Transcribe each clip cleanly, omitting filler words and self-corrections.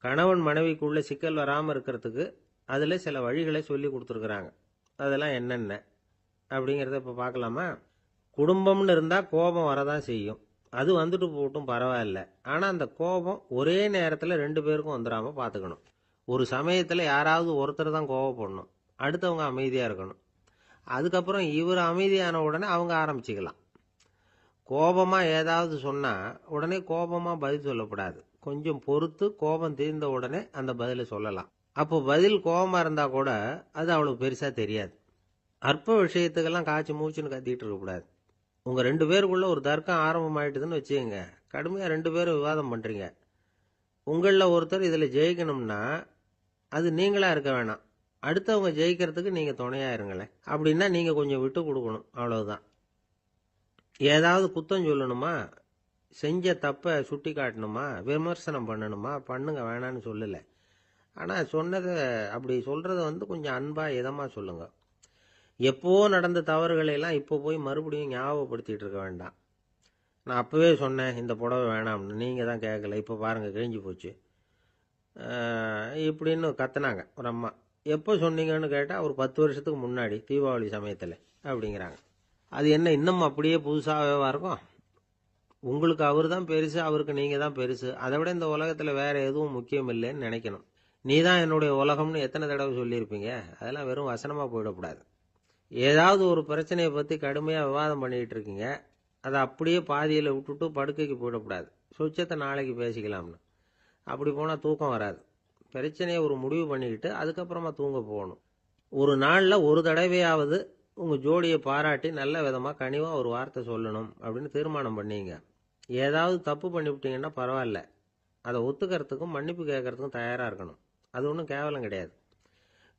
கணவன் மனைவிக்குள்ள சிக்கல் வராமல் இருக்கிறதுக்கு அதில் சில வழிகளை சொல்லி கொடுத்துருக்குறாங்க. அதெல்லாம் என்னென்ன அப்படிங்கிறத இப்போ பார்க்கலாமா? குடும்பம்னு இருந்தால் கோபம் வரதான் செய்யும். அது வந்துட்டு போகட்டும், பரவாயில்ல. ஆனால் அந்த கோபம் ஒரே நேரத்தில் 2 பேருக்கும் வந்துடாமல் பார்த்துக்கணும். ஒரு சமயத்தில் யாராவது ஒருத்தர் தான் கோபப்படணும், அடுத்தவங்க அமைதியாக இருக்கணும். அதுக்கப்புறம் இவர் அமைதியான உடனே அவங்க ஆரம்பிச்சுக்கலாம். கோபமாக ஏதாவது சொன்னால் உடனே கோபமாக பதில் சொல்லக்கூடாது. கொஞ்சம் பொறுத்து கோபம் தீர்ந்த உடனே அந்த பதிலை சொல்லலாம். அப்போ பதில் கோபமாக இருந்தால் கூட அது அவ்வளோ பெருசாக தெரியாது. அற்ப விஷயத்துக்கெல்லாம் காய்ச்சி மூச்சுன்னு கத்திட்டு இருக்கக்கூடாது. உங்கள் 2 பேருக்குள்ள ஒரு தர்க்கம் ஆரம்பமாயிட்டுதுன்னு வச்சுக்கோங்க. கடுமையாக 2 பேரும் விவாதம் பண்ணுறீங்க. உங்களில் ஒருத்தர் இதில் ஜெயிக்கணும்னா அது நீங்களாக இருக்க வேணாம், அடுத்தவங்க ஜெயிக்கிறதுக்கு நீங்கள் துணையாக இருங்களேன். அப்படின்னா நீங்கள் கொஞ்சம் விட்டு கொடுக்கணும், அவ்வளவுதான். ஏதாவது குத்தம் சொல்லணுமா, செஞ்ச தப்பை சுட்டி காட்டணுமா, விமர்சனம் பண்ணணுமா, பண்ணுங்க, வேணான்னு சொல்லலை. ஆனால் சொன்னதை அப்படி சொல்கிறத கொஞ்சம் அன்பாக இதமாக சொல்லுங்கள். எப்போ நடந்த தவறுகளையெல்லாம் இப்போ போய் மறுபடியும் ஞாபகப்படுத்திகிட்டு இருக்க வேண்டாம். நான் அப்போவே சொன்னேன் இந்த புடவை வேணாம்னு, நீங்கள் தான் கேட்கல, இப்போ பாருங்கள் கிழிஞ்சு போச்சு இப்படின்னு கத்துனாங்க ஒரு அம்மா. எப்போ சொன்னீங்கன்னு கேட்டால் ஒரு 10 வருஷத்துக்கு முன்னாடி தீபாவளி சமயத்தில் அப்படிங்கிறாங்க. அது என்ன இன்னும் அப்படியே புதுசாகவே இருக்கும்? உங்களுக்கு அவர் தான் பெருசு, அவருக்கு நீங்கள் தான் பெருசு. அதை விட இந்த உலகத்தில் வேறு எதுவும் முக்கியம் இல்லைன்னு நினைக்கணும். நீ தான் என்னுடைய உலகம்னு எத்தனை தடவை சொல்லியிருப்பீங்க? அதெல்லாம் வெறும் வசனமாக போயிடக்கூடாது. ஏதாவது ஒரு பிரச்சனையை பற்றி கடுமையாக விவாதம் பண்ணிக்கிட்டு இருக்கீங்க, அதை அப்படியே பாதியில் விட்டுட்டு படுக்கைக்கு போயிடக்கூடாது. சுச்சத்தை நாளைக்கு பேசிக்கலாம்னு. அப்படி போனால் தூக்கம் வராது. பிரச்சனையை ஒரு முடிவு பண்ணிக்கிட்டு அதுக்கப்புறமா தூங்க போகணும். ஒரு நாளில் ஒரு தடவையாவது உங்கள் ஜோடியை பாராட்டி நல்ல விதமாக கனிவாக ஒரு வார்த்தை சொல்லணும் அப்படின்னு தீர்மானம் பண்ணிங்க. ஏதாவது தப்பு பண்ணிவிட்டீங்கன்னா பரவாயில்ல, அதை ஒத்துக்கிறதுக்கும் மன்னிப்பு கேட்கறதுக்கும் தயாராக இருக்கணும். அது ஒன்றும் கேவலம் கிடையாது.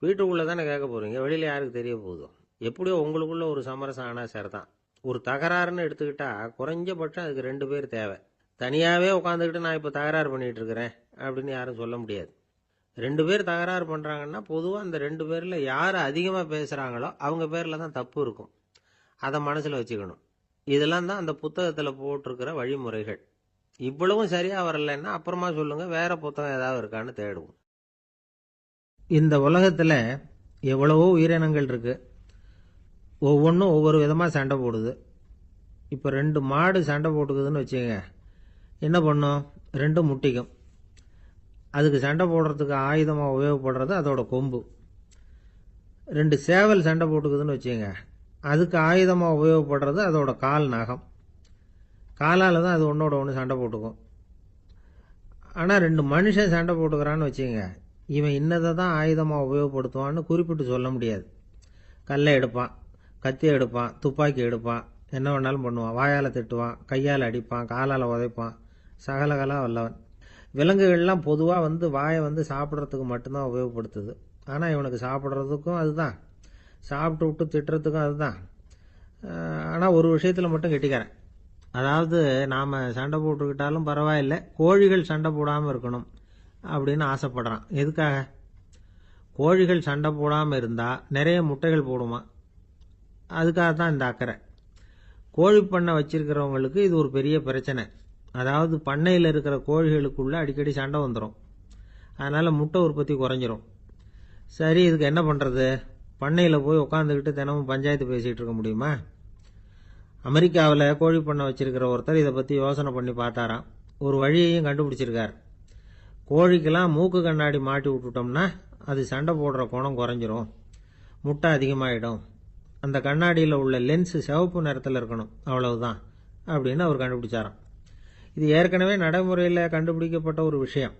வீட்டுக்குள்ளே தானே கேட்க போகிறீங்க, வெளியில் யாருக்கு தெரிய போகுதோ? எப்படியோ உங்களுக்குள்ள ஒரு சமரசம் ஆனால் சரிதான். ஒரு தகராறுன்னு எடுத்துக்கிட்டா குறைஞ்சபட்சம் அதுக்கு 2 பேர் தேவை. தனியாகவே உட்காந்துக்கிட்டு நான் இப்போ தகராறு பண்ணிகிட்டு இருக்கிறேன் அப்படின்னு யாரும் சொல்ல முடியாது. 2 பேர் தகராறு பண்ணுறாங்கன்னா பொதுவாக அந்த 2 பேரில் யார் அதிகமாக பேசுகிறாங்களோ அவங்க பேரில் தான் தப்பு இருக்கும். அதை மனசில் வச்சுக்கணும். இதெல்லாம் தான் அந்த புத்தகத்தில் போட்டிருக்கிற வழிமுறைகள். இவ்வளவும் சரியாக வரலைன்னா அப்புறமா சொல்லுங்கள், வேறு புத்தகம் ஏதாவது இருக்கான்னு தேடுவோம். இந்த உலகத்தில் எவ்வளவோ உயிரினங்கள் இருக்குது. ஒவ்வொன்றும் ஒவ்வொரு விதமாக சண்டை போடுது. இப்போ 2 மாடு சண்டை போட்டுக்குதுன்னு வச்சுக்கோங்க, என்ன பண்ணும்? 2 முட்டிக்கும். அதுக்கு சண்டை போடுறதுக்கு ஆயுதமாக உபயோகப்படுறது அதோட கொம்பு. 2 சேவல் சண்டை போட்டுக்குதுன்னு வச்சுக்கோங்க, அதுக்கு ஆயுதமாக உபயோகப்படுறது அதோட கால் நகம். காலால் தான் அது ஒன்றோட ஒன்று சண்டை போட்டுக்கும். ஆனால் 2 மனுஷன் சண்டை போட்டுக்கிறான்னு வச்சுக்கோங்க, இவன் இன்னதை தான் ஆயுதமாக உபயோகப்படுத்துவான்னு குறிப்பிட்டு சொல்ல முடியாது. கல்லை எடுப்பான், கத்தி எடுப்பான், துப்பாக்கி எடுப்பான், என்ன வேணாலும் பண்ணுவான். வாயால் திட்டுவான், கையால் அடிப்பான், காலால் உதைப்பான், சகலகலா வல்லவன். விலங்குகள்லாம் பொதுவாக வாயை சாப்பிட்றதுக்கு மட்டும்தான் உபயோகப்படுத்துது. ஆனால் இவனுக்கு சாப்பிட்றதுக்கும் அதுதான், சாப்பிட்டு விட்டு திட்டுறதுக்கும் அதுதான். ஆனால் ஒரு விஷயத்தில் மட்டும் கெட்டிக்கிறேன். அதாவது நாம் சண்டை போட்டுக்கிட்டாலும் பரவாயில்லை, கோழிகள் சண்டை போடாமல் இருக்கணும் அப்படின்னு ஆசைப்படுறான். எதுக்காக? கோழிகள் சண்டை போடாமல் இருந்தால் நிறைய முட்டைகள் போடுமா, அதுக்காக தான் இந்த அக்கறை. கோழி பண்ணை வச்சிருக்கிறவங்களுக்கு இது ஒரு பெரிய பிரச்சனை. அதாவது பண்ணையில் இருக்கிற கோழிகளுக்குள்ளே அடிக்கடி சண்டை வந்துடும். அதனால் முட்டை உற்பத்தி குறைஞ்சிரும். சரி, இதுக்கு என்ன பண்ணுறது? பண்ணையில் போய் உட்காந்துக்கிட்டு தினமும் பஞ்சாயத்து பேசிகிட்டு இருக்க முடியுமா? அமெரிக்காவில் கோழி பண்ணை வச்சிருக்கிற ஒருத்தர் இதை பற்றி யோசனை பண்ணி பார்த்தாராம். ஒரு வழியையும் கண்டுபிடிச்சிருக்கார். கோழிக்கெல்லாம் மூக்கு கண்ணாடி மாட்டி விட்டுட்டோம்னா அது சண்டை போடுற குணம் குறைஞ்சிரும், முட்டை அதிகமாகிடும். அந்த கண்ணாடியில் உள்ள லென்ஸு சிவப்பு நிறத்தில் இருக்கணும், அவ்வளவுதான் அப்படின்னு அவர் கண்டுபிடிச்சாராம். இது ஏற்கனவே நடைமுறையில் கண்டுபிடிக்கப்பட்ட ஒரு விஷயம்.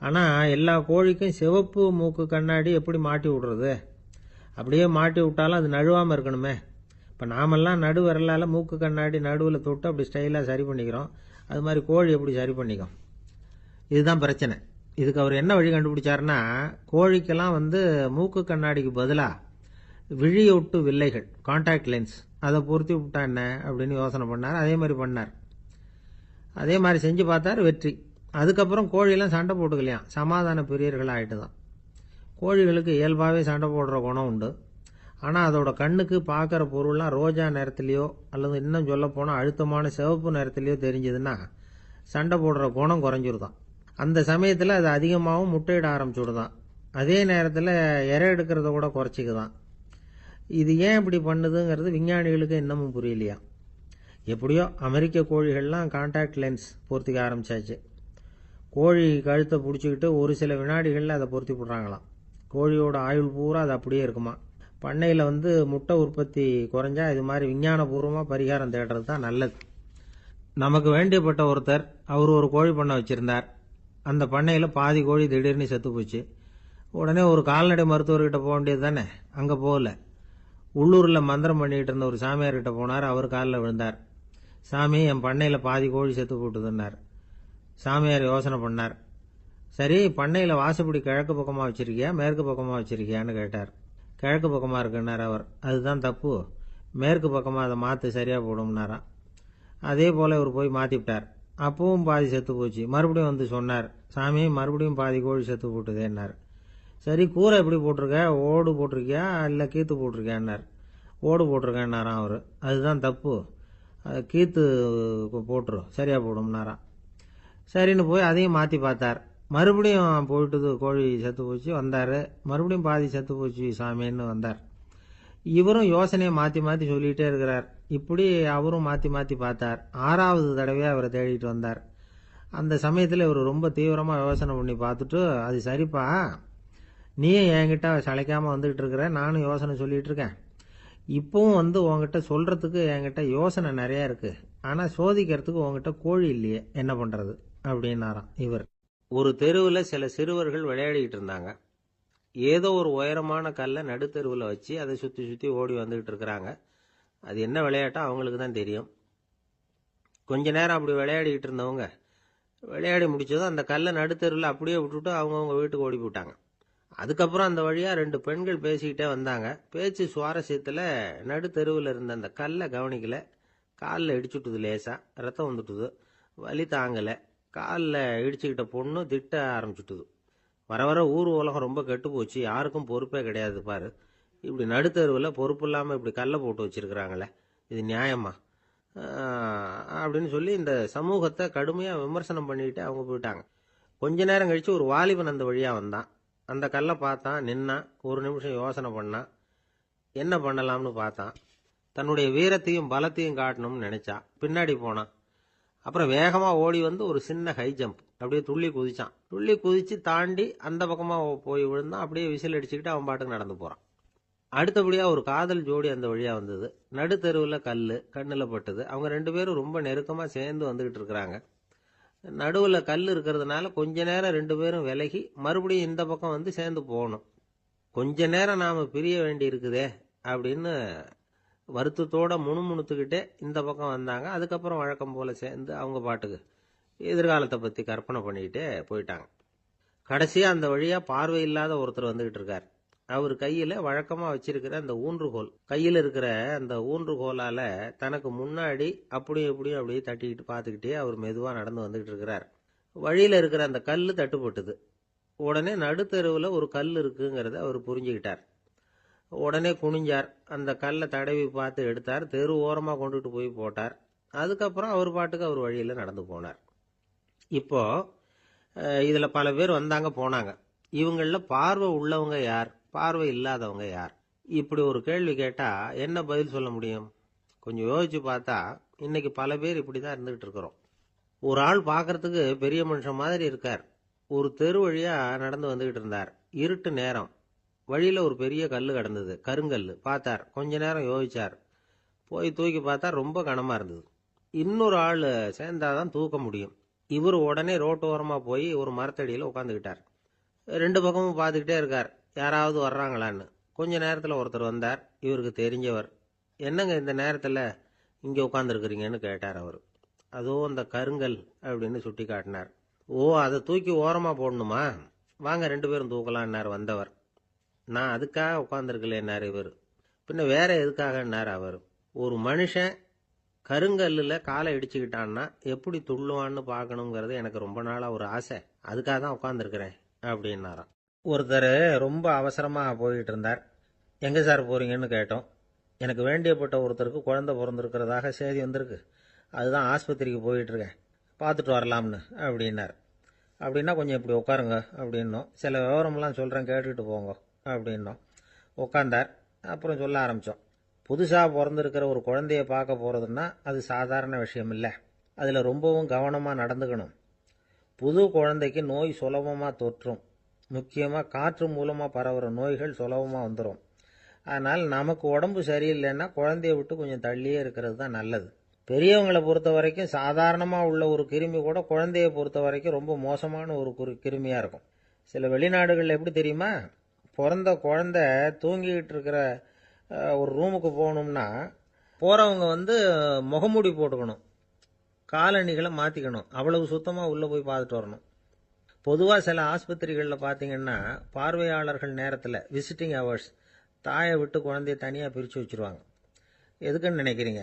ஆனால் எல்லா கோழிக்கும் சிவப்பு மூக்கு கண்ணாடி எப்படி மாட்டி விடுறது? அப்படியே மாட்டி விட்டாலும் அது நழுவாமல் இருக்கணுமே. இப்போ நாமெல்லாம் நடு விரலால் மூக்கு கண்ணாடி நடுவில் தொட்டு அப்படி ஸ்டைலாக சரி பண்ணிக்கிறோம். அது மாதிரி கோழி எப்படி சரி பண்ணிக்கும்? இதுதான் பிரச்சனை. இதுக்கு அவர் என்ன வழி கண்டுபிடிச்சாருன்னா, கோழிக்கெல்லாம் மூக்கு கண்ணாடிக்கு பதிலாக விழியொட்டு வில்லைகள், கான்டாக்ட் லென்ஸ், அதை பொருத்தி விட்டா என்ன அப்படின்னு யோசனை பண்ணார். அதே மாதிரி பண்ணார். அதே மாதிரி செஞ்சு பார்த்தார், வெற்றி. அதுக்கப்புறம் கோழியெல்லாம் சண்டை போட்டுக்கலையாம், சமாதான பிரியர்கள் ஆகிட்டு தான். கோழிகளுக்கு இயல்பாகவே சண்டை போடுற குணம் உண்டு. ஆனால் அதோட கண்ணுக்கு பார்க்குற பொருள்லாம் ரோஜா நிறத்துலையோ அல்லது இன்னும் சொல்ல போனால் அழுத்தமான சிவப்பு நிறத்துலையோ தெரிஞ்சதுன்னா சண்டை போடுற குணம் குறைஞ்சிருதான். அந்த சமயத்தில் அது அதிகமாகவும் முட்டையிட ஆரம்பிச்சுடுதான். அதே நேரத்தில் இறை எடுக்கிறத கூட குறைச்சிக்குதான். இது ஏன் இப்படி பண்ணுதுங்கிறது விஞ்ஞானிகளுக்கு இன்னமும் புரியலையா. எப்படியோ அமெரிக்க கோழிகள்லாம் கான்டாக்ட் லென்ஸ் பொருத்திக்க ஆரம்பிச்சாச்சு. கோழி கழுத்தை பிடிச்சிக்கிட்டு ஒரு சில வினாடிகளில் அதை பொருத்தி விட்றாங்களாம். கோழியோட ஆயுள் பூரா அது அப்படியே இருக்குமா. பண்ணையில் முட்டை உற்பத்தி குறைஞ்சா இது மாதிரி விஞ்ஞானபூர்வமாக பரிகாரம் தேடுறது தான் நல்லது. நமக்கு வேண்டியப்பட்ட ஒருத்தர் அவர் ஒரு கோழி பண்ணை வச்சிருந்தார். அந்த பண்ணையில் பாதி கோழி திடீர்னு செத்து போச்சு. உடனே ஒரு கால்நடை மருத்துவர்கிட்ட போக வேண்டியது தானே. அங்கே போகல. உள்ளூரில் மந்திரம் பண்ணிக்கிட்டு இருந்த ஒரு சாமியார்கிட்ட போனார். அவர் காலில் விழுந்தார். சாமி, என் பண்ணையில் பாதி கோழி செத்து போட்டுதுன்னார். சாமியார் யோசனை பண்ணார். சரி, பண்ணையில் வாசப்படி கிழக்கு பக்கமாக வச்சிருக்கியா மேற்கு பக்கமாக வச்சிருக்கியான்னு கேட்டார். கிழக்கு பக்கமாக இருக்குன்னார் அவர். அதுதான் தப்பு, மேற்கு பக்கமாக அதை மாற்று, சரியாக போடும்னாராம். அதே போல் இவர் போய் மாற்றிவிட்டார். அப்பவும் பாதி செத்து போச்சு. மறுபடியும் சொன்னார், சாமி மறுபடியும் பாதி கோழி செத்து போட்டுதேன்னார். சரி, கூரை எப்படி போட்டிருக்க, ஓடு போட்டிருக்கியா இல்லை கீத்து போட்டிருக்கியான்னார். ஓடு போட்டிருக்கேன்னாராம் அவர். அதுதான் தப்பு, கீத்து போட்டுரும், சரியாக போடும்னாராம். சரின்னு போய் அதையும் மாற்றி பார்த்தார். மறுபடியும் போயிட்டுது, கோழி செத்து போச்சு. வந்தார். மறுபடியும் பாதி செத்து போச்சு சாமின்னு வந்தார். இவரும் யோசனையை மாற்றி மாற்றி சொல்லிகிட்டே இருக்கிறார். இப்படி அவரும் மாற்றி மாற்றி பார்த்தார். 6வது தடவையாக அவரை தேடிட்டு வந்தார். அந்த சமயத்தில் இவர் ரொம்ப தீவிரமாக யோசனை பண்ணி பார்த்துட்டு, அது சரிப்பா, நீயும் என்கிட்ட சளைக்காமல் வந்துகிட்டு இருக்கிற, நானும் யோசனை சொல்லிகிட்டு இருக்கேன். இப்பவும் உங்ககிட்ட சொல்கிறதுக்கு என்கிட்ட யோசனை நிறையா இருக்குது. ஆனால் சோதிக்கிறதுக்கு உங்ககிட்ட கோழி இல்லையே, என்ன பண்ணுறது அப்படின்னாராம் இவர். ஒரு தெருவில் சில சிறுவர்கள் விளையாடிக்கிட்டு இருந்தாங்க. ஏதோ ஒரு உயரமான கல்லை நடுத்தெருவில் வச்சு அதை சுற்றி சுற்றி ஓடி வந்துக்கிட்டு இருக்கிறாங்க. அது என்ன விளையாட்டோ அவங்களுக்கு தான் தெரியும். கொஞ்ச நேரம் அப்படி விளையாடிக்கிட்டு இருந்தவங்க விளையாடி முடிச்சதும் அந்த கல்லை நடுத்தெருவில் அப்படியே விட்டுட்டு அவங்கவுங்க வீட்டுக்கு ஓடி போட்டாங்க. அதுக்கப்புறம் அந்த வழியாக 2 பெண்கள் பேசிக்கிட்டே வந்தாங்க. பேச்சு சுவாரஸ்யத்தில் நடுத்தெருவில் இருந்த அந்த கல்லை கவனிக்கல. காலில் இடிச்சுட்டுது, லேசாக ரத்தம் வந்துட்டுது. வலி தாங்கலை. காலில் இடிச்சுக்கிட்ட பொண்ணு திட்ட ஆரம்பிச்சுட்டுது. வர வர ஊர் உலகம் ரொம்ப கெட்டு போச்சு, யாருக்கும் பொறுப்பே கிடையாது பாரு, இப்படி நடுத்தருவில் பொறுப்பு இல்லாமல் இப்படி கல்லை போட்டு வச்சிருக்கிறாங்களே, இது நியாயமா அப்படின்னு சொல்லி இந்த சமூகத்தை கடுமையாக விமர்சனம் பண்ணிக்கிட்டு அவங்க போயிட்டாங்க. கொஞ்ச நேரம் கழித்து ஒரு வாலிபன் அந்த வழியாக வந்தான். அந்த கல்லை பார்த்தான், நின்னான். ஒரு நிமிஷம் யோசனை பண்ணான். என்ன பண்ணலாம்னு பார்த்தான். தன்னுடைய வீரத்தையும் பலத்தையும் காட்டணும்னு நினைச்சான். பின்னாடி போனான். அப்புறம் வேகமாக ஓடி ஒரு சின்ன ஹை ஜம்ப், அப்படியே துள்ளி குதிச்சான். துள்ளி குதிச்சு தாண்டி அந்த பக்கமாக போய் விழுந்தான். அப்படியே விசில் அடிச்சுக்கிட்டு அவன் பாட்டுக்கு நடந்து போகிறான். அடுத்தபடியாக ஒரு காதல் ஜோடி அந்த வழியாக வந்தது. நடுத்தெருவில் கல் கண்ணில் பட்டது. அவங்க 2 பேரும் ரொம்ப நெருக்கமாக சேர்ந்து வந்துக்கிட்டு இருக்கிறாங்க. நடுவில் கல் இருக்கிறதுனால கொஞ்ச நேரம் 2 பேரும் விலகி மறுபடியும் இந்த பக்கம் சேர்ந்து போகணும். கொஞ்ச நேரம் நாம் பிரிய வேண்டி இருக்குதே அப்படின்னு வருத்தத்தோட முணுமுணுத்துக்கிட்டே இந்த பக்கம் வந்தாங்க. அதுக்கப்புறம் வழக்கம் போல சேர்ந்து அவங்க பாட்டுக்கு எதிர்காலத்தை பற்றி கற்பனை பண்ணிக்கிட்டே போயிட்டாங்க. கடைசியாக அந்த வழியாக பார்வை இல்லாத ஒருத்தர் வந்துக்கிட்டு இருக்கார். அவர் கையில் வழக்கமாக வச்சிருக்கிற அந்த ஊன்றுகோல், கையில் இருக்கிற அந்த ஊன்றுகோலால் தனக்கு முன்னாடி அப்படியும் இப்படியும் அப்படியே தட்டிக்கிட்டு பார்த்துக்கிட்டே அவர் மெதுவாக நடந்து வந்துக்கிட்டு இருக்கிறார். வழியில் இருக்கிற அந்த கல் தட்டுப்பட்டுது. உடனே நடுத்தெருவில் ஒரு கல் இருக்குங்கிறத அவர் புரிஞ்சுக்கிட்டார். உடனே குனிஞ்சார். அந்த கல்லை தடவி பார்த்து எடுத்தார். தெரு ஓரமாக கொண்டுட்டு போய் போட்டார். அதுக்கப்புறம் அவர் பாட்டுக்கு அவர் வழியில் நடந்து போனார். இப்போ இதில் பல பேர் வந்தாங்க போனாங்க. இவங்களில் பார்வை உள்ளவங்க யார், பார்வை இல்லாதவங்க யார்? இப்படி ஒரு கேள்வி கேட்டால் என்ன பதில் சொல்ல முடியும்? கொஞ்சம் யோசிச்சு பார்த்தா இன்னைக்கு பல பேர் இப்படி தான் இருந்துகிட்டு இருக்கிறோம். ஒரு ஆள் பார்க்கறதுக்கு பெரிய மனுஷன் மாதிரி இருக்கார். ஒரு தெரு வழியாக நடந்து வந்துக்கிட்டு இருந்தார். இருட்டு நேரம். வழியில் ஒரு பெரிய கல் கிடந்தது, கருங்கல். பார்த்தார். கொஞ்ச நேரம் யோசிச்சார். போய் தூக்கி பார்த்தா ரொம்ப கனமாக இருந்தது. இன்னொரு ஆள் சேர்ந்தாதான் தூக்க முடியும். இவர் உடனே ரோட்டு ஓரமாக போய் ஒரு மரத்தடியில் உட்காந்துக்கிட்டார். 2 பக்கமும் பார்த்துக்கிட்டே இருக்கார், யாராவது வர்றாங்களான்னு. கொஞ்ச நேரத்தில் ஒருத்தர் வந்தார். இவருக்கு தெரிஞ்சவர். என்னங்க இந்த நேரத்தில் இங்கே உட்காந்துருக்குறீங்கன்னு கேட்டார் அவர். அதோ அந்த கருங்கல் அப்படின்னு சுட்டி காட்டினார். ஓ, அதை தூக்கி ஓரமாக போடணுமா? வாங்க 2 பேரும் தூக்கலான்னார் வந்தவர். நான் அதுக்காக உட்காந்துருக்கலேன்னார் இவர். பின்ன வேற எதுக்காகன்னார் அவர். ஒரு மனுஷன் கருங்கல்லில் காலை இடிச்சுக்கிட்டான்னா எப்படி துள்ளுவான்னு பார்க்கணுங்கிறது எனக்கு ரொம்ப நாளாக ஒரு ஆசை. அதுக்காக தான் உட்காந்துருக்கிறேன் அப்படின்னாராம். ஒருத்தர் ரொம்ப அவசரமாக போயிட்டு இருந்தார். எங்கே சார் போகிறீங்கன்னு கேட்டோம். எனக்கு வேண்டியப்பட்ட ஒருத்தருக்கு குழந்தை பிறந்திருக்கிறதாக செய்தி வந்திருக்கு, அதுதான் ஆஸ்பத்திரிக்கு போயிட்டுருக்கேன், பார்த்துட்டு வரலாம்னு அப்படின்னார். அப்படின்னா கொஞ்சம் இப்படி உட்காருங்க அப்படின்னோம். சில விவரம்லாம் சொல்கிறேன் கேட்டுக்கிட்டு போங்க அப்படின்னோம். உட்காந்தார். அப்புறம் சொல்ல ஆரம்பித்தோம். புதுசாக பிறந்திருக்கிற ஒரு குழந்தைய பார்க்க போகிறதுன்னா அது சாதாரண விஷயம் இல்லை. அதில் ரொம்பவும் கவனமாக நடந்துக்கணும். புது குழந்தைக்கு நோய் சுலபமாக தொற்றும். முக்கியமாக காற்று மூலமாக பரவுகிற நோய்கள் சுலபமாக வந்துடும். அதனால் நமக்கு உடம்பு சரியில்லைன்னா குழந்தைய விட்டு கொஞ்சம் தள்ளியே இருக்கிறது தான் நல்லது. பெரியவங்களை பொறுத்த வரைக்கும் சாதாரணமாக உள்ள ஒரு கிருமி கூட குழந்தைய பொறுத்த வரைக்கும் ரொம்ப மோசமான ஒரு கிருமியாக இருக்கும். சில வெளிநாடுகளில் எப்படி தெரியுமா, பிறந்த குழந்தை தூங்கிக்கிட்டு இருக்கிற ஒரு ரூமுக்கு போகணும்னா போகிறவங்க முகமூடி போட்டுக்கணும், காலணிகளை மாற்றிக்கணும், அவ்வளவு சுத்தமாக உள்ளே போய் பார்த்துட்டு வரணும். பொதுவாக சில ஆஸ்பத்திரிகளில் பார்த்தீங்கன்னா பார்வையாளர்கள் நேரத்தில் விசிட்டிங் ஹவர்ஸ் தாயை விட்டு குழந்தைய தனியாக பிரித்து வச்சுருவாங்க. எதுக்குன்னு நினைக்கிறீங்க?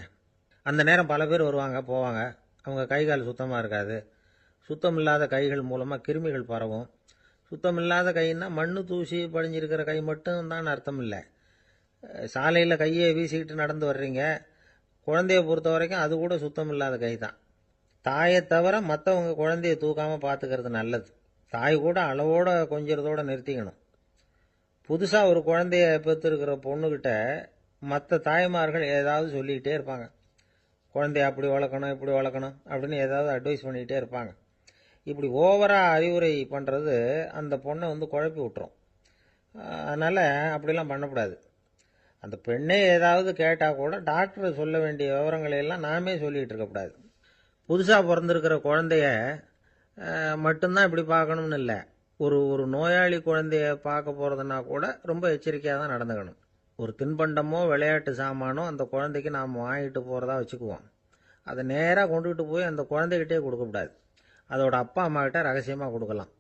அந்த நேரம் பல பேர் வருவாங்க போவாங்க. அவங்க கை கால் சுத்தமாக இருக்காது. சுத்தம் இல்லாத கைகள் மூலமாக கிருமிகள் பரவும். சுத்தம் இல்லாத கைன்னா மண்ணு தூசி படிஞ்சிருக்கிற கை மட்டும் தான் அர்த்தம் இல்லை. சாலையில் கையை வீசிக்கிட்டு நடந்து வர்றீங்க, குழந்தைய பொறுத்த வரைக்கும் அது கூட சுத்தம் இல்லாத கை தான். தாயை தவிர மற்றவங்க குழந்தைய தூக்காமல் பார்த்துக்கிறது நல்லது. தாய் கூட அளவோட கொஞ்சிறதோட நிறுத்திக்கணும். புதுசாக ஒரு குழந்தைய பெற்றிருக்கிற பொண்ணுக்கிட்ட மற்ற தாய்மார்கள் ஏதாவது சொல்லிக்கிட்டே இருப்பாங்க. குழந்தைய அப்படி வளர்க்கணும் இப்படி வளர்க்கணும் அப்படின்னு ஏதாவது அட்வைஸ் பண்ணிக்கிட்டே இருப்பாங்க. இப்படி ஓவராக அறிவுரை பண்ணுறது அந்த பொண்ணை குழப்பி விட்டுரும். அதனால் அப்படிலாம் பண்ணக்கூடாது. அந்த பெண்ணே ஏதாவது கேட்டால் கூட டாக்டர் சொல்ல வேண்டிய விவரங்களை எல்லாம் நாமே சொல்லிகிட்டு இருக்கக்கூடாது. புதுசாக பிறந்திருக்கிற குழந்தைய மட்டும்தான் இப்படி பார்க்கணும்னு இல்லை. ஒரு நோயாளி குழந்தைய பார்க்க போகிறதுனா கூட ரொம்ப எச்சரிக்கையாக தான் நடந்துக்கணும். ஒரு தின்பண்டமோ விளையாட்டு சாமானோ அந்த குழந்தைக்கு நாம் வாங்கிட்டு போகிறதா வச்சுக்குவோம். அதை நேராக கொண்டுகிட்டு போய் அந்த குழந்தைகிட்டே கொடுக்கக்கூடாது. அதோட அப்பா அம்மா கிட்ட ரகசியமாக கொடுக்கலாம்.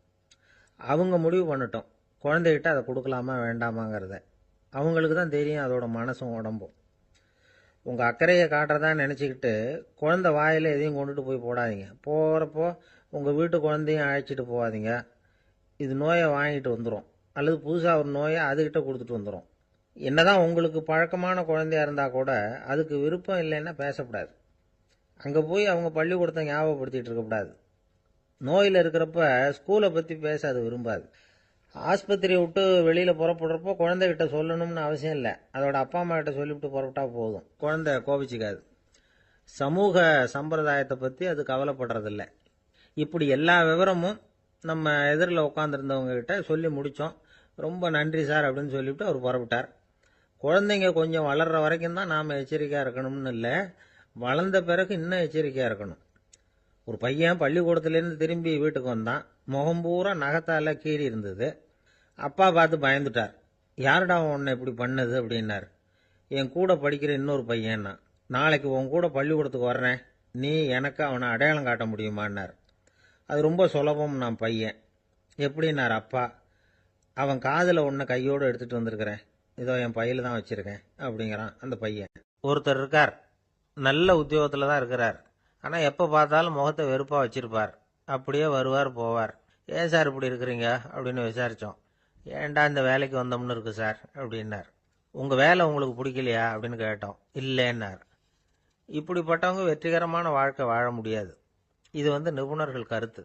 அவங்க முடிவு பண்ணட்டும் குழந்தைகிட்ட அதை கொடுக்கலாமா வேண்டாமாங்கிறத. அவங்களுக்கு தான் தெரியும் அதோட மனசும் உடம்பும். உங்கள் அக்கறையை காட்டுறதா நினச்சிக்கிட்டு குழந்தை வாயில் எதையும் கொண்டுட்டு போய் போடாதீங்க. போகிறப்போ உங்கள் வீட்டு குழந்தையும் அழைச்சிட்டு போகாதீங்க. இது நோயை வாங்கிட்டு வந்துடும், அல்லது புதுசாக ஒரு நோயை அதுகிட்ட கொடுத்துட்டு வந்துடும். என்னதான் உங்களுக்கு பழக்கமான குழந்தையா இருந்தால் கூட அதுக்கு விருப்பம் இல்லைன்னா பேசக்கூடாது. அங்கே போய் அவங்க பள்ளிக்கூடத்தை ஞாபகப்படுத்திகிட்டு இருக்கக்கூடாது. நோயில் இருக்கிறப்ப ஸ்கூலை பற்றி பேச அது விரும்பாது. ஆஸ்பத்திரியை விட்டு வெளியில் புறப்படுறப்போ குழந்தைகிட்ட சொல்லணும்னு அவசியம் இல்லை. அதோட அப்பா அம்மா கிட்ட சொல்லிவிட்டு புறப்பட்டா போதும். குழந்தை கோபிச்சிக்காது. சமூக சம்பிரதாயத்தை பற்றி அது கவலைப்படுறதில்ல. இப்படி எல்லா விவரமும் நம்ம எதிரில் உட்காந்துருந்தவங்க கிட்ட சொல்லி முடித்தோம். ரொம்ப நன்றி சார் அப்படின்னு சொல்லிவிட்டு அவர் புறப்பட்டார். குழந்தைங்க கொஞ்சம் வளர்கிற வரைக்கும் தான் நாம் எச்சரிக்கையாக இருக்கணும்னு இல்லை, வளர்ந்த பிறகு இன்னும் எச்சரிக்கையாக இருக்கணும். ஒரு பையன் பள்ளிக்கூடத்துலேருந்து திரும்பி வீட்டுக்கு வந்தான். முகம் பூரா நகத்தால் கீறி இருந்தது. அப்பா பார்த்து பயந்துட்டார். யாருடா உன்னை இப்படி பண்ணது அப்படின்னார். என் கூட படிக்கிற இன்னொரு பையன்னா. நாளைக்கு உன் கூட பள்ளிக்கூடத்துக்கு வர்றேன், நீ எனக்கு அவனை அடையாளம் காட்ட முடியுமான்னார். அது ரொம்ப சுலபம் நான் பையன். எப்படின்னார் அப்பா. அவன் காதில் ஒன்றை கையோடு எடுத்துகிட்டு வந்திருக்கிறேன், இதோ என் பையில தான் வச்சுருக்கேன் அப்படிங்கிறான் அந்த பையன். ஒருத்தர் இருக்கார், நல்ல உத்தியோகத்தில் தான் இருக்கிறார். ஆனால் எப்போ பார்த்தாலும் முகத்தை வெறுப்பாக வச்சிருப்பார். அப்படியே வருவார் போவார். ஏன் சார் இப்படி இருக்கிறீங்க அப்படின்னு விசாரித்தோம். ஏன்டா இந்த வேலைக்கு வந்தோம்னு இருக்கு சார் அப்படின்னார். உங்கள் வேலை உங்களுக்கு பிடிக்கலையா அப்படின்னு கேட்டோம். இல்லைன்னார். இப்படிப்பட்டவங்க வெற்றிகரமான வாழ்க்கை வாழ முடியாது. இது நிபுணர்கள் கருத்து.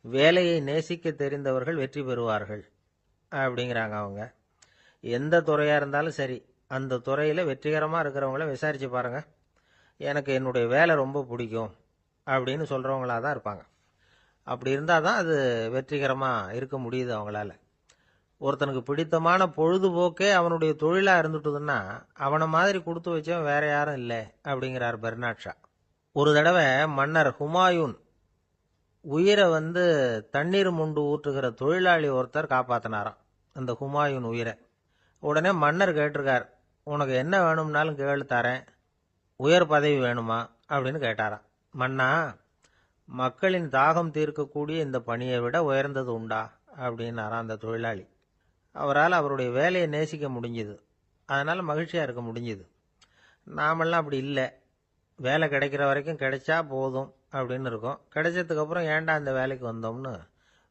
வேலையை நேசிக்க தெரிந்தவர்கள் வெற்றி பெறுவார்கள் அப்படிங்கிறாங்க அவங்க. எந்த துறையாக இருந்தாலும் சரி, அந்த துறையில் வெற்றிகரமாக இருக்கிறவங்கள விசாரித்து பாருங்கள். எனக்கு என்னுடைய வேலை ரொம்ப பிடிக்கும் அப்படின்னு சொல்கிறவங்களாக தான் இருப்பாங்க. அப்படி இருந்தால் தான் அது வெற்றிகரமாக இருக்க முடியுது அவங்களால. ஒருத்தனுக்கு பிடித்தமான பொழுதுபோக்கே அவனுடைய தொழிலாக இருந்துட்டுதுன்னா அவனை மாதிரி கொடுத்து வச்சவன் வேற யாரும் இல்லை அப்படிங்கிறார் பெர்னாட் ஷா. ஒரு தடவை மன்னர் ஹுமாயூன் உயிரை தண்ணீர் முண்டு ஊற்றுகிற தொழிலாளி ஒருத்தர் காப்பாற்றினாராம் அந்த ஹுமாயூன் உயிரை. உடனே மன்னர் கேட்டிருக்கார், உனக்கு என்ன வேணும்னாலும் கேளு தரேன், உயர் பதவி வேணுமா அப்படின்னு கேட்டாராம். மன்னா, மக்களின் தாகம் தீர்க்கக்கூடிய இந்த பணியை விட உயர்ந்தது உண்டா அப்படின்னாராம் அந்த தொழிலாளி. அவரால் அவருடைய வேலையை நேசிக்க முடிஞ்சுது, அதனால் மகிழ்ச்சியாக இருக்க முடிஞ்சுது. நாமெல்லாம் அப்படி இல்லை. வேலை கிடைக்கிற வரைக்கும் கிடைச்சா போதும் அப்படின்னு இருக்கோம். கிடைச்சதுக்கப்புறம் ஏன்டா இந்த வேலைக்கு வந்தோம்னு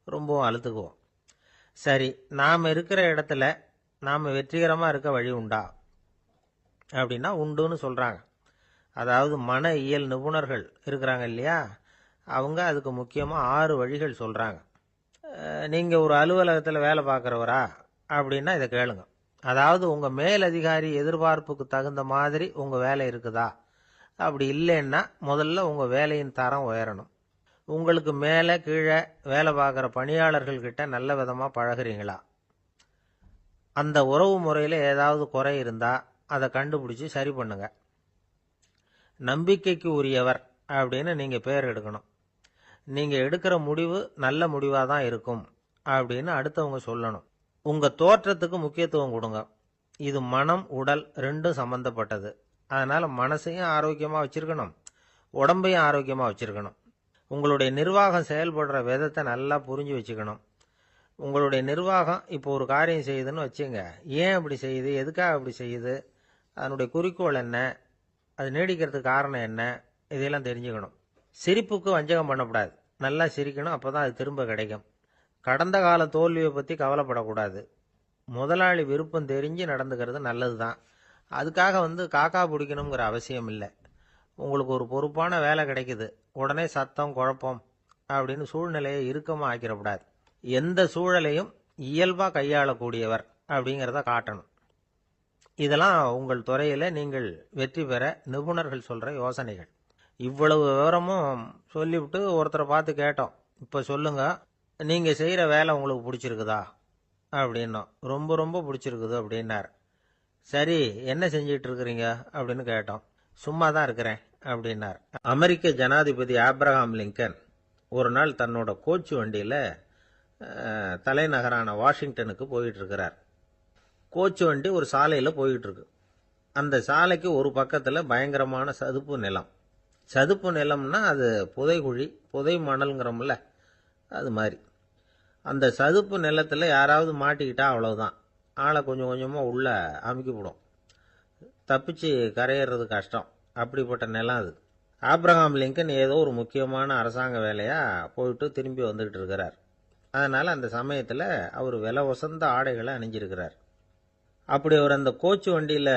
ரொம்பவும் அழுத்துக்குவோம். சரி, நாம் இருக்கிற இடத்துல நாம் வெற்றிகரமாக இருக்க வழி உண்டா அப்படின்னா உண்டுன்னு சொல்கிறாங்க. அதாவது மன இயல் நிபுணர்கள் இருக்கிறாங்க இல்லையா, அவங்க அதுக்கு முக்கியமாக 6 வழிகள் சொல்கிறாங்க. நீங்கள் ஒரு அலுவலகத்தில் வேலை பார்க்குறவரா அப்படின்னா இதை கேளுங்க. அதாவது உங்கள் மேலதிகாரி எதிர்பார்ப்புக்கு தகுந்த மாதிரி உங்கள் வேலை இருக்குதா? அப்படி இல்லைன்னா முதல்ல உங்கள் வேலையின் தரம் உயரணும். உங்களுக்கு மேலே கீழே வேலை பார்க்குற பணியாளர்கள்கிட்ட நல்ல விதமாக பழகுறீங்களா? அந்த உறவு முறையில் ஏதாவது குறை இருந்தால் அதை கண்டுபிடிச்சி சரி பண்ணுங்க. நம்பிக்கைக்கு உரியவர் அப்படின்னு நீங்கள் பேர் எடுக்கணும். நீங்கள் எடுக்கிற முடிவு நல்ல முடிவாக தான் இருக்கும் அப்படின்னு அடுத்தவங்க சொல்லணும். உங்கள் தோற்றத்துக்கு முக்கியத்துவம் கொடுங்க. இது மனம் உடல் ரெண்டும் சம்பந்தப்பட்டது. அதனால் மனசையும் ஆரோக்கியமாக வச்சுருக்கணும், உடம்பையும் ஆரோக்கியமாக வச்சுருக்கணும். உங்களுடைய நிர்வாகம் செயல்படுற விதத்தை நல்லா புரிஞ்சு வச்சுக்கணும். உங்களுடைய நிர்வாகம் இப்போ ஒரு காரியம் செய்யுதுன்னு வச்சுங்க, ஏன் அப்படி செய்யுது, எதுக்காக அப்படி செய்யுது, அதனுடைய குறிக்கோள் என்ன, அது நீடிக்கிறதுக்கு காரணம் என்ன, இதையெல்லாம் தெரிஞ்சுக்கணும். சிரிப்புக்கு வஞ்சகம் பண்ணக்கூடாது. நல்லா சிரிக்கணும், அப்போ தான் அது திரும்ப கிடைக்கும். கடந்த கால தோல்வியை பற்றி கவலைப்படக்கூடாது. முதலாளி விருப்பம் தெரிஞ்சு நடந்துக்கிறது நல்லது தான். அதுக்காக காக்கா பிடிக்கணுங்கிற அவசியம் இல்லை. உங்களுக்கு ஒரு பொறுப்பான வேலை கிடைக்குது, உடனே சத்தம் குழப்பம் அப்படின்னு சூழ்நிலையை இறுக்கமாக ஆக்கிடக்கூடாது. எந்த சூழலையும் இயல்பாக கையாளக்கூடியவர் அப்படிங்கிறத காட்டணும். இதெல்லாம் உங்கள் துறையில் நீங்கள் வெற்றி பெற நிபுணர்கள் சொல்கிற யோசனைகள். இவ்வளவு விவரமும் சொல்லிவிட்டு ஒருத்தரை பார்த்து கேட்டோம், இப்போ சொல்லுங்க, நீங்கள் செய்கிற வேலை உங்களுக்கு பிடிச்சிருக்குதா அப்படின்னோம். ரொம்ப ரொம்ப பிடிச்சிருக்குது அப்படின்னார். சரி, என்ன செஞ்சிட்டு இருக்கிறீங்க அப்படின்னு கேட்டோம். சும்மா தான் இருக்கிறேன் அப்படின்னார். அமெரிக்க ஜனாதிபதி ஆப்ரஹாம் லிங்கன் ஒரு நாள் தன்னோட கோச்சு வண்டியில் தலைநகரான வாஷிங்டனுக்கு போயிட்டு இருக்கிறார். கோச்சு வண்டி ஒரு சாலையில் போயிட்டு இருக்கு. அந்த சாலைக்கு ஒரு பக்கத்தில் பயங்கரமான சதுப்பு நிலம். சதுப்பு நிலம்னா அது புதைகுழி, புதை மணல்ங்கிறோம்ல, அது மாதிரி. அந்த சதுப்பு நிலத்தில் யாராவது மாட்டிக்கிட்டா அவ்வளவுதான், ஆளை கொஞ்சம் கொஞ்சமாக உள்ள அமுக்கிவிடும். தப்பிச்சு கரையேறது கஷ்டம். அப்படிப்பட்ட நிலம் அது. ஆப்ரஹாம் லிங்கன் ஏதோ ஒரு முக்கியமான அரசாங்க வேலையாக போயிட்டு திரும்பி வந்துக்கிட்டு இருக்கிறார். அதனால் அந்த சமயத்தில் அவர் விலை உசந்த ஆடைகளை அணிஞ்சிருக்கிறார். அப்படி அவர் அந்த கோச்சு வண்டியில்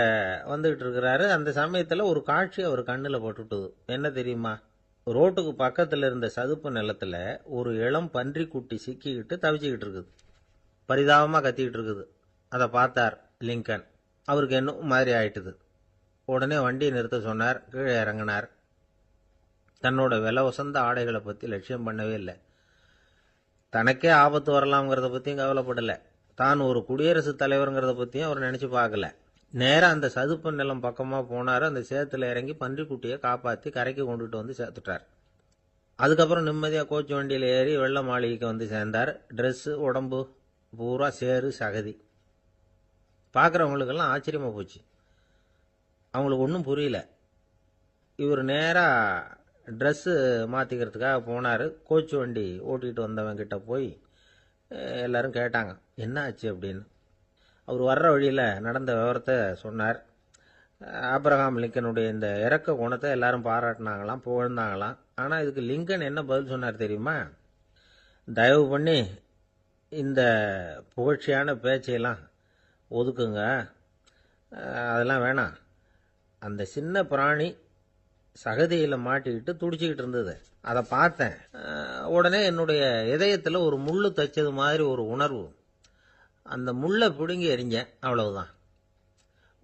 வந்துக்கிட்டு இருக்கிறாரு. அந்த சமயத்தில் ஒரு காட்சி அவர் கண்ணில் பட்டுட்டுது. என்ன தெரியுமா? ரோட்டுக்கு பக்கத்தில் இருந்த சதுப்பு நிலத்தில் ஒரு இளம் பன்றி குட்டி சிக்கிக்கிட்டு தவிச்சிக்கிட்டு இருக்குது. பரிதாபமாக கத்திக்கிட்டு இருக்குது. அதை பார்த்தார் லிங்கன். அவருக்கு என்ன மாதிரி ஆயிட்டுது. உடனே வண்டியை நிறுத்த சொன்னார். கீழே இறங்கினார். தன்னோட விலை உசந்த ஆடைகளை பற்றி லட்சியம் பண்ணவே இல்லை. தனக்கே ஆபத்து வரலாம்ங்கிறத பற்றியும் கவலைப்படலை. தான் ஒரு குடியரசுத் தலைவருங்கிறத பற்றியும் அவர் நினச்சி பார்க்கல. நேராக அந்த சதுப்பு நிலம் பக்கமாக போனார். அந்த சேத்துல இறங்கி பன்றிக்குட்டியை காப்பாற்றி கரைக்கு கொண்டுட்டு வந்து சேர்த்துட்டார். அதுக்கப்புறம் நிம்மதியாக கோச்சு வண்டியில் ஏறி வெள்ள மாளிகைக்கு வந்து சேர்ந்தார். ட்ரெஸ்ஸு உடம்பு பூரா சேறு சகதி. பார்க்குறவங்களுக்கெல்லாம் ஆச்சரியமாக போச்சு. அவங்களுக்கு ஒன்றும் புரியல. இவர் நேராக ட்ரெஸ்ஸு மாற்றிக்கிறதுக்காக போனார். கோச்சு வண்டி ஓட்டிகிட்டு வந்தவங்கிட்ட போய் எல்லாரும் கேட்டாங்க, என்ன ஆச்சு அப்படின்னு. அவர் வர்ற வழியில் நடந்த விவரத்தை சொன்னார். ஆப்ரஹாம் லிங்கனுடைய இந்த இறக்க குணத்தை எல்லாரும் பாராட்டினாங்களாம், புகழ்ந்தாங்களாம். ஆனால் இதுக்கு லிங்கன் என்ன பதில் சொன்னார் தெரியுமா? தயவு பண்ணி இந்த புகழ்ச்சியான பேச்சையெல்லாம் ஒதுக்குங்க, அதெல்லாம் வேணாம். அந்த சின்ன பிராணி சகதியில் மாட்டிக்கிட்டு துடிச்சிக்கிட்டு இருந்தது, அதை பார்த்தேன். உடனே என்னுடைய இதயத்தில் ஒரு முள்ளு தைச்சது மாதிரி ஒரு உணர்வு. அந்த முள்ளை பிடுங்கி எறிஞ்சேன், அவ்வளவுதான்.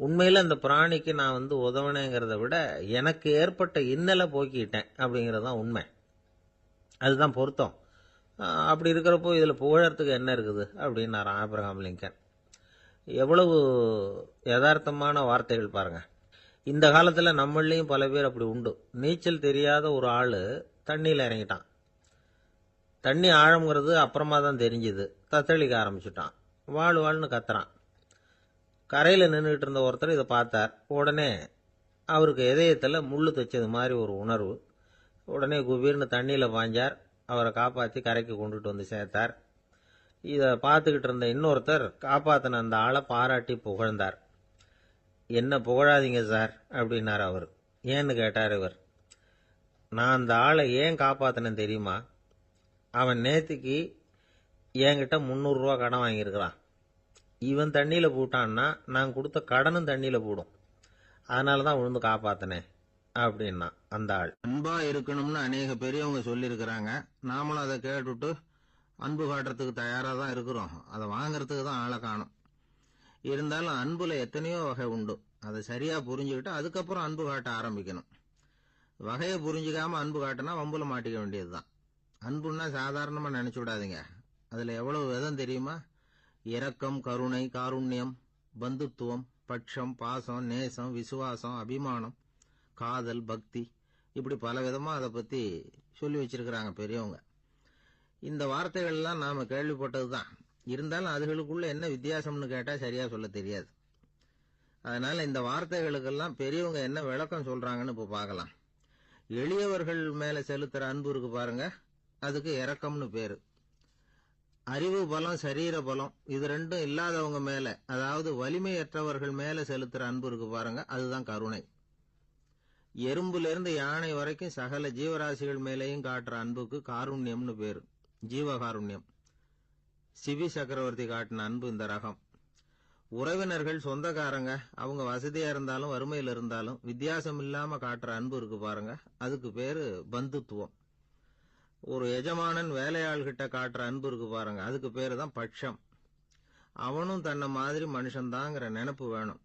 உண்மையில் அந்த பிராணிக்கு நான் உதவினேங்கிறத விட எனக்கு ஏற்பட்ட இன்னலை போக்கிட்டேன் அப்படிங்கிறது தான் உண்மை. அதுதான் பொருத்தம். அப்படி இருக்கிறப்போ இதில் புகழறதுக்கு என்ன இருக்குது அப்படின்னாரு ஆப்ரஹாம் லிங்கன். எவ்வளவு யதார்த்தமான வார்த்தைகள் பாருங்க. இந்த காலத்தில் நம்மளையும் பல பேர் அப்படி உண்டு. நீச்சல் தெரியாத ஒரு ஆள் தண்ணியில் இறங்கிட்டான். தண்ணி ஆழம்ங்கிறது அப்புறமா தான் தெரிஞ்சுது. தத்தளிக்க ஆரம்பிச்சுட்டான். வாழ் வாழ்னு கத்துறான். கரையில் நின்றுட்டு இருந்த ஒருத்தர் இதை பார்த்தார். உடனே அவருக்கு இதயத்தில் முள்ளு தைச்சது மாதிரி ஒரு உணர்வு. உடனே குபீர்னு தண்ணியில் பாய்ஞ்சார். அவரை காப்பாற்றி கரைக்கு கொண்டுட்டு வந்து சேர்த்தார். இதை பார்த்துக்கிட்டு இருந்த இன்னொருத்தர் காப்பாற்றின அந்த ஆளை பாராட்டி புகழ்ந்தார். என்ன புகழாதீங்க சார் அப்படின்னார் அவர். ஏன்னு கேட்டார் இவர். நான் அந்த ஆளை ஏன் காப்பாற்றினேன் தெரியுமா? அவன் நேற்றுக்கு என்கிட்ட 300 ரூபா கடன் வாங்கியிருக்கிறான். இவன் தண்ணியில் போட்டான்னா நான் கொடுத்த கடனும் தண்ணியில் போடும். அதனால தான் விழுந்து காப்பாற்றினேன் அப்படின்னா அந்த ஆள். அன்பா இருக்கணும்னு அநேக பெரியவங்க சொல்லியிருக்கிறாங்க. நாமளும் அதை கேட்டுட்டு அன்பு காட்டுறதுக்கு தயாரா தான் இருக்கிறோம், அதை வாங்கறதுக்கு தான் ஆளை காணும். இருந்தாலும் அன்புல எத்தனையோ வகை உண்டு. அதை சரியா புரிஞ்சுக்கிட்டு அதுக்கப்புறம் அன்பு காட்ட ஆரம்பிக்கணும். வகையை புரிஞ்சுக்காம அன்பு காட்டினா வம்புல மாட்டிக்க வேண்டியதுதான். அன்புன்னா சாதாரணமா நினைச்சு விடாதீங்க. அதுல எவ்வளவு விதம் தெரியுமா? இரக்கம், கருணை, காருண்யம், பந்துத்துவம், பட்சம், பாசம், நேசம், விசுவாசம், அபிமானம், காதல், பக்தி, இப்படி பல விதமா அதை பத்தி சொல்லி வச்சிருக்கிறாங்க பெரியவங்க. இந்த வார்த்தைகள் எல்லாம் நாம கேள்விப்பட்டதுதான். இருந்தாலும் அதுகளுக்குள்ள என்ன வித்தியாசம்னு கேட்டா சரியா சொல்ல தெரியாது. அதனால இந்த வார்த்தைகளுக்கெல்லாம் பெரியவங்க என்ன விளக்கம் சொல்றாங்கன்னு இப்ப பார்க்கலாம். எளியவர்கள் மேல செலுத்துற அன்பு இருக்கு பாருங்க, அதுக்கு இரக்கம்னு பேரு. அறிவு பலம், சரீர பலம், இது ரெண்டும் இல்லாதவங்க மேல, அதாவது வலிமையற்றவர்கள் மேல செலுத்துற அன்பு இருக்கு பாருங்க, அதுதான் கருணை. எறும்புல இருந்து யானை வரைக்கும் சகல ஜீவராசிகள் மேலேயும் காட்டுற அன்புக்கு காருண்யம்னு பேரு, ஜீவகாருண்யம். சிவி சக்கரவர்த்தி காட்டின அன்பு இந்த ரகம். உறவினர்கள், சொந்தக்காரங்க, அவங்க வசதியா இருந்தாலும் வறுமையில இருந்தாலும் வித்தியாசம் இல்லாம காட்டுற அன்பு இருக்கு பாருங்க, அதுக்கு பேரு பந்துத்துவம். ஒரு எஜமானன் வேலையாள்கிட்ட காட்டுற அன்பு இருக்கு பாருங்க, அதுக்கு பேரு தான் பட்சம். அவனும் தன்னை மாதிரி மனுஷன்தாங்கிற நினைப்பு வேணும்.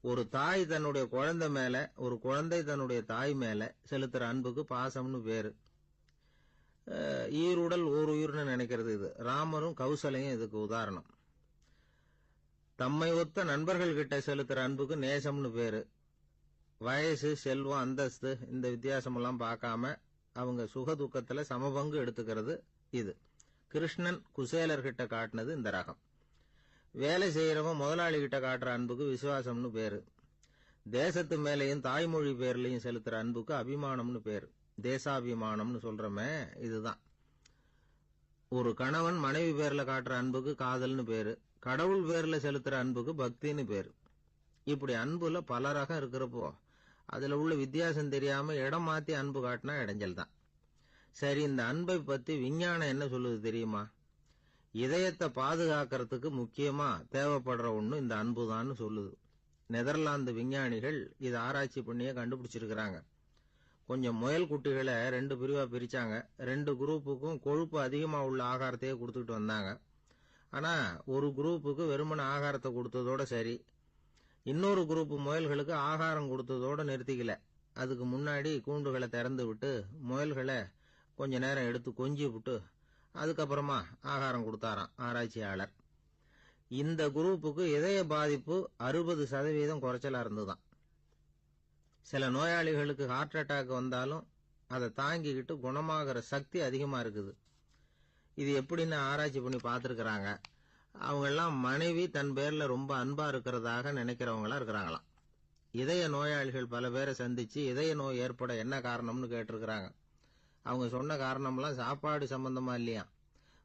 ஒரு தாய் தன்னுடைய குழந்தை மேல, ஒரு குழந்தை தன்னுடைய தாய் மேல செலுத்துற அன்புக்கு பாசம்னு பேரு. ஈருடல் ஓர் உயிர்னு நினைக்கிறது இது. ராமரும் கௌசலையும் இதுக்கு உதாரணம். தம்மை ஒத்த நண்பர்கள் கிட்ட செலுத்துற அன்புக்கு நேசம்னு பேரு. வயசு, செல்வம், அந்தஸ்து, இந்த வித்தியாசமெல்லாம் பார்க்காம அவங்க சுக துக்கத்துல சமபங்கு எடுத்துக்கிறது இது. கிருஷ்ணன் குசேலர்கிட்ட காட்டினது இந்த ரகம். வேலை செய்யறவன் முதலாளி கிட்ட காட்டுற அன்புக்கு விசுவாசம்னு பேரு. தேசத்து மேலையும் தாய்மொழி பேர்லையும் செலுத்துற அன்புக்கு அபிமானம்னு பேரு. தேசாபிமானம்னு சொல்றமே இதுதான். ஒரு கணவன் மனைவி பேர்ல காட்டுற அன்புக்கு காதல்னு பேரு. கடவுள் பேர்ல செலுத்துற அன்புக்கு பக்தின்னு பேரு. இப்படி அன்புல பல ரகம் இருக்கிறப்போ அதுல உள்ள வித்தியாசம் தெரியாம இடம் மாத்தி அன்பு காட்டினா இடைஞ்சல் தான். சரி, இந்த அன்பை பத்தி விஞ்ஞானம் என்ன சொல்லுது தெரியுமா? இதயத்தை பாதுகாக்கிறதுக்கு முக்கியமா தேவைப்படுற ஒண்ணு இந்த அன்புதான்னு சொல்லுது. நெதர்லாந்து விஞ்ஞானிகள் இதை ஆராய்ச்சி பண்ணியே கண்டுபிடிச்சிருக்கிறாங்க. கொஞ்சம் முயல் குட்டிகளை 2 பிரிவா பிரிச்சாங்க. 2 குரூப்புக்கும் கொழுப்பு அதிகமா உள்ள ஆகாரத்தையே கொடுத்துட்டு வந்தாங்க. ஆனா ஒரு குரூப்புக்கு வெறுமன ஆகாரத்தை கொடுத்ததோட சரி, இன்னொரு குரூப் முயல்களுக்கு ஆகாரம் கொடுத்ததோட நிறுத்திக்கல. அதுக்கு முன்னாடி கூண்டுகளை திறந்து விட்டு முயல்களை கொஞ்ச நேரம் எடுத்து கொஞ்சி விட்டு அதுக்கப்புறமா ஆகாரம் கொடுத்தாராம் ஆராய்ச்சியாளர். இந்த குரூப்புக்கு இதய பாதிப்பு 60% குறைச்சலா இருந்துதான். சில நோயாளிகளுக்கு ஹார்ட் அட்டாக் வந்தாலும் அதை தாங்கிக்கிட்டு குணமாகிற சக்தி அதிகமா இருக்குது. இது எப்படின்னு ஆராய்ச்சி பண்ணி பார்த்துருக்கிறாங்க. அவங்கெல்லாம் மனைவி தன் பேர்ல ரொம்ப அன்பா இருக்கிறதாக நினைக்கிறவங்களா இருக்கிறாங்களாம். இதய நோயாளிகள் பல பேரை சந்திச்சு இதய நோய் ஏற்பட என்ன காரணம்னு கேட்டிருக்கிறாங்க. அவங்க சொன்ன காரணம்லாம் சாப்பாடு சம்பந்தமா இல்லையா,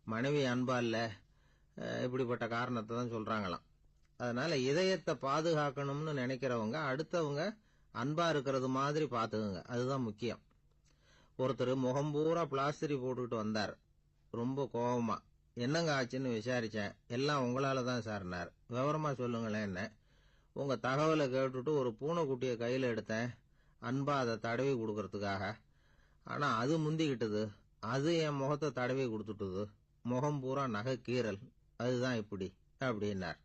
மனைவி அன்பா இல்ல, இப்படிப்பட்ட காரணத்தை தான் சொல்றாங்களாம். அதனால இதயத்தை பாதுகாக்கணும்னு நினைக்கிறவங்க அடுத்தவங்க அன்பா இருக்கிறது மாதிரி பாத்துக்குங்க, அதுதான் முக்கியம். ஒருத்தர் முகம் பூரா பிளாஸ்டரி போட்டுக்கிட்டு வந்தார். ரொம்ப கோபமா, என்னங்க ஆச்சுன்னு விசாரிச்சேன். எல்லாம் உங்களால தான் சார்னார். விவரமா சொல்லுங்களேன். என்ன, உங்க தகவலை கேட்டுட்டு ஒரு பூனைக்குட்டியை கையில எடுத்தேன், அன்பா அதை தடவி கொடுக்கறதுக்காக. ஆனா அது முந்திக்கிட்டது, அது என் முகத்தை தடவி கொடுத்துட்டுது, முகம் பூரா நகை கீறல், அதுதான் இப்படி அப்படின்னார்.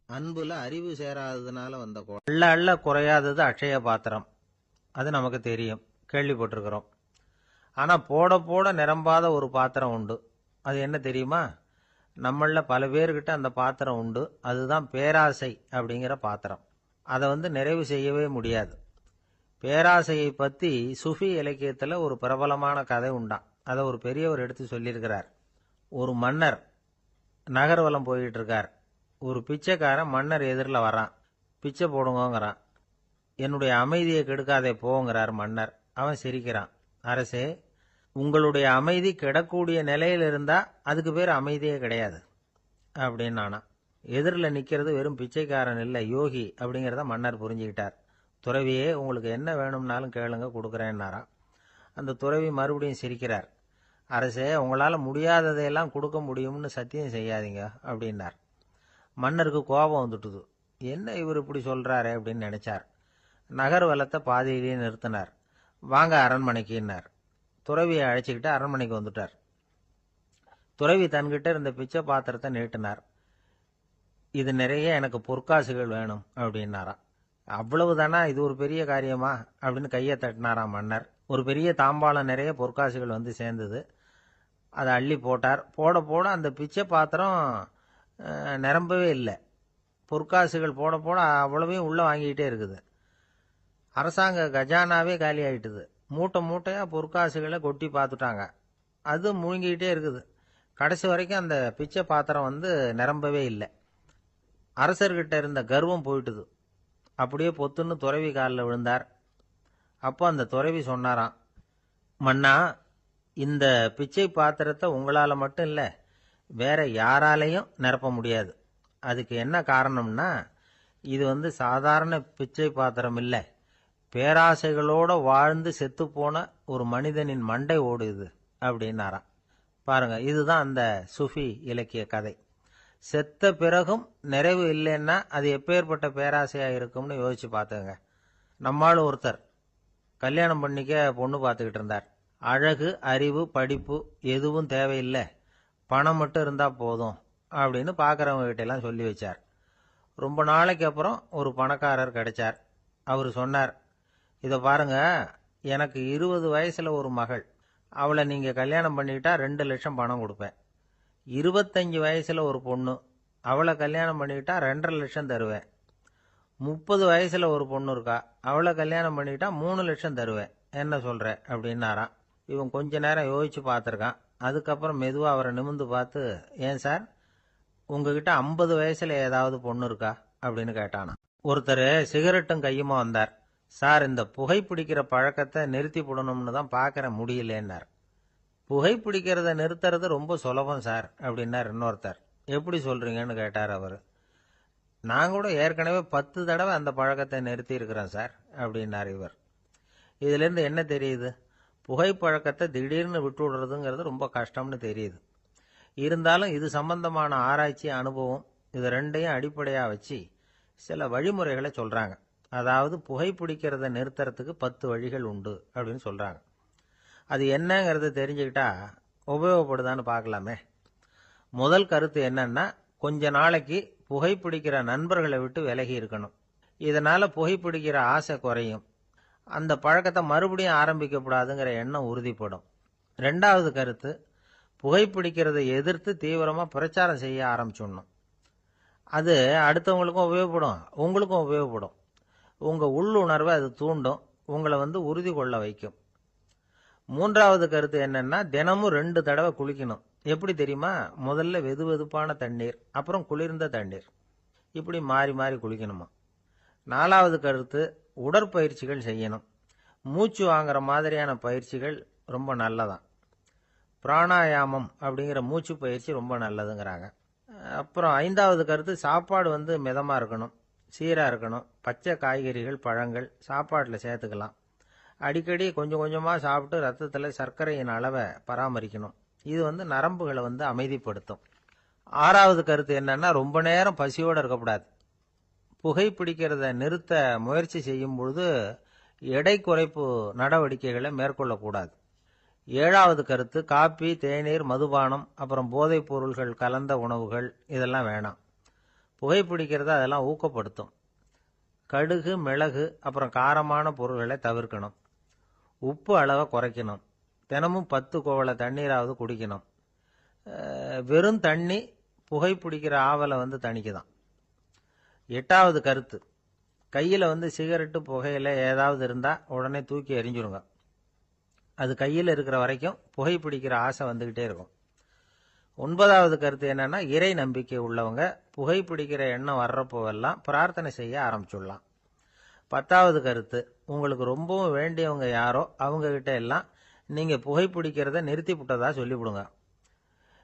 அன்புல அறிவு சேராததுனால வந்த அள்ள அள்ள குறையாதது அட்சய பாத்திரம், அது நமக்கு தெரியும், கேள்விப்பட்டிருக்கிறோம். ஆனா போட போட நிரம்பாத ஒரு பாத்திரம் உண்டு. அது என்ன தெரியுமா? நம்மள பல பேர்கிட்ட அந்த பாத்திரம் உண்டு. அதுதான் பேராசை அப்படிங்கிற பாத்திரம். அதை நிறைவு செய்யவே முடியாது. பேராசையை பத்தி சுஃபி இலக்கியத்துல ஒரு பிரபலமான கதை உண்டாம். அதை ஒரு பெரியவர் எடுத்து சொல்லியிருக்கிறார். ஒரு மன்னர் நகர்வலம் போயிட்டு இருக்கார். ஒரு பிச்சைக்காரன் மன்னர் எதிரில் வரான். பிச்சை போடுங்கிறான். என்னுடைய அமைதியை கெடுக்காதே போங்கிறார் மன்னர். அவன் சிரிக்கிறான். அரசே, உங்களுடைய அமைதி கெடக்கூடிய நிலையில் இருந்தா அதுக்கு பேர் அமைதியே கிடையாது அப்படின்னு நானா. எதிரில் நிக்கிறது வெறும் பிச்சைக்காரன் இல்லை, யோகி அப்படிங்கிறத மன்னர் புரிஞ்சுக்கிட்டார். துறவியே, உங்களுக்கு என்ன வேணும்னாலும் கேளுங்க, கொடுக்குறேன்னாராம். அந்த துறவி மறுபடியும் சிரிக்கிறார். அரசே, உங்களால முடியாததையெல்லாம் கொடுக்க முடியும்னு சத்தியம் செய்யாதீங்க அப்படின்னார். மன்னருக்கு கோபம் வந்துட்டுது. என்ன இவர் இப்படி சொல்றாரு அப்படின்னு நினைச்சார். நகர்வலத்தை பாதியிலேயே நிறுத்தினார். வாங்க அரண்மனைக்குன்னார். துறவியை அழைச்சிக்கிட்டு அரண்மனைக்கு வந்துட்டார். துறவி தன்கிட்ட இருந்த பிச்சை பாத்திரத்தை நீட்டினார். இது நிறைய எனக்கு பொற்காசுகள் வேணும் அப்படின்னாராம். அவ்வளவுதானா, இது ஒரு பெரிய காரியமா அப்படின்னு கையை தட்டினாராம் மன்னர். ஒரு பெரிய தாம்பாளம் நிறைய பொற்காசுகள் வந்து சேர்ந்தது. அதை அள்ளி போட்டார். போட போட அந்த பிச்சை பாத்திரம் நிரம்பவே இல்லை. பொற்காசுகள் போட போட அவ்வளவையும் உள்ள வாங்கிக்கிட்டே இருக்குது. அரசாங்க கஜானாவே காலி ஆயிட்டுது. மூட்டை மூட்டையா பொற்காசுகளை கொட்டி பார்த்துட்டாங்க. அது முழுங்கிக்கிட்டே இருக்குது. கடைசி வரைக்கும் அந்த பிச்சை பாத்திரம் வந்து நிரம்பவே இல்லை. அரசர்கிட்ட இருந்த கர்வம் போயிட்டுது. அப்படியே பொத்துன்னு துறவி காலில் விழுந்தார். அப்போ அந்த துறவி சொன்னாராம், மன்னா, இந்த பிச்சை பாத்திரத்தை உங்களால மட்டும் இல்லை, வேற யாராலையும் நிரப்ப முடியாது. அதுக்கு என்ன காரணம்னா, இது வந்து சாதாரண பிச்சை பாத்திரம் இல்லை, பேராசைகளோட வாழ்ந்து செத்துப்போன ஒரு மனிதனின் மண்டை ஓடுது அப்படின்னாராம். பாருங்க, இதுதான் அந்த சுஃபி இலக்கிய கதை. செத்த பிறகும் நிறைவு இல்லைன்னா அது எப்பேற்பட்ட பேராசையா இருக்கும்னு யோசிச்சு பார்த்துங்க. நம்மால் ஒருத்தர் கல்யாணம் பண்ணிக்க பொண்ணு பார்த்துக்கிட்டு இருந்தார். அழகு, அறிவு, படிப்பு எதுவும் தேவையில்லை, பணம் மட்டும் இருந்தா போதும் அப்படின்னு பார்க்குறவங்க கிட்ட எல்லாம் சொல்லி வச்சார். ரொம்ப நாளைக்கு அப்புறம் ஒரு பணக்காரர் கிடைச்சார். அவர் சொன்னார், இதை பாருங்க, எனக்கு 20 வயசுல ஒரு மகள், அவளை நீங்க கல்யாணம் பண்ணிக்கிட்டா 2 லட்சம் பணம் கொடுப்பேன். 25 வயசுல ஒரு பொண்ணு, அவளை கல்யாணம் பண்ணிக்கிட்டா 2.5 லட்சம் தருவேன். 30 வயசுல ஒரு பொண்ணு இருக்கா, அவளை கல்யாணம் பண்ணிக்கிட்டா 3 லட்சம் தருவேன். என்ன சொல்ற அப்படின்னாராம். இவன் கொஞ்ச நேரம் யோசிச்சு பார்த்துருக்கான். அதுக்கப்புறம் மெதுவா அவரை நிமிர்ந்து பார்த்து, ஏன் சார், உங்ககிட்ட 50 வயசுல ஏதாவது பொண்ணு இருக்கா அப்படின்னு கேட்டானா. ஒருத்தர் சிகரெட்டும் கையுமா வந்தார். சார், இந்த புகைப்பிடிக்கிற பழக்கத்தை நிறுத்தி போடணும்னு தான் பார்க்கற முடியலன்னார். புகைப்பிடிக்கிறத நிறுத்துறது ரொம்ப சுலபம் சார் அப்படின்னார் இன்னொருத்தர். எப்படி சொல்றீங்கன்னு கேட்டார் அவர். நான் கூட ஏற்கனவே 10 தடவை அந்த பழக்கத்தை நிறுத்தி இருக்கிறேன் சார் அப்படின்னார் இவர். இதுல இருந்து என்ன தெரியுது? புகைப்பழக்கத்தை திடீர்னு விட்டு விடுறதுங்கிறது ரொம்ப கஷ்டம்னு தெரியுது. இருந்தாலும் இது சம்பந்தமான ஆராய்ச்சி, அனுபவம், இது ரெண்டையும் அடிப்படையா வச்சு சில வழிமுறைகளை சொல்றாங்க. அதாவது புகைப்பிடிக்கிறத நிறுத்துறதுக்கு 10 வழிகள் உண்டு அப்படின்னு சொல்றாங்க. அது என்னங்கிறது தெரிஞ்சுக்கிட்டா உபயோகப்படுதான்னு பார்க்கலாமே. முதல் கருத்து என்னன்னா, கொஞ்ச நாளைக்கு புகைப்பிடிக்கிற நண்பர்களை விட்டு விலகி இருக்கணும். இதனால புகைப்பிடிக்கிற ஆசை குறையும். அந்த பழக்கத்தை மறுபடியும் ஆரம்பிக்கப்படாதுங்கிற எண்ணம் உறுதிப்படும். 2வது கருத்து, புகைப்பிடிக்கிறதை எதிர்த்து தீவிரமா பிரச்சாரம் செய்ய ஆரம்பிச்சிடணும். அது அடுத்தவங்களுக்கும் உபயோகப்படும், உங்களுக்கும் உபயோகப்படும். உங்க உள்ளுணர்வை அது தூண்டும், உங்களை வந்து உறுதி கொள்ள வைக்கும். 3வது கருத்து என்னன்னா, தினமும் 2 தடவை குளிக்கணும். எப்படி தெரியுமா? முதல்ல வெது வெதுப்பான தண்ணீர், அப்புறம் குளிர்ந்த தண்ணீர், இப்படி மாறி மாறி குளிக்கணுமா. 4வது கருத்து, உடற்பயிற்சிகள் செய்யணும். மூச்சு வாங்குற மாதிரியான பயிற்சிகள் ரொம்ப நல்லதான். பிராணாயாமம் அப்படிங்கிற மூச்சு பயிற்சி ரொம்ப நல்லதுங்கிறாங்க. அப்புறம் 5வது கருத்து, சாப்பாடு வந்து மிதமா இருக்கணும், சீரா இருக்கணும். பச்சை காய்கறிகள், பழங்கள் சாப்பாட்டில் சேர்த்துக்கலாம். அடிக்கடி கொஞ்சம் கொஞ்சமா சாப்பிட்டு ரத்தத்தில் சர்க்கரையின் அளவை பராமரிக்கணும். இது வந்து நரம்புகளை வந்து அமைதிப்படுத்தும். 6வது கருத்து என்னன்னா, ரொம்ப நேரம் பசியோடு இருக்கக்கூடாது. புகைப்பிடிக்கிறத நிறுத்த முயற்சி செய்யும் பொழுது எடை குறைப்பு நடவடிக்கைகளை மேற்கொள்ளக்கூடாது. 7வது கருத்து, காப்பி, தேநீர், மதுபானம், அப்புறம் போதைப் பொருள்கள் கலந்த உணவுகள் இதெல்லாம் வேணாம். புகைப்பிடிக்கிறத அதெல்லாம் ஊக்கப்படுத்தும். கடுகு, மிளகு, அப்புறம் காரமான பொருள்களை தவிர்க்கணும். உப்பு அளவை குறைக்கணும். தினமும் 10 குவளை தண்ணீராவது குடிக்கணும். வெறும் தண்ணி புகைப்பிடிக்கிற ஆவலை வந்து தணிக்குதான். 8வது கருத்து, கையில் வந்து சிகரெட்டு, புகையில ஏதாவது இருந்தால் உடனே தூக்கி எறிஞ்சிருங்க. அது கையில் இருக்கிற வரைக்கும் புகைப்பிடிக்கிற ஆசை வந்துக்கிட்டே இருக்கும். 9வது கருத்து என்னன்னா, இறை நம்பிக்கை உள்ளவங்க புகைப்பிடிக்கிற எண்ணம் வர்றப்போவெல்லாம் பிரார்த்தனை செய்ய ஆரம்பிச்சுடலாம். 10வது கருத்து, உங்களுக்கு ரொம்பவும் வேண்டியவங்க யாரோ அவங்க கிட்ட எல்லாம் நீங்க புகைப்பிடிக்கிறத நிறுத்தி விட்டதா சொல்லிவிடுங்க.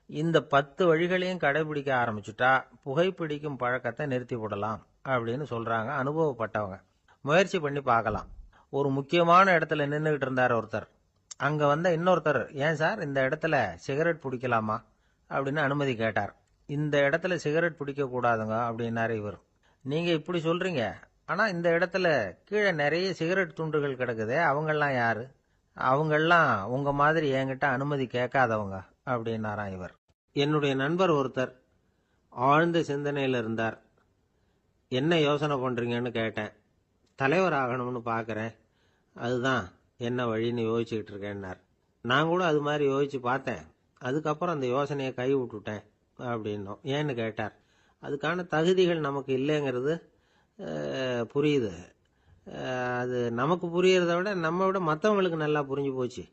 இந்த 10 வழிகளையும் கடைபிடிக்க ஆரம்பிச்சுட்டா புகைப்பிடிக்கும் பழக்கத்தை நிறுத்தி விடலாம் அப்படின்னு சொல்றாங்க அனுபவப்பட்டவங்க. முயற்சி பண்ணி பார்க்கலாம். ஒரு முக்கியமான இடத்துல நின்றுகிட்டு இருந்தார் ஒருத்தர். அங்க வந்த இன்னொருத்தர், ஏன் சார், இந்த இடத்துல சிகரெட் பிடிக்கலாமா அப்படின்னு அனுமதி கேட்டார். இந்த இடத்துல சிகரெட் பிடிக்க கூடாதுங்க அப்படின்னாரு இவர். நீங்க இப்படி சொல்றீங்க, ஆனா இந்த இடத்துல கீழே நிறைய சிகரெட் துண்டுகள் கிடக்குதே, அவங்கெல்லாம் யாரு? அவங்கெல்லாம் உங்க மாதிரி என்கிட்ட அனுமதி கேட்காதவங்க அப்படின்னாராம் இவர். என்னுடைய நண்பர் ஒருத்தர் ஆழ்ந்த சிந்தனையில் இருந்தார். என்ன யோசனை பண்ணுறீங்கன்னு கேட்டேன். தலைவர் ஆகணும்னு பார்க்குறேன், அதுதான் என்ன வழின்னு யோசிச்சுக்கிட்டு இருக்கேன்னார். நான் கூட அது மாதிரி யோசித்து பார்த்தேன். அதுக்கப்புறம் அந்த யோசனையை கை விட்டுட்டேன் அப்படின்னோம். ஏன்னு கேட்டார். அதுக்கான தகுதிகள் நமக்கு இல்லைங்கிறது புரியுது. அது நமக்கு புரியறத விட நம்ம விட மற்றவங்களுக்கு நல்லா புரிஞ்சு போச்சு.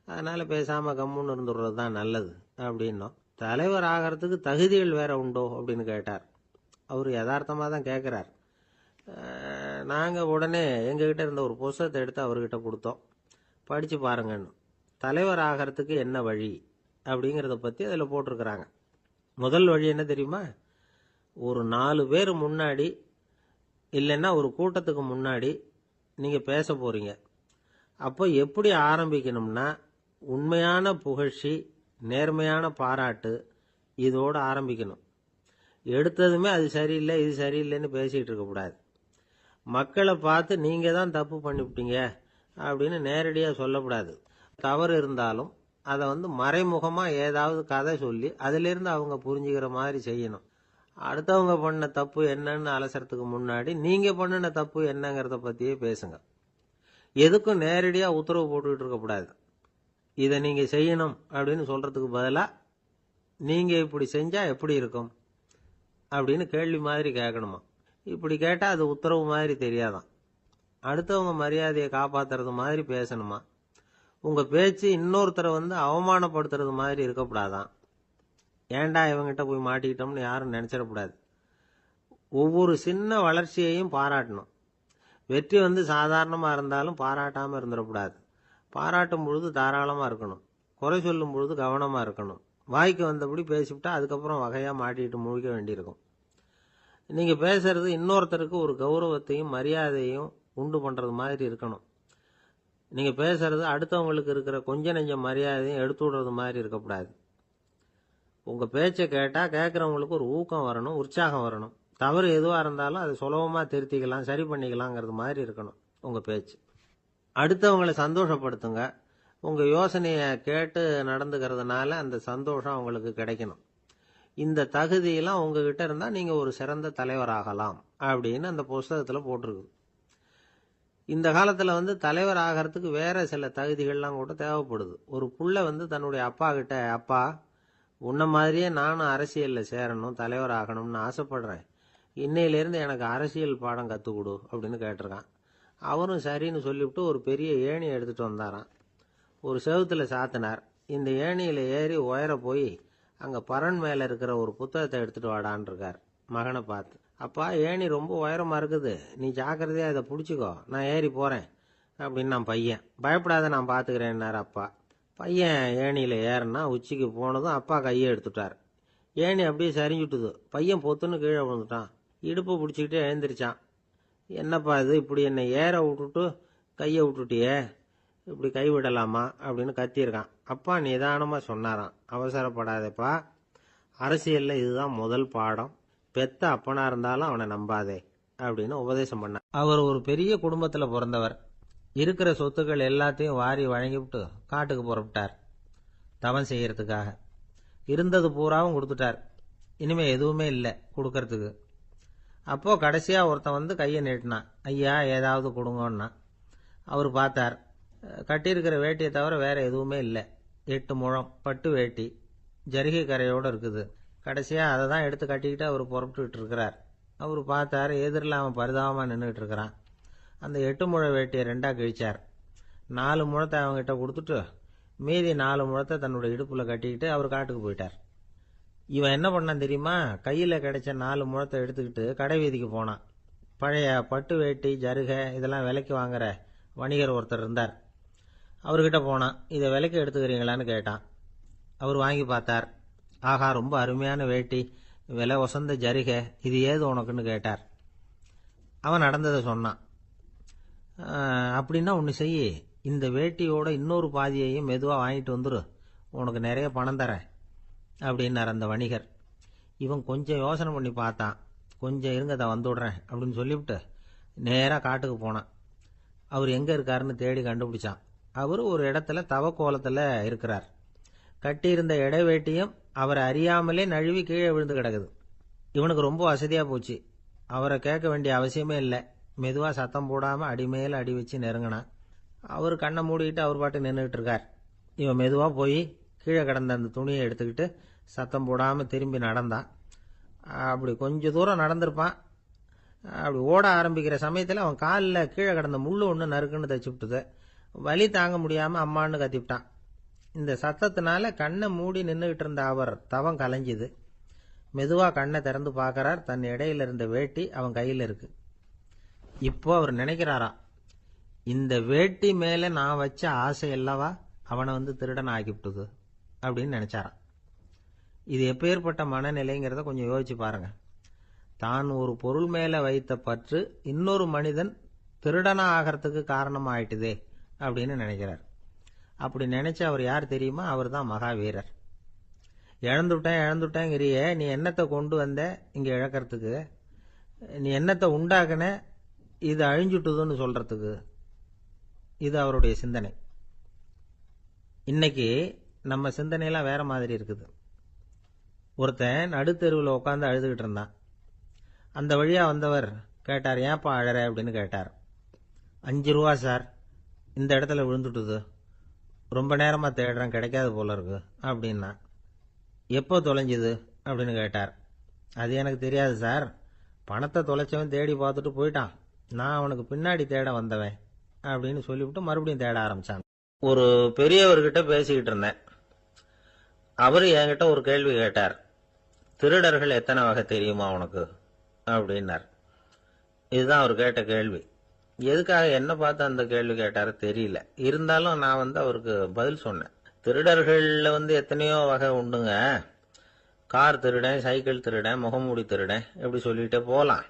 அதனால் பேசாமல் கம்முன்னு இருந்துடுறது தான் நல்லது அப்படின்னோம். தலைவர் ஆகிறதுக்கு தகுதிகள் வேற உண்டோ அப்படின்னு கேட்டார். அவர் யதார்த்தமாக தான் கேட்குறார். நாங்கள் உடனே எங்ககிட்ட இருந்த ஒரு புஸ்தகத்தை எடுத்து அவர்கிட்ட கொடுத்தோம். படித்து பாருங்கன்னு. தலைவர் ஆகிறதுக்கு என்ன வழி அப்படிங்கிறத பற்றி அதில் போட்டிருக்கிறாங்க. முதல் வழி என்ன தெரியுமா? ஒரு 4 பேர் முன்னாடி இல்லைன்னா ஒரு கூட்டத்துக்கு முன்னாடி நீங்கள் பேச போகிறீங்க. அப்போ எப்படி ஆரம்பிக்கணும்னா, உண்மையான புகழ்ச்சி, நேர்மையான பாராட்டு, இதோடு ஆரம்பிக்கணும். எடுத்ததுமே அது சரியில்லை இது சரியில்லைன்னு பேசிகிட்டு இருக்கக்கூடாது. மக்களை பார்த்து நீங்கள் தான் தப்பு பண்ணிவிட்டீங்க அப்படின்னு நேரடியாக சொல்லக்கூடாது. தவறு இருந்தாலும் அதை மறைமுகமாக ஏதாவது கதை சொல்லி அதிலிருந்து அவங்க புரிஞ்சுக்கிற மாதிரி செய்யணும். அடுத்தவங்க பண்ண தப்பு என்னன்னு அலசறதுக்கு முன்னாடி நீங்கள் பண்ணின தப்பு என்னங்கிறத பற்றியே பேசுங்க. எதுக்கும் நேரடியாக உத்தரவு போட்டுக்கிட்டு இருக்கக்கூடாது. இதை நீங்கள் செய்யணும் அப்படின்னு சொல்கிறதுக்கு பதிலாக நீங்கள் இப்படி செஞ்சால் எப்படி இருக்கும் அப்படின்னு கேள்வி மாதிரி கேட்கணுமா. இப்படி கேட்டால் அது உத்தரவு மாதிரி தெரியாதான். அடுத்தவங்க மரியாதையை காப்பாற்றுறது மாதிரி பேசணுமா. உங்கள் பேச்சு இன்னொருத்தரை அவமானப்படுத்துறது மாதிரி இருக்கக்கூடாதான். ஏன்டா இவங்கிட்ட போய் மாட்டிக்கிட்டோம்னு யாரும் நினச்சிடக்கூடாது. ஒவ்வொரு சின்ன வளர்ச்சியையும் பாராட்டணும். வெற்றி சாதாரணமாக இருந்தாலும் பாராட்டாமல் இருந்துடக்கூடாது. பாராட்டும் பொழுது தாராளமாக இருக்கணும். குறை சொல்லும் பொழுது கவனமாக இருக்கணும். வாய்க்கு வந்தபடி பேசிவிட்டா அதுக்கப்புறம் வகையாக மாட்டிக்கிட்டு முழிக்க வேண்டியிருக்கும். நீங்கள் பேசுறது இன்னொருத்தருக்கு ஒரு கௌரவத்தையும் மரியாதையும் உண்டு பண்ணுறது மாதிரி இருக்கணும். நீங்கள் பேசுறது அடுத்தவங்களுக்கு இருக்கிற கொஞ்ச நெஞ்ச மரியாதையும் எடுத்து விடுறது மாதிரி இருக்கக்கூடாது. உங்கள் பேச்சை கேட்டால் கேட்குறவங்களுக்கு ஒரு ஊக்கம் வரணும், உற்சாகம் வரணும். தவறு எதுவாக இருந்தாலும் அதை சுலபமாக திருத்திக்கலாம், சரி பண்ணிக்கலாங்கிறது மாதிரி இருக்கணும் உங்கள் பேச்சு. அடுத்தவங்களை சந்தோஷப்படுத்துங்க. உங்கள் யோசனையை கேட்டு நடந்துக்கிறதுனால அந்த சந்தோஷம் அவங்களுக்கு கிடைக்கணும். இந்த தகுதியெல்லாம் உங்ககிட்ட இருந்தால் நீங்கள் ஒரு சிறந்த தலைவராகலாம் அப்படின்னு அந்த புஸ்தகத்தில் போட்டிருக்கு. இந்த காலத்தில் தலைவர் ஆகிறதுக்கு வேற சில தகுதிகள்லாம் கூட தேவைப்படுது. ஒரு புள்ள தன்னுடைய அப்பா கிட்ட, அப்பா உன்ன மாதிரியே நானும் அரசியலில் சேரணும், தலைவர் ஆகணும்னு ஆசைப்படுறேன், இன்னையிலேருந்து எனக்கு அரசியல் பாடம் கற்றுக் கொடு அப்படின்னு கேட்டிருக்கான். அவரும் சரின்னு சொல்லிவிட்டு ஒரு பெரிய ஏணியை எடுத்துகிட்டு வந்தாராம். ஒரு செவுத்தில் சாத்தினார். இந்த ஏணியில் ஏறி உயர போய் அங்கே பரன் மேலே இருக்கிற ஒரு புத்தகத்தை எடுத்துகிட்டு வாடான் இருக்கார். மகனை பார்த்து, அப்பா ஏணி ரொம்ப உயரமாக இருக்குது, நீ ஜாக்கிரதையாக இதை பிடிச்சிக்கோ, நான் ஏறி போகிறேன் அப்படின்னு நான் பையன். பயப்படாத, நான் பார்த்துக்கிறேன்னார் அப்பா. பையன் ஏணியில் ஏறினா உச்சிக்கு போனதும் அப்பா கையை எடுத்துட்டார். ஏணி அப்படியே சரிஞ்சுட்டுது. பையன் பொத்துன்னு கீழே விழுந்துட்டான். இடுப்பை பிடிச்சிக்கிட்டே எழுந்திரிச்சான். என்னப்பா இது, இப்படி என்னை ஏற விட்டுட்டு கையை விட்டுட்டியே, இப்படி கை விடலாமா அப்படின்னு கத்தியிருக்கான். அப்பா நிதானமாக சொன்னாராம், அவசரப்படாதேப்பா, அரசியலில் இதுதான் முதல் பாடம், பெத்த அப்பனா இருந்தாலும் அவனை நம்பாதே அப்படின்னு உபதேசம் பண்ணார். அவர் ஒரு பெரிய குடும்பத்தில் பிறந்தவர். இருக்கிற சொத்துக்கள் எல்லாத்தையும் வாரி வழங்கிவிட்டு காட்டுக்கு புறப்பட்டார் தவம் செய்யறதுக்காக. இருந்தது பூராவும் கொடுத்துட்டார். இனிமேல் எதுவுமே இல்லை கொடுக்கறதுக்கு. அப்போ கடைசியாக ஒருத்தன் கையை நீட்டினான். ஐயா ஏதாவது கொடுங்கன்னா. அவர் பார்த்தார். கட்டியிருக்கிற வேட்டியை தவிர வேற எதுவுமே இல்லை. 8 முழம் பட்டு வேட்டி, ஜரிகை கரையோடு இருக்குது. கடைசியாக அதை தான் எடுத்து கட்டிக்கிட்டு அவர் புறப்பட்டுக்கிட்டு இருக்கிறார். அவர் பார்த்தார், எதிரில் அவன் பரிதாபமாக நின்றுட்டு இருக்கிறான். அந்த 8 முழ வேட்டியை 2ஆக கிழிச்சார். 4 முழத்தை அவங்ககிட்ட கொடுத்துட்டு மீதி 4 முழத்தை தன்னுடைய இடுப்பில் கட்டிக்கிட்டு அவர் காட்டுக்கு போயிட்டார். இவன் என்ன பண்ணான் தெரியுமா? கையில் கிடைச்ச 4 முழத்தை எடுத்துக்கிட்டு கடை வீதிக்கு போனான். பழைய பட்டு வேட்டி ஜருகை இதெல்லாம் விலைக்கு வாங்குற வணிகர் ஒருத்தர் இருந்தார். அவர்கிட்ட போனான். இதை விலைக்கு எடுத்துக்கிறீங்களான்னு கேட்டான். அவர் வாங்கி பார்த்தார். ஆஹா, ரொம்ப அருமையான வேட்டி, விலை வசந்த ஜருகை, இது ஏது உனக்குன்னு கேட்டார். அவன் நடந்ததை சொன்னான். அப்படின்னா ஒன்று செய், இந்த வேட்டியோட இன்னொரு பாதியையும் மெதுவாக வாங்கிட்டு வந்துரு, உனக்கு நிறைய பணம் தரேன் அப்படின்னார் அந்த வணிகர். இவன் கொஞ்சம் யோசனை பண்ணி பார்த்தான். கொஞ்சம் இருங்க, அதை வந்துவிடுறேன் அப்படின்னு சொல்லிவிட்டு நேராக காட்டுக்கு போனான். அவர் எங்கே இருக்காருன்னு தேடி கண்டுபிடிச்சான். அவர் ஒரு இடத்துல தவக்கோலத்தில் இருக்கிறார். கட்டியிருந்த இடைவேட்டியும் அவரை அறியாமலே நழுவி கீழே விழுந்து கிடக்குது. இவனுக்கு ரொம்ப வசதியா போச்சு. அவரை கேட்க வேண்டிய அவசியமே இல்லை. மெதுவா சத்தம் போடாம அடிமேல அடி வச்சு நெருங்கினான். அவர் கண்ணை மூடிக்கிட்டு அவர் பாட்டு நின்றுட்டு இருக்கார். இவன் மெதுவா போய் கீழே கிடந்த அந்த துணியை எடுத்துக்கிட்டு சத்தம் போடாம திரும்பி நடந்தான். அப்படி கொஞ்ச தூரம் நடந்திருப்பான். அப்படி ஓட ஆரம்பிக்கிற சமயத்தில் அவன் காலில் கீழே கிடந்த முள்ளு ஒன்று நறுக்குன்னு தச்சுவிட்டுது. வலி தாங்க முடியாம அம்மான்னு கத்திவிட்டான். இந்த சத்தத்தினால கண்ணை மூடி நின்றுகிட்டு இருந்த அவர் தவம் கலைஞ்சுது. மெதுவா கண்ணை திறந்து பார்க்கறார். தன் இடையில இருந்த வேட்டி அவன் கையில் இருக்கு. இப்போ அவர் நினைக்கிறாராம், இந்த வேட்டி மேல நான் வச்ச ஆசை அல்லவா அவனை திருடன் ஆக்கிவிட்டுது அப்படின்னு நினைச்சாராம். இது எப்பேற்பட்ட மனநிலைங்கிறத கொஞ்சம் யோசிச்சு பாருங்க. தான் ஒரு பொருள் மேல வைத்த பற்று இன்னொரு மனிதன் திருடனா ஆகிறதுக்கு காரணம் ஆயிட்டுதே அப்படின்னு நினைக்கிறார். அப்படி நினைச்ச அவர் யார் தெரியுமா? அவர் தான் மகாவீரர். இழந்துட்டேங்கிறிய, நீ என்னத்தை கொண்டு வந்த இங்க இழக்கிறதுக்கு? நீ என்னத்தை உண்டாக்குன இது அழிஞ்சுட்டுதுன்னு சொல்றதுக்கு? இது அவருடைய சிந்தனை. இன்னைக்கு நம்ம சிந்தனையெல்லாம் வேற மாதிரி இருக்குது. ஒருத்தன் நடுத்தெருவில் உட்காந்து அழுதுகிட்டு இருந்தான். அந்த வழியா வந்தவர் கேட்டார், ஏன்ப்பா அழற அப்படின்னு கேட்டார். 5 ரூபா சார், இந்த இடத்துல விழுந்துட்டுது, ரொம்ப நேரமா தேடுறேன், கிடைக்காது போல இருக்கு அப்படின்னா. எப்போ தொலைஞ்சுது அப்படின்னு கேட்டார். அது எனக்கு தெரியாது சார், பணத்தை தொலைச்சவன் தேடி பார்த்துட்டு போயிட்டான், நான் அவனுக்கு பின்னாடி தேட வந்தவன் அப்படின்னு சொல்லிவிட்டு மறுபடியும் தேட ஆரம்பிச்சான். ஒரு பெரியவர்கிட்ட பேசிக்கிட்டு இருந்தேன். அவரு என்கிட்ட ஒரு கேள்வி கேட்டார். திருடர்கள் எத்தனை வகை தெரியுமா உனக்கு அப்படின்னார். இதுதான் அவர் கேட்ட கேள்வி. எதுக்காக என்ன பார்த்து அந்த கேள்வி கேட்டாரு தெரியல. இருந்தாலும் நான் அவருக்கு பதில் சொன்னேன். திருடர்கள்ல எத்தனையோ வகை உண்டுங்க. கார் திருடன், சைக்கிள் திருடன், முகமூடி திருடன், இப்படி சொல்லிட்டே போலாம்.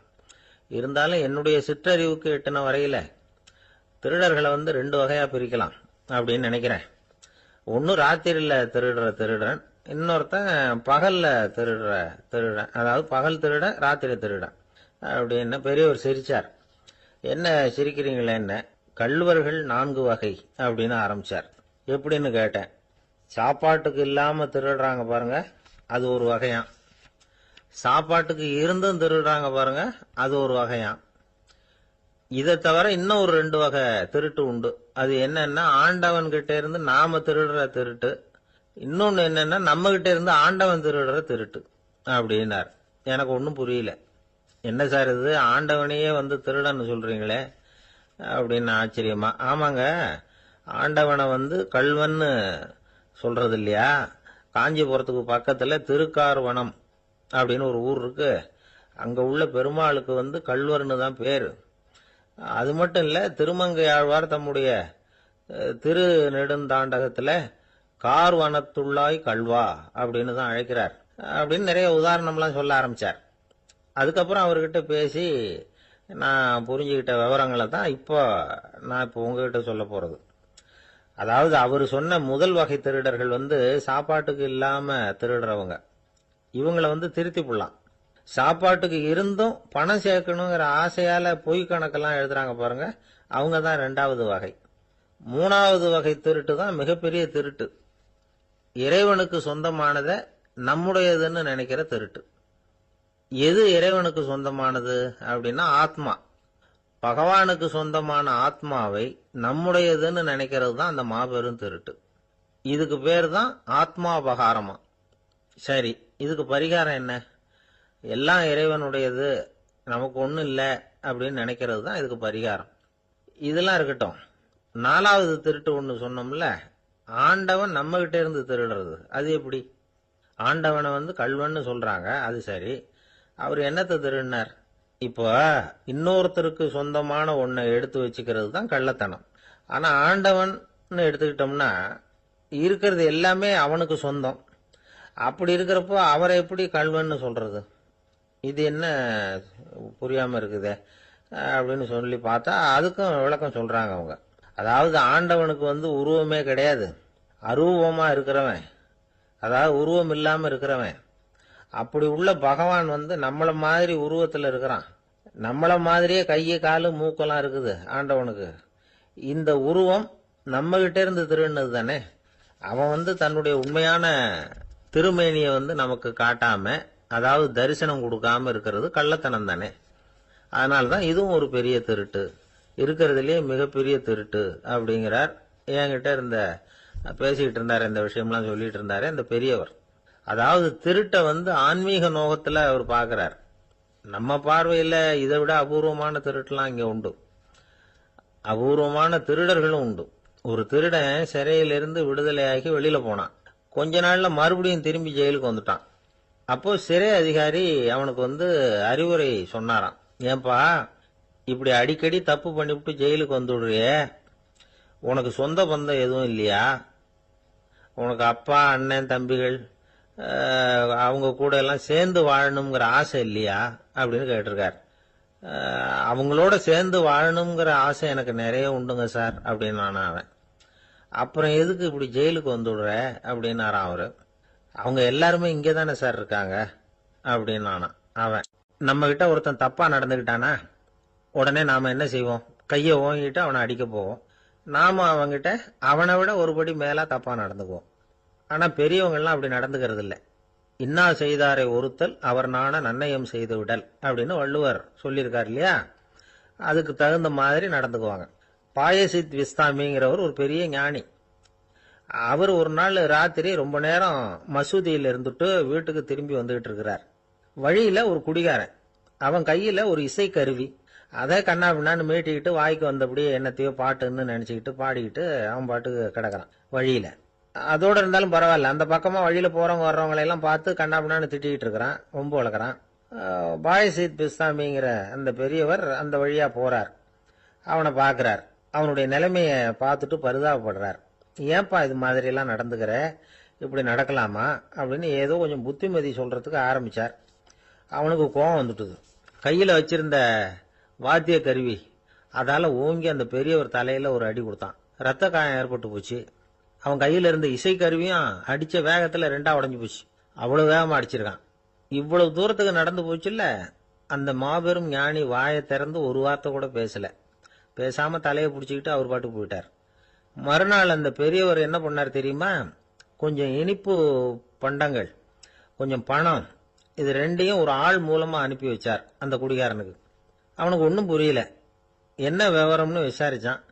இருந்தாலும் என்னுடைய சிற்றறிவுக்கு எட்டின வரையில திருடர்களை 2 வகையா பிரிக்கலாம் அப்படின்னு நினைக்கிறேன். ஒன்னு ராத்திரியில திருடுற திருடன், இன்னொருத்தன் பகல்ல திருடுற திருடன். அதாவது பகல் திருடன், ராத்திரி திருடன் அப்படின்னு பெரியவர் சிரிச்சார். என்ன சிரிக்கிறீங்களே? என்ன கள்வர்கள் 4 வகை அப்படின்னு ஆரம்பிச்சார். எப்படின்னு கேட்டேன். சாப்பாட்டுக்கு இல்லாம திருடுறாங்க பாருங்க, அது ஒரு வகையாம். சாப்பாட்டுக்கு இருந்தும் திருடுறாங்க பாருங்க, அது ஒரு வகையாம். இதை தவிர இன்னும் ஒரு 2 வகை திருட்டு உண்டு. அது என்னன்னா, ஆண்டவன் கிட்ட இருந்து நாம திருடுற திருட்டு, இன்னொன்னு என்னன்னா நம்ம கிட்ட இருந்து ஆண்டவன் திருடுற திருட்டு அப்படின்னார். எனக்கு ஒன்றும் புரியல. என்ன சார் இது, ஆண்டவனையே திருடன்னு சொல்றீங்களே அப்படின்னு ஆச்சரியமா. ஆமாங்க, ஆண்டவனை கள்வன்னு சொல்றது இல்லையா? காஞ்சிபுரத்துக்கு பக்கத்துல திருக்கார்வனம் அப்படின்னு ஒரு ஊர் இருக்கு. அங்க உள்ள பெருமாளுக்கு கள்வர்னு தான் பேரு. அது மட்டும் இல்ல, திருமங்கையாழ்வார் தம்முடைய திரு நெடுந்தாண்டகத்துல கார்வனத்துள்ளாய் கல்வா அப்படின்னு தான் அழைக்கிறார் அப்படின்னு நிறைய உதாரணம்லாம் சொல்ல ஆரம்பிச்சார். அதுக்கப்புறம் அவர்கிட்ட பேசி நான் புரிஞ்சுக்கிட்ட விவரங்களை தான் நான் இப்போ உங்ககிட்ட சொல்ல போறது. அதாவது அவர் சொன்ன முதல் வகை திருடர்கள் சாப்பாட்டுக்கு இல்லாம திருடுறவங்க. இவங்களை திருத்தி போடலாம். சாப்பாட்டுக்கு இருந்தும் பணம் சேர்க்கணுங்கிற ஆசையால பொய் கணக்கெல்லாம் எழுதுறாங்க பாருங்க, அவங்க தான் 2வது வகை. 3வது வகை திருட்டு தான் மிகப்பெரிய திருட்டு. இறைவனுக்கு சொந்தமானத நம்முடையதுன்னு நினைக்கிற திருட்டு. எது இறைவனுக்கு சொந்தமானது அப்படின்னா ஆத்மா. பகவானுக்கு சொந்தமான ஆத்மாவை நம்முடையதுன்னு நினைக்கிறது தான் அந்த மாபெரும் திருட்டு. இதுக்கு பேர் தான் ஆத்மாபகாரமா. சரி, இதுக்கு பரிகாரம் என்ன? எல்லாம் இறைவனுடையது, நமக்கு ஒன்றும் இல்லை அப்படின்னு நினைக்கிறது தான் இதுக்கு பரிகாரம். இதெல்லாம் இருக்கட்டும். 4வது திருட்டு ஒன்று சொன்னோம்ல, ஆண்டவன் நம்ம கிட்ட இருந்து திருடுறது. அது எப்படி? ஆண்டவனை கள்வன்னு சொல்றாங்க, அது சரி. அவர் என்னத்தை திருடினார்? இப்போ இன்னொருத்தருக்கு சொந்தமான ஒன்றை எடுத்து வச்சுக்கிறது தான் கள்ளத்தனம். ஆனா ஆண்டவன் எடுத்துக்கிட்டோம்னா இருக்கிறது எல்லாமே அவனுக்கு சொந்தம். அப்படி இருக்கிறப்போ அவரை எப்படி கள்வன்னு சொல்றது? இது என்ன புரியாம இருக்குதே அப்படின்னு சொல்லி பார்த்தா அதுக்கும் விளக்கம் சொல்றாங்க அவங்க. அதாவது ஆண்டவனுக்கு உருவமே கிடையாது, அரூபமா இருக்கிறவன், அதாவது உருவம் இல்லாம இருக்கிறவன். அப்படி உள்ள பகவான் நம்மள மாதிரி உருவத்துல இருக்கிறான். நம்மள மாதிரியே கையை காலு மூக்கெல்லாம் இருக்குது ஆண்டவனுக்கு. இந்த உருவம் நம்ம கிட்ட இருந்து திருடுனது தானே. அவன் தன்னுடைய உண்மையான திருமேனியை நமக்கு காட்டாம, அதாவது தரிசனம் கொடுக்காம இருக்கிறது கள்ளத்தனம் தானே. அதனால்தான் இதுவும் ஒரு பெரிய திருட்டு, இருக்கிறதுலயே மிகப்பெரிய திருட்டு அப்படிங்கிறார். என்கிட்ட பேசிக்கிட்டு இருந்தாரு, இந்த விஷயம்லாம் சொல்லிட்டு இருந்தாரு இந்த பெரியவர். அதாவது திருட்டை ஆன்மீக நோகத்துல அவர் பார்க்கிறார். நம்ம பார்வையில இதை விட அபூர்வமான திருட்டுலாம் இங்க உண்டு, அபூர்வமான திருடர்களும் உண்டு. ஒரு திருடன் சிறையிலிருந்து விடுதலையாகி வெளியில போனான். கொஞ்ச நாள்ல மறுபடியும் திரும்பி ஜெயிலுக்கு வந்துட்டான். அப்போ சிறை அதிகாரி அவனுக்கு அறிவுரை சொன்னாராம். ஏன்பா, இப்படி அடிக்கடி தப்பு பண்ணிவிட்டு ஜெயிலுக்கு வந்துடுறியே, உனக்கு சொந்த பந்தம் எதுவும் இல்லையா? உனக்கு அப்பா, அண்ணன், தம்பிகள் அவங்க கூட எல்லாம் சேர்ந்து வாழணுங்கிற ஆசை இல்லையா அப்படின்னு கேட்டிருக்கார். அவங்களோட சேர்ந்து வாழணுங்கிற ஆசை எனக்கு நிறைய உண்டுங்க சார் அப்படின்னு அவன். அப்புறம் எதுக்கு இப்படி ஜெயிலுக்கு வந்துடுற அப்படின்னாரான் அவரு. அவங்க எல்லாருமே இங்கே தானே சார் இருக்காங்க அப்படின்னு அவன். நம்ம கிட்ட ஒருத்தன் தப்பா நடந்துக்கிட்டானா உடனே நாம என்ன செய்வோம்? கையை ஓங்கிட்டு அவனை அடிக்க போவோம். நாம அவங்கிட்ட அவனை விட ஒருபடி மேலா தப்பா நடந்துக்குவோம். ஆனா பெரியவங்க எல்லாம் அப்படி நடந்துக்கிறது இல்லை. இன்னா செய்தாரை ஒருத்தல் அவர் நாண நன்னயம் செய்து விடல் அப்படின்னு வள்ளுவர் சொல்லியிருக்காரு இல்லையா? அதுக்கு தகுந்த மாதிரி நடந்துக்குவாங்க. பாயசித் விஸ்தாமிங்கிறவர் ஒரு பெரிய ஞானி. அவர் ஒரு நாள் ராத்திரி ரொம்ப நேரம் மசூதியில் இருந்துட்டு வீட்டுக்கு திரும்பி வந்துகிட்டு இருக்கிறார். வழியில ஒரு குடிகாரன், அவன் கையில ஒரு இசை கருவி, அதை கண்ணா பின்னான்னு மீட்டிக்கிட்டு வாய்க்கு வந்தபடியே என்னத்தையோ பாட்டுன்னு நினைச்சுக்கிட்டு பாடிக்கிட்டு அவன் பாட்டுக்கு கிடக்கிறான் வழியில. அதோட இருந்தாலும் பரவாயில்ல, அந்த பக்கமா வழியில போறவங்க வர்றவங்களை எல்லாம் பார்த்து கண்ணா பின்னான்னு திட்டிக்கிட்டு இருக்கிறான், ரொம்ப வளர்க்குறான். பாயசித் பிஸ்தாமிங்கிற அந்த பெரியவர் அந்த வழியா போறார். அவனை பார்க்கிறார். அவனுடைய நிலைமைய பார்த்துட்டு பரிதாபப்படுறார். ஏன்பா இது மாதிரி எல்லாம் நடந்துக்கிற, இப்படி நடக்கலாமா அப்படின்னு ஏதோ கொஞ்சம் புத்திமதி சொல்றதுக்கு ஆரம்பிச்சார். அவனுக்கு கோபம் வந்துட்டுது. கையில வச்சிருந்த வாத்திய கருவி அதால ஓங்கி அந்த பெரியவர் தலையில ஒரு அடி கொடுத்தான். ரத்த காயம் ஏற்பட்டு போச்சு. அவன் கையில இருந்த இசை கருவியும் அடிச்ச வேகத்துல ரெண்டா உடஞ்சு போச்சு. அவ்வளவு வேகமா அடிச்சிருக்கான். இவ்வளவு தூரத்துக்கு நடந்து போச்சுல்ல, அந்த மாபெரும் ஞானி வாயை திறந்து ஒரு வார்த்தை கூட பேசல. பேசாம தலையை பிடிச்சிக்கிட்டு அவர் பாட்டுக்கு போயிட்டார். மறுநாள் அந்த பெரியவர் என்ன பண்ணார் தெரியுமா? கொஞ்சம் இனிப்பு பண்டங்கள், கொஞ்சம் பணம், இது ரெண்டையும் ஒரு ஆள் மூலமா அனுப்பி வச்சார் அந்த குடிகாரனுக்கு. அவனுக்கு ஒன்றும் புரியல. என்ன விவரம்னு விசாரிச்சான்.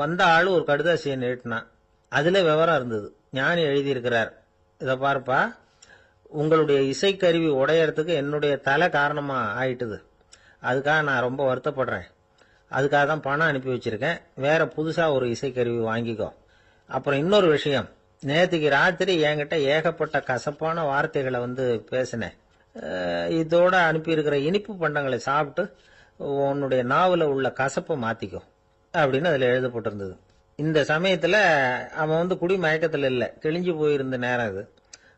வந்த ஆளு ஒரு கடுதாசியை நீட்டினான். அதுல விவரம் இருந்தது. ஞானி எழுதியிருக்கிறார், இதை பார்ப்பா, உங்களுடைய இசைக்கருவி உடையறதுக்கு என்னுடைய தலை காரணமா ஆயிட்டுது. அதுக்காக நான் ரொம்ப வருத்தப்படுறேன். அதுக்காக தான் பணம் அனுப்பி வச்சிருக்கேன். வேற புதுசா ஒரு இசைக்கருவி வாங்கிக்கோ. அப்புறம் இன்னொரு விஷயம், நேற்றுக்கு ராத்திரி என்கிட்ட ஏகப்பட்ட கசப்பான வார்த்தைகளை பேசினேன். இதோட அனுப்பியிருக்கிற இனிப்பு பண்டங்களை சாப்பிட்டு உன்னுடைய நாவல உள்ள கசப்பை மாத்திக்கோ அப்படின்னு அதுல எழுதப்பட்டிருந்தது. இந்த சமயத்துல அவன் குடி மயக்கத்துல இல்ல, கிழிஞ்சு போயிருந்த நேரம் அது.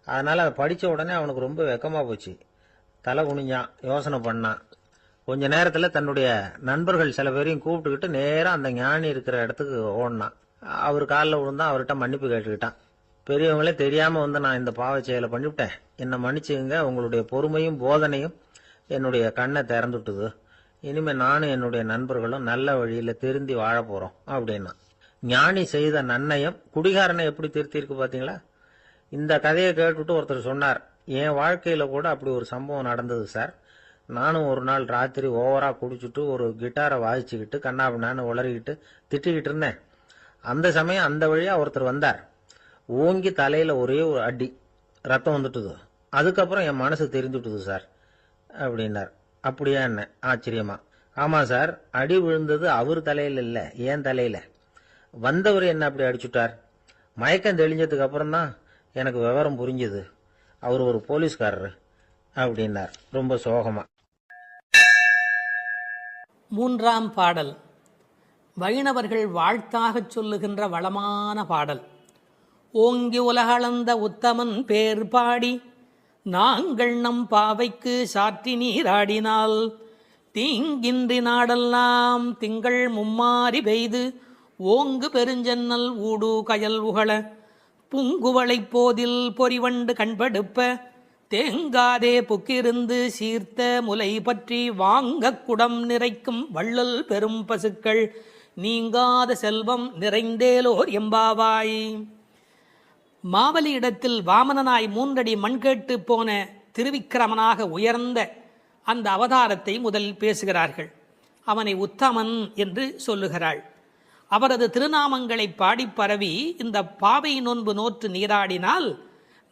அதனால அதை படிச்ச உடனே அவனுக்கு ரொம்ப வெக்கமா போச்சு. தலை குனிஞ்சான், யோசனை பண்ணான். கொஞ்ச நேரத்துல தன்னுடைய நண்பர்கள் சில பேரையும் கூப்பிட்டுக்கிட்டு நேரம் அந்த ஞானி இருக்கிற இடத்துக்கு ஓடினான். அவர் காலில் விழுந்தான், அவர்கிட்ட மன்னிப்பு கேட்டுக்கிட்டான். பெரியவங்களே தெரியாம நான் இந்த பாவ செயலை பண்ணிவிட்டேன், என்னை மன்னிச்சுங்க, உங்களுடைய பொறுமையும் போதனையும் என்னுடைய கண்ணை திறந்துட்டுது. இனிமே நானும் என்னுடைய நண்பர்களும் நல்ல வழியில திருந்தி வாழ போறோம் அப்படின்னா. ஞானி செய்த நன்னயம் குடிகாரனை எப்படி திருத்திருக்கு பாத்தீங்களா? இந்த கதையை கேட்டுட்டு ஒருத்தர் சொன்னார், என் வாழ்க்கையில கூட அப்படி ஒரு சம்பவம் நடந்தது சார். நானும் ஒரு நாள் ராத்திரி ஓவரா குடிச்சுட்டு ஒரு கிட்டாரை வாசிச்சுக்கிட்டு கண்ணாபின்னான்னு உளறிக்கிட்டு திட்டிக்கிட்டு இருந்தேன். அந்த சமயம் அந்த வழியா ஒருத்தர் வந்தார். ஓங்கி தலையில ஒரே ஒரு அடி, ரத்தம் வந்துட்டுது. அதுக்கப்புறம் என் மனசு தெரிஞ்சுட்டுது சார் அப்படின்னார். அப்படியா என்ன ஆச்சரியமா? ஆமா சார், அடி விழுந்தது அவர் தலையில இல்ல, ஏன் தலையில. வந்தவர் என்ன அப்படி அடிச்சுட்டார். மயக்கம் தெளிஞ்சதுக்கு அப்புறம் தான் எனக்கு விவரம் புரிஞ்சுது, அவர் ஒரு போலீஸ்காரரு அப்படின்னார் ரொம்ப சோகமா. மூன்றாம் பாடல் வைணவர்கள் வாழ்த்தாகச் சொல்லுகின்ற வளமான பாடல். ஓங்கி உலகளந்த உத்தமன் பேர் பாடி நாங்கள் நம் பாவைக்கு சாற்றி நீராடினால் தீங்கின்றி நாடெல்லாம் திங்கள் மும்மாறி பெய்து ஓங்கு பெருஞ்சன்னல் ஊடு கயல் உகள புங்குவளைப் போதில் பொறிவண்டு கண்படுப்ப தேங்காதே புக்கிருந்து சீர்த்த முலை பற்றி வாங்க குடம் நிறைக்கும் வள்ளல் பெரும் பசுக்கள் நீங்காத செல்வம் நிறைந்தேலோர் எம்பாவாய். மாவலியிடத்தில் வாமனனாய் 3 அடி மண் கேட்டு போன திருவிக்கிரமனாக உயர்ந்த அந்த அவதாரத்தை முதலில் பேசுகிறார்கள். அவனை உத்தமன் என்று சொல்லுகிறாள். அவரது திருநாமங்களை பாடி பரவி இந்த பாவை நோன்பு நோற்று நீராடினால்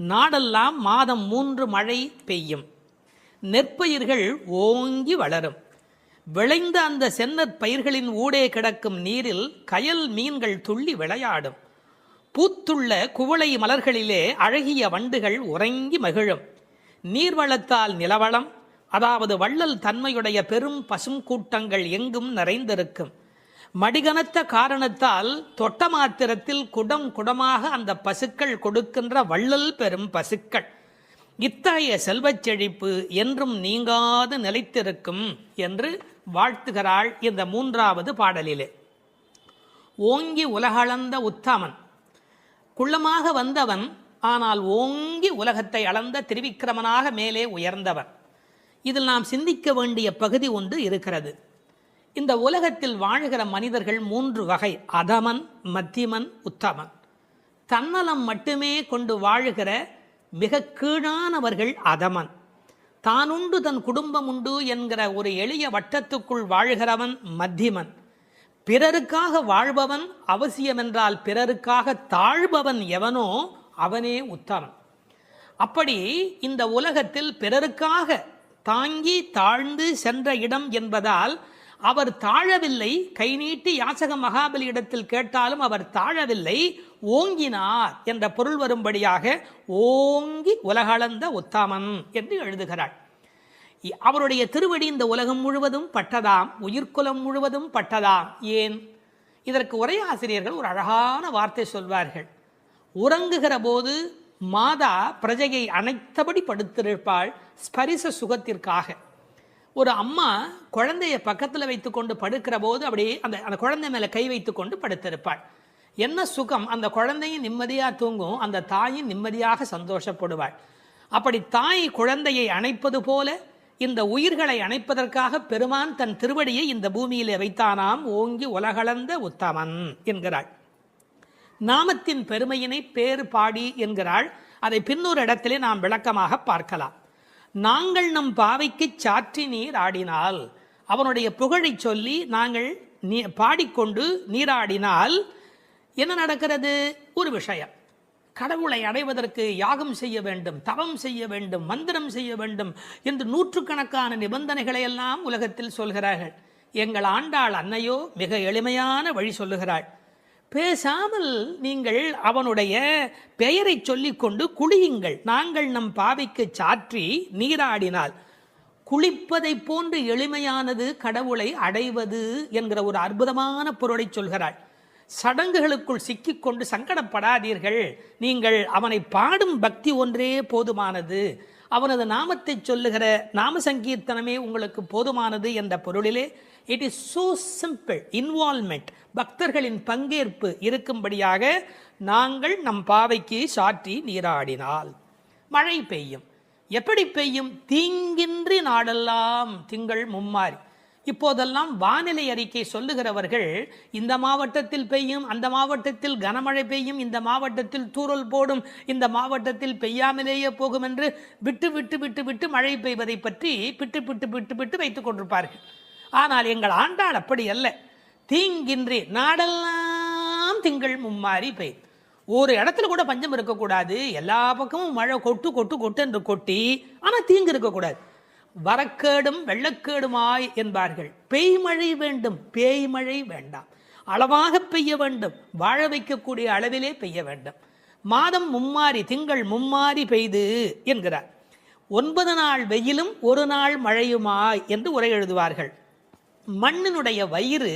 நாடெல்லாம் மாதம் 3 மழை பெய்யும், நெற்பயிர்கள் ஓங்கி வளரும். விளைந்த அந்த செந்நற் பயிர்களின் ஊடே கிடக்கும் நீரில் கயல் மீன்கள் துள்ளி விளையாடும். பூத்துள்ள குவளை மலர்களிலே அழகிய வண்டுகள் உறங்கி மகிழும். நீர்வளத்தால் நிலவளம், அதாவது வள்ளல் தன்மையுடைய பெரும் பசும் கூட்டங்கள் எங்கும் நிறைந்திருக்கும். மடிகனத்த காரணத்தால் தொட்ட மாத்திரத்தில் குடம் குடமாக அந்த பசுக்கள் கொடுக்கின்ற வள்ளல் பெரும் பசுக்கள். இத்தகைய செல்வச் செழிப்பு என்றும் நீங்காது நிலைத்திருக்கும் என்று வாழ்த்துகிறாள் இந்த 3வது பாடலிலே. ஓங்கி உலகளந்த உத்தமன், குள்ளமாக வந்தவன், ஆனால் ஓங்கி உலகத்தை அளந்த திருவிக்கிரமனாக மேலே உயர்ந்தவன். இதில் நாம் சிந்திக்க வேண்டிய பகுதி ஒன்று இருக்கிறது. இந்த உலகத்தில் வாழ்கிற மனிதர்கள் 3 வகை: அதமன், மத்தியமன், உத்தமன். தன்னலம் மட்டுமே கொண்டு வாழுகிற மிக கீழானவர்கள் அதமன். தானுண்டு தன் குடும்பம் உண்டு என்கிற ஒரு எளிய வட்டத்துக்குள் வாழ்கிறவன் மத்தியமன். பிறருக்காக வாழ்பவன், அவசியமென்றால் பிறருக்காக தாழ்பவன் எவனோ அவனே உத்தமன். அப்படி இந்த உலகத்தில் பிறருக்காக தாங்கி தாழ்ந்து சென்ற இடம் என்பதால் அவர் தாழவில்லை. கை நீட்டி யாசக மகாபலி இடத்தில் கேட்டாலும் அவர் தாழவில்லை, ஓங்கினார் என்ற பொருள் வரும்படியாக ஓங்கி உலகளந்த உத்தமன் என்று எழுதுகிறாள். அவருடைய திருவடி இந்த உலகம் முழுவதும் பட்டதாம், உயிர்குலம் முழுவதும் பட்டதாம். ஏன்? இதற்கு உரையாசிரியர்கள் ஒரு அழகான வார்த்தை சொல்வார்கள். உறங்குகிற போது மாதா பிரஜையை அனைத்தபடி படுத்திருப்பாள் ஸ்பரிச சுகத்திற்காக. ஒரு அம்மா குழந்தைய பக்கத்தில் வைத்து கொண்டு படுக்கிற போது அப்படியே அந்த குழந்தை மேலே கை வைத்து கொண்டு படுத்திருப்பாள். என்ன சுகம்! அந்த குழந்தையும் நிம்மதியாக தூங்கும், அந்த தாயும் நிம்மதியாக சந்தோஷப்படுவாள். அப்படி தாய் குழந்தையை அணைப்பது போல இந்த உயிர்களை அணைப்பதற்காக பெருமான் தன் திருவடியை இந்த பூமியிலே வைத்தானாம். ஓங்கி உலகளந்த உத்தமன் என்கிறாள். நாமத்தின் பெருமையினை பேறு பாடி என்கிறாள். அதை பின்னொரு இடத்திலே நாம் விளக்கமாக பார்க்கலாம். நாங்கள் நம் பாவைக்கு சாற்றி நீர் ஆடினால், அவனுடைய புகழை சொல்லி நாங்கள் பாடிக்கொண்டு நீராடினால் என்ன நடக்கிறது? ஒரு விஷயம், கடவுளை அடைவதற்கு யாகம் செய்ய வேண்டும், தவம் செய்ய வேண்டும், மந்திரம் செய்ய வேண்டும் என்று 100கணக்கான நிபந்தனைகளை எல்லாம் உலகத்தில் சொல்கிறார்கள். எங்கள் ஆண்டாள் அன்னையோ மிக எளிமையான வழி சொல்லுகிறாள். பேசாமல் நீங்கள் அவனுடைய பெயரை சொல்லிக்கொண்டு குளியுங்கள். நாங்கள் நம் பாவைக்கு சாற்றி நீராடினால், குளிப்பதை போன்று எளிமையானது கடவுளை அடைவது என்கிற ஒரு அற்புதமான பொருளை சொல்கிறாள். சடங்குகளுக்குள் சிக்கிக்கொண்டு சங்கடப்படாதீர்கள். நீங்கள் அவனை பாடும் பக்தி ஒன்றே போதுமானது, அவனது நாமத்தை சொல்லுகிற நாம சங்கீர்த்தனமே உங்களுக்கு போதுமானது என்ற பொருளிலே it is so simple. Involvement, பக்தர்களின் பங்கேற்பு இருக்கும்படியாக நாங்கள் நம் பாவைக்கு சாற்றி நீராடினால் மழை பெய்யும். எப்படி பெய்யும்? தீங்கின்றி நாடெல்லாம் திங்கள் மும்மாறி. இப்போதெல்லாம் வானிலை அறிக்கை சொல்லுகிறவர்கள் இந்த மாவட்டத்தில் பெய்யும், அந்த மாவட்டத்தில் கனமழை பெய்யும், இந்த மாவட்டத்தில் தூறல் போடும், இந்த மாவட்டத்தில் பெய்யாமலேயே போகும் என்று விட்டு விட்டு விட்டு விட்டு மழை பெய்வதை பற்றி பிட்டு பிட்டு பிட்டு பிட்டு வைத்துக் கொண்டிருப்பார்கள். ஆனால் எங்கள் ஆண்டாள் அப்படி அல்ல. தீங்கின்றி நாடெல்லாம் திங்கள் மும்மாறி பெய்யும். ஒரு இடத்துல கூட பஞ்சம் இருக்கக்கூடாது. எல்லா பக்கமும் மழை கொட்டு கொட்டு கொட்டு என்று கொட்டி, ஆனால் தீங்கு இருக்கக்கூடாது. வரக்கேடும் வெள்ளக்கேடுமாய் என்பார்கள். பெய்மழை வேண்டும், பேய்மழை வேண்டாம். அளவாக பெய்ய வேண்டும், வாழ வைக்கக்கூடிய அளவிலே பெய்ய வேண்டும். மாதம் மும்மாறி, திங்கள் மும்மாறி பெய்து என்கிறார். 9 நாள் வெயிலும் 1 நாள் மழையுமாய் என்று உரை எழுதுவார்கள். மண்ணினுடைய வயிறு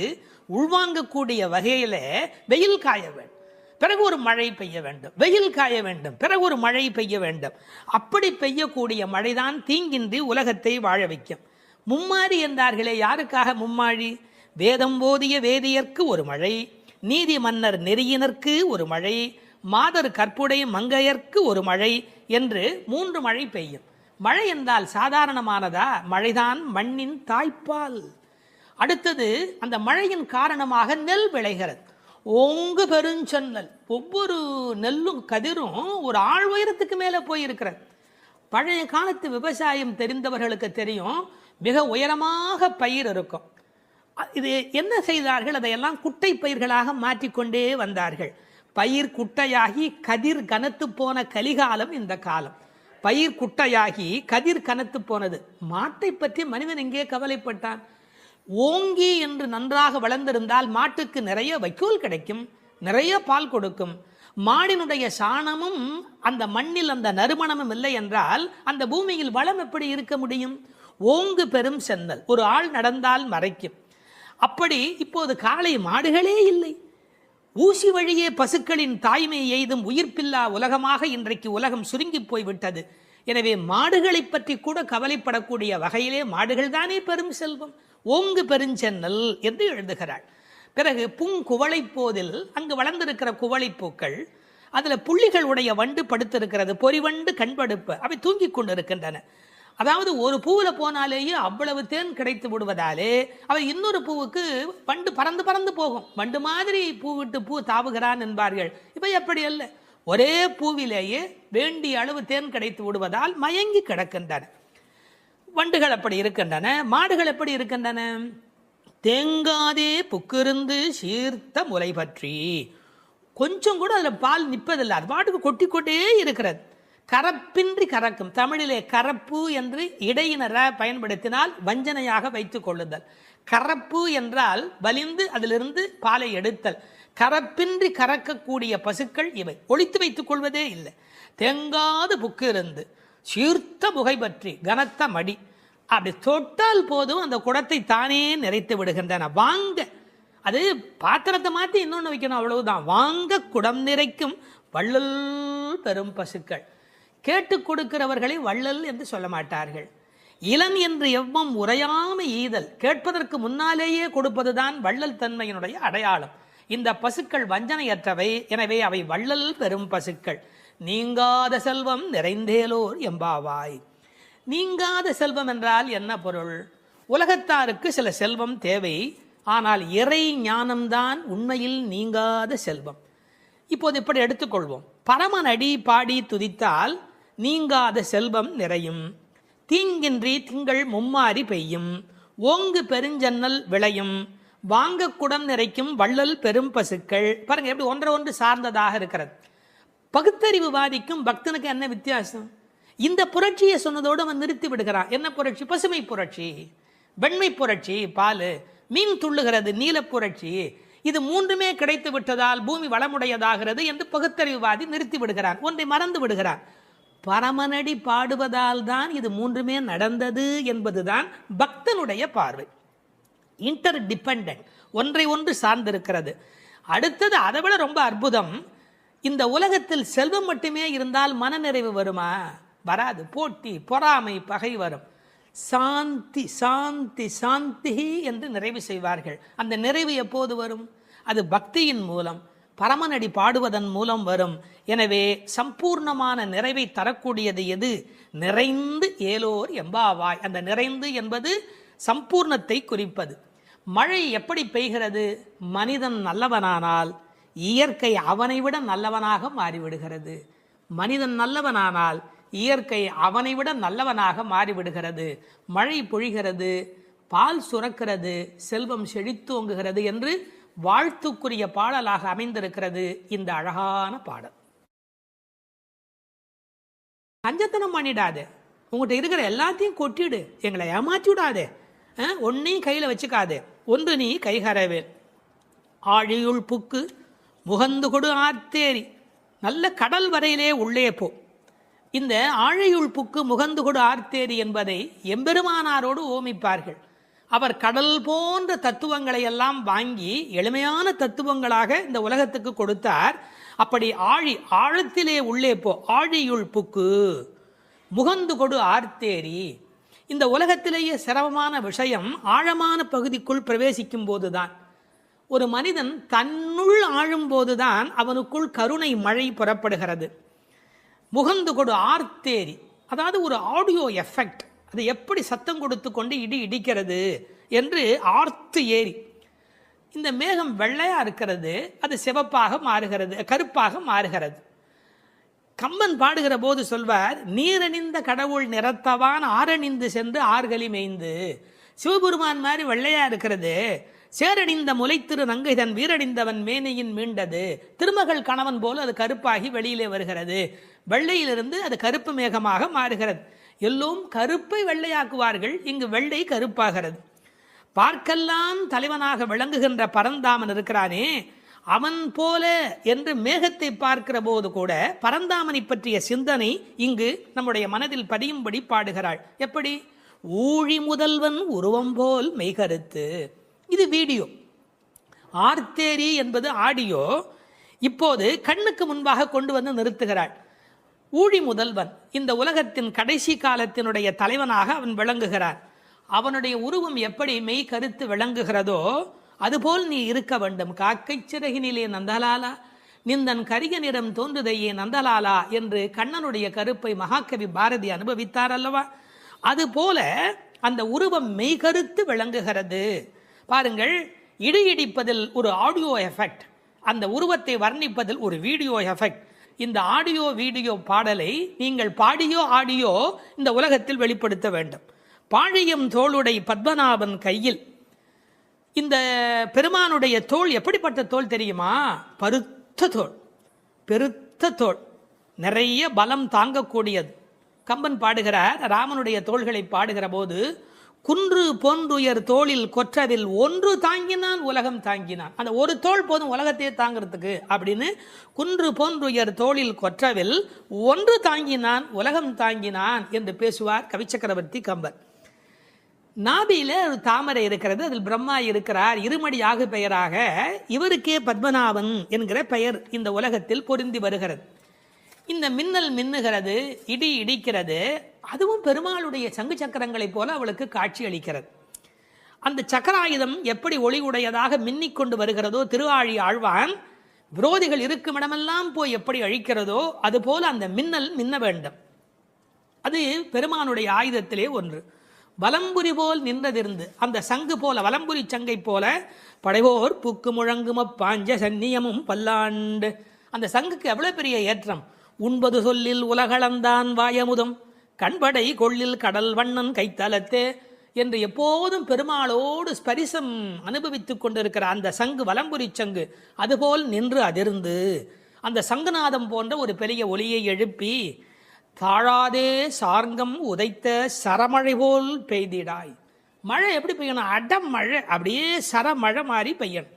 உள்வாங்கக்கூடிய வகையில வெயில் காய வேண்டும், பிறகு ஒரு மழை பெய்ய வேண்டும், வெயில் காய வேண்டும், பிறகு ஒரு மழை பெய்ய வேண்டும். அப்படி பெய்யக்கூடிய மழைதான் தீங்கின்றி உலகத்தை வாழ வைக்கும். மும்மாறி என்றார்களே, யாருக்காக மும்மாழி? வேதம் போதிய வேதியர்க்கு ஒரு மழை, நீதி மன்னர் நெறியினர்க்கு ஒரு மழை, மாதர் கற்புடை மங்கையர்க்கு ஒரு மழை என்று 3 மழை பெய்யும். மழை என்றால் சாதாரணமானதா? மழைதான் மண்ணின் தாய்ப்பால். அடுத்தது, அந்த மழையின் காரணமாக நெல் விளைகிறது. ஓங்கு பெருஞ்சொன்னல், ஒவ்வொரு நெல்லும் கதிரும் ஒரு ஆள் உயரத்துக்கு மேலே போயிருக்கிறது. பழைய காலத்து விவசாயம் தெரிந்தவர்களுக்கு தெரியும், மிக உயரமாக பயிர் இருக்கும். இது என்ன செய்தார்கள், அதையெல்லாம் குட்டை பயிர்களாக மாற்றிக்கொண்டே வந்தார்கள். பயிர் குட்டையாகி கதிர் கனத்து போன கலிகாலம் இந்த காலம். பயிர் குட்டையாகி கதிர் கனத்து போனது. மாட்டை பற்றி மனிதன் எங்கே கவலைப்பட்டான்? ஓங்கி என்று நன்றாக வளர்ந்திருந்தால் மாட்டுக்கு நிறைய வைக்கோல் கிடைக்கும், நிறைய பால் கொடுக்கும். மாடினுடைய சாணமும் அந்த மண்ணில் அந்த நறுமணமும் இல்லை என்றால் அந்த பூமியில் வளம் எப்படி இருக்க முடியும்? ஓங்கு பெரும் சென்னல், ஒரு ஆள் நடந்தால் மறைக்கும். அப்படி இப்போது காளை மாடுகளே இல்லை. ஊசி வழியே பசுக்களின் தாய்மை எய்தும் உயிர்ப்பில்லா உலகமாக இன்றைக்கு உலகம் சுருங்கி போய்விட்டது. எனவே மாடுகளை பற்றி கூட கவலைப்படக்கூடிய வகையிலே மாடுகள் தானே பெரும் செல்வம். ஓங்கு பெருஞ்சென்னல் என்று எழுதுகிறாள். பிறகு பூங்குவளை போதில் அங்கு வளர்ந்திருக்கிற குவளைப்பூக்கள், அதில் புள்ளிகள் உடைய வண்டு படுத்திருக்கிறது, பொறிவண்டு கண்படுப்பு, அவை தூங்கிக் கொண்டிருக்கின்றன. அதாவது ஒரு பூவில் போனாலேயே அவ்வளவு தேன் கிடைத்து விடுவதாலே அவை இன்னொரு பூவுக்கு வண்டு பறந்து பறந்து போகும். வண்டு மாதிரி பூ விட்டு பூ தாவுகிறான் என்பார்கள். இப்போ எப்படி அல்ல, ஒரே பூவிலேயே வேண்டிய அளவு தேன் கிடைத்து விடுவதால் மயங்கி கிடக்கின்றன. வண்டுகள் அப்படி இருக்கின்றன. மாடுகள் எப்படி இருக்கின்றன? தேங்காதே புக்கிருந்து சீர்த்த முலை பற்றி, கொஞ்சம் கூட அதில் பால் நிற்பதில்லை, அது பாட்டுக்கு கொட்டி கொண்டே இருக்கிறது. கரப்பின்றி கறக்கும். தமிழிலே கரப்பு என்று இடையினரை பயன்படுத்தினால் வஞ்சனையாக வைத்துக் கொள்ளுதல். கரப்பு என்றால் வலிந்து அதிலிருந்து பாலை எடுத்தல். கரப்பின்றி கறக்கக்கூடிய பசுக்கள் இவை. ஒழித்து வைத்துக் கொள்வதே இல்லை. தேங்காது புக்கு இருந்து சீர்த்த முகை பற்றி, கனத்த மடி, அப்படி தொட்டால் போதும் அந்த குடத்தை தானே நிறைத்து விடுகின்றன. வாங்க, அது பாத்திரத்தை மாற்றி இன்னொன்று வைக்கணும், அவ்வளவுதான். வாங்க குடம் நிறைக்கும் வள்ளல் பெரும் பசுக்கள். கேட்டு கொடுக்கிறவர்களை வள்ளல் என்று சொல்ல மாட்டார்கள். இளன் என்று எவ்வம் உரையாமை ஈதல், கேட்பதற்கு முன்னாலேயே கொடுப்பதுதான் வள்ளல் தன்மையினுடைய அடையாளம். இந்த பசுக்கள் வஞ்சனையற்றவை, எனவே அவை வள்ளல் பெரும் பசுக்கள். நீங்காத செல்வம் நிறைந்தேலோர் எம்பாவாய். நீங்காத செல்வம் என்றால் என்ன பொருள்? உலகத்தாருக்கு சில செல்வம் தேவை, ஆனால் இறை ஞானம்தான் உண்மையில் நீங்காத செல்வம். இப்போது இப்படி எடுத்துக்கொள்வோம். பரமனடி பாடி துதித்தால் நீங்காத செல்வம் நிறையும். தீங்கின்றி திங்கள் மும்மாறி பெய்யும். ஓங்கு பெருஞ்சன்னல் விளையும். வாங்க குடம் நிறைக்கும் வள்ளல் பெரும் பசுக்கள். பாருங்க எப்படி ஒன்றை ஒன்று சார்ந்ததாக இருக்கிறது. பகுத்தறிவுவாதிக்கும் பக்தனுக்கு என்ன வித்தியாசம்? இந்த புரட்சியை சொன்னதோடு அவன் நிறுத்தி விடுகிறான். என்ன புரட்சி? பசுமை புரட்சி, வெண்மை புரட்சி, பால், மீன் துள்ளுகிறது, நீல புரட்சி. இது மூன்றுமே கிடைத்து விட்டதால் பூமி வளமுடையதாகிறது என்று பகுத்தறிவுவாதி நிறுத்தி விடுகிறான். ஒன்றை மறந்து விடுகிறான். பரமனடி பாடுவதால் தான் இது மூன்றுமே நடந்தது என்பதுதான் பக்தனுடைய பார்வை. இன்டர் டிபெண்டன்ட், ஒன்றை ஒன்று சார்ந்திருக்கிறது. அடுத்தது அதை விட ரொம்ப அற்புதம். இந்த உலகத்தில் செல்வம் மட்டுமே இருந்தால் மனநிறைவு வருமா? வராது. போட்டி, பொறாமை, பகை வரும். சாந்தி சாந்தி சாந்தி என்று நிறைவு செய்வார்கள். அந்த நிறைவு எப்போது வரும்? அது பக்தியின் மூலம், பரமனடி பாடுவதன் மூலம் வரும். எனவே சம்பூர்ணமான நிறைவை தரக்கூடியது எது? நிறைந்து ஏலோர் எம்பாவாய். அந்த நிறைந்து என்பது சம்பூர்ணத்தை குறிப்பது. மழை எப்படி பெய்கிறது? மனிதன் நல்லவனானால் இயற்கை அவனை விட நல்லவனாக மாறிவிடுகிறது. மனிதன் நல்லவனானால் இயற்கை அவனை விட நல்லவனாக மாறிவிடுகிறது. மழை பொழிகிறது, பால் சுரக்கிறது, செல்வம் செழித்தோங்குகிறது என்று வாழ்த்துக்குரிய பாடலாக அமைந்திருக்கிறது இந்த அழகான பாடல். கஞ்சத்தனம் பண்ணிடாதே, உங்கள்கிட்ட இருக்கிற எல்லாத்தையும் கொட்டிடு, எங்களை ஏமாற்றி விடாதே, ஒன்னையும் கையில் வச்சுக்காதே. ஒன்று நீ கைகரவேல். ஆழியுள் புக்கு முகந்து கொடு ஆர்த்தேரி. நல்ல கடல் வரையிலே உள்ளே போ. இந்த ஆழியுள் புக்கு முகந்து கொடு ஆர்த்தேரி என்பதை எம்பெருமானாரோடு ஓமிப்பார்கள். அவர் கடல் போன்ற தத்துவங்களை எல்லாம் வாங்கி எளிமையான தத்துவங்களாக இந்த உலகத்துக்கு கொடுத்தார். அப்படி ஆழத்திலே உள்ளே போ. ஆழியுள் புக்கு முகந்து கொடு ஆர்த்தேரி. இந்த உலகத்திலேயே சிரமமான விஷயம் ஆழமான பகுதிக்குள் பிரவேசிக்கும் போதுதான். ஒரு மனிதன் தன்னுள் ஆழும் போதுதான் அவனுக்குள் கருணை மழை புறப்படுகிறது. முகந்து கொடு ஆர்த்தேரி, அதாவது ஒரு ஆடியோ எஃபெக்ட். அது எப்படி சத்தம் கொடுத்து கொண்டு இடி இடிக்கிறது என்று ஆர்த்து ஏரி. இந்த மேகம் வெள்ளையா இருக்கிறது, அது சிவப்பாக மாறுகிறது, கருப்பாக மாறுகிறது. கம்பன் பாடுகிற போது சொல்வார், நீரணிந்த கடவுள் நிறத்தவான் ஆரணிந்து சென்று ஆர்களி மேய்ந்து. சிவபெருமான் மாதிரி வெள்ளையா இருக்கிறது, சேரணிந்த முலைத்திரு நங்கைதன் வீரணிந்தவன் மேனையின் மீண்டது. திருமகள் கணவன் போல அது கருப்பாகி வெளியிலே வருகிறது. வெள்ளையிலிருந்து அது கருப்பு மேகமாக மாறுகிறது. எல்லோரும் கருப்பை வெள்ளையாக்குவார்கள், இங்கு வெள்ளை கருப்பாகிறது. பார்க்கெல்லாம் தலைவனாக விளங்குகின்ற பரந்தாமன் இருக்கிறானே, அவன் போல என்று மேகத்தை பார்க்கிற போது கூட பரந்தாமனை பற்றிய சிந்தனை இங்கு நம்முடைய மனதில் பதியும்படி பாடுகிறாள். எப்படி? ஊழி முதல்வன் உருவம் போல் மெய்கருத்து. இது வீடியோ. ஆர்த்தேரி என்பது ஆடியோ. இப்போது கண்ணுக்கு முன்பாக கொண்டு வந்து நிறுத்துகிறாள். ஊழி முதல்வன், இந்த உலகத்தின் கடைசி காலத்தினுடைய தலைவனாக அவன் விளங்குகிறான். அவனுடைய உருவம் எப்படி மெய் கருத்து விளங்குகிறதோ அதுபோல் நீ இருக்க வேண்டும். காக்கை சிறகினிலே நந்தலாலா நிந்தன் கரிய நிறம் தோன்றுதையே நந்தலாலா என்று கண்ணனுடைய கருப்பை மகாகவி பாரதி அனுபவித்தார் அல்லவா? அதுபோல அந்த உருவம் மெய்கருத்து விளங்குகிறது. பாருங்கள், இடி இடிப்பதில் ஒரு ஆடியோ எஃபெக்ட், அந்த உருவத்தை வர்ணிப்பதில் ஒரு வீடியோ எஃபெக்ட். இந்த ஆடியோ வீடியோ பாடலை நீங்கள் பாடியோ ஆடியோ இந்த உலகத்தில் வெளிப்படுத்த வேண்டும். பாழியம் தோளுடை பத்மநாபன் கையில், இந்த பெருமானுடைய தோள் எப்படிப்பட்ட தோள் தெரியுமா? பருத்த தோள், பெருத்த தோள், நிறைய பலம் தாங்கக்கூடியது. கம்பன் பாடுகிறார், ராமனுடைய தோள்களை பாடுகிற போது, குன்று போன்றுயர் தோளில் கொற்றவில் ஒன்று தாங்கினான் உலகம் தாங்கினான். அந்த ஒரு தோள் போதும் உலகத்தையே தாங்கிறதுக்கு அப்படின்னு, குன்று போன்றுயர் தோளில் கொற்றவில் ஒன்று தாங்கினான் உலகம் தாங்கினான் என்று பேசுவார் கவிச்சக்கரவர்த்தி கம்பன். நாபியில ஒரு தாமரை இருக்கிறது, அதில் பிரம்மா இருக்கிறார், இருமடியாக பெயராக இவருக்கே பத்மநாபன் என்கிற பெயர் இந்த உலகத்தில் பொருந்தி வருகிறது. இந்த மின்னல் மின்னுகிறது, இடி இடிக்கிறது, அதுவும் பெருமாளுடைய சங்கு சக்கரங்களைப் போல அவளுக்கு காட்சி அளிக்கிறது. அந்த சக்கராயுதம் எப்படி ஒளி உடையதாக மின்னிக்கொண்டு வருகிறதோ, திருவாழி ஆழ்வான் விரோதிகள் இருக்கும் இடமெல்லாம் போய் எப்படி அழிக்கிறதோ அதுபோல அந்த மின்னல் மின்ன வேண்டும். அது பெருமானுடைய ஆயுதத்திலே ஒன்று. வலம்புரி போல் நின்றதிருந்து, அந்த சங்கு போல, வலம்புரி சங்கை போல, படைவோர் பூக்கு முழங்கும பாஞ்ச சன்னியமும் பல்லாண்டு. அந்த சங்குக்கு எவ்வளவு பெரிய ஏற்றம்! உண்பது சொல்லில் உலகளந்தான் வாயமுதம், கண்படை கொள்ளில் கடல் வண்ணன் கைத்தலத்தே என்று எப்போதும் பெருமாளோடு ஸ்பரிசம் அனுபவித்துக் கொண்டிருக்கிற அந்த சங்கு, வலம்புரி சங்கு, அதுபோல் நின்று அதிர்ந்து அந்த சங்குநாதம் போன்ற ஒரு பெரிய ஒலியை எழுப்பி, தாழாதே சார்ங்கம் உதைத்த சரமழை போல் பெய்திடாய். மழை எப்படி பெய்யணும்? அடம் மழை, அப்படியே சரமழை மாதிரி பெய்யணும்.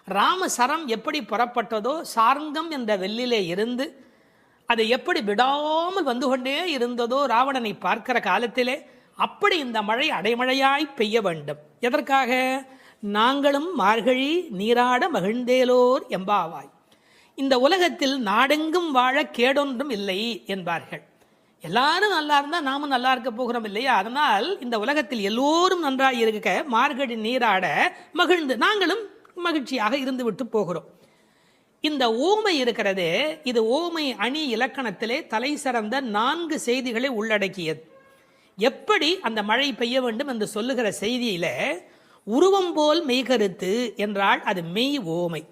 ராம சரம் எப்படி புறப்பட்டதோ, சார்ங்கம் என்ற வெள்ளிலே இருந்து அது எப்படி விடாமல் வந்து கொண்டே இருந்ததோ ராவணனை பார்க்கிற காலத்திலே, அப்படி இந்த மழை அடைமழையாய் பெய்ய வேண்டும். எதற்காக? நாங்களும் மார்கழி நீராட மகிழ்ந்தேலோர் எம்பாவாய். இந்த உலகத்தில் நாடெங்கும் வாழ கேடொன்றும் இல்லை என்பார்கள். எல்லாரும் நல்லா இருந்தால் நாமும் நல்லா இருக்க போகிறோம் இல்லையா? அதனால் இந்த உலகத்தில் எல்லோரும் நன்றாக இருக்க மார்கழி நீராட மகிழ்ந்து நாங்களும் மகிழ்ச்சியாக இருந்து விட்டு போகிறோம். இந்த ஓமை இருக்கிறதே, இது ஓமை அணி இலக்கணத்திலே தலை சிறந்த 4 செய்திகளை உள்ளடக்கியது. எப்படி அந்த மழை பெய்ய வேண்டும் என்று சொல்லுகிற செய்தியில, உருவம் போல் மெய்கருத்து என்றால் அது மெய் ஓமை.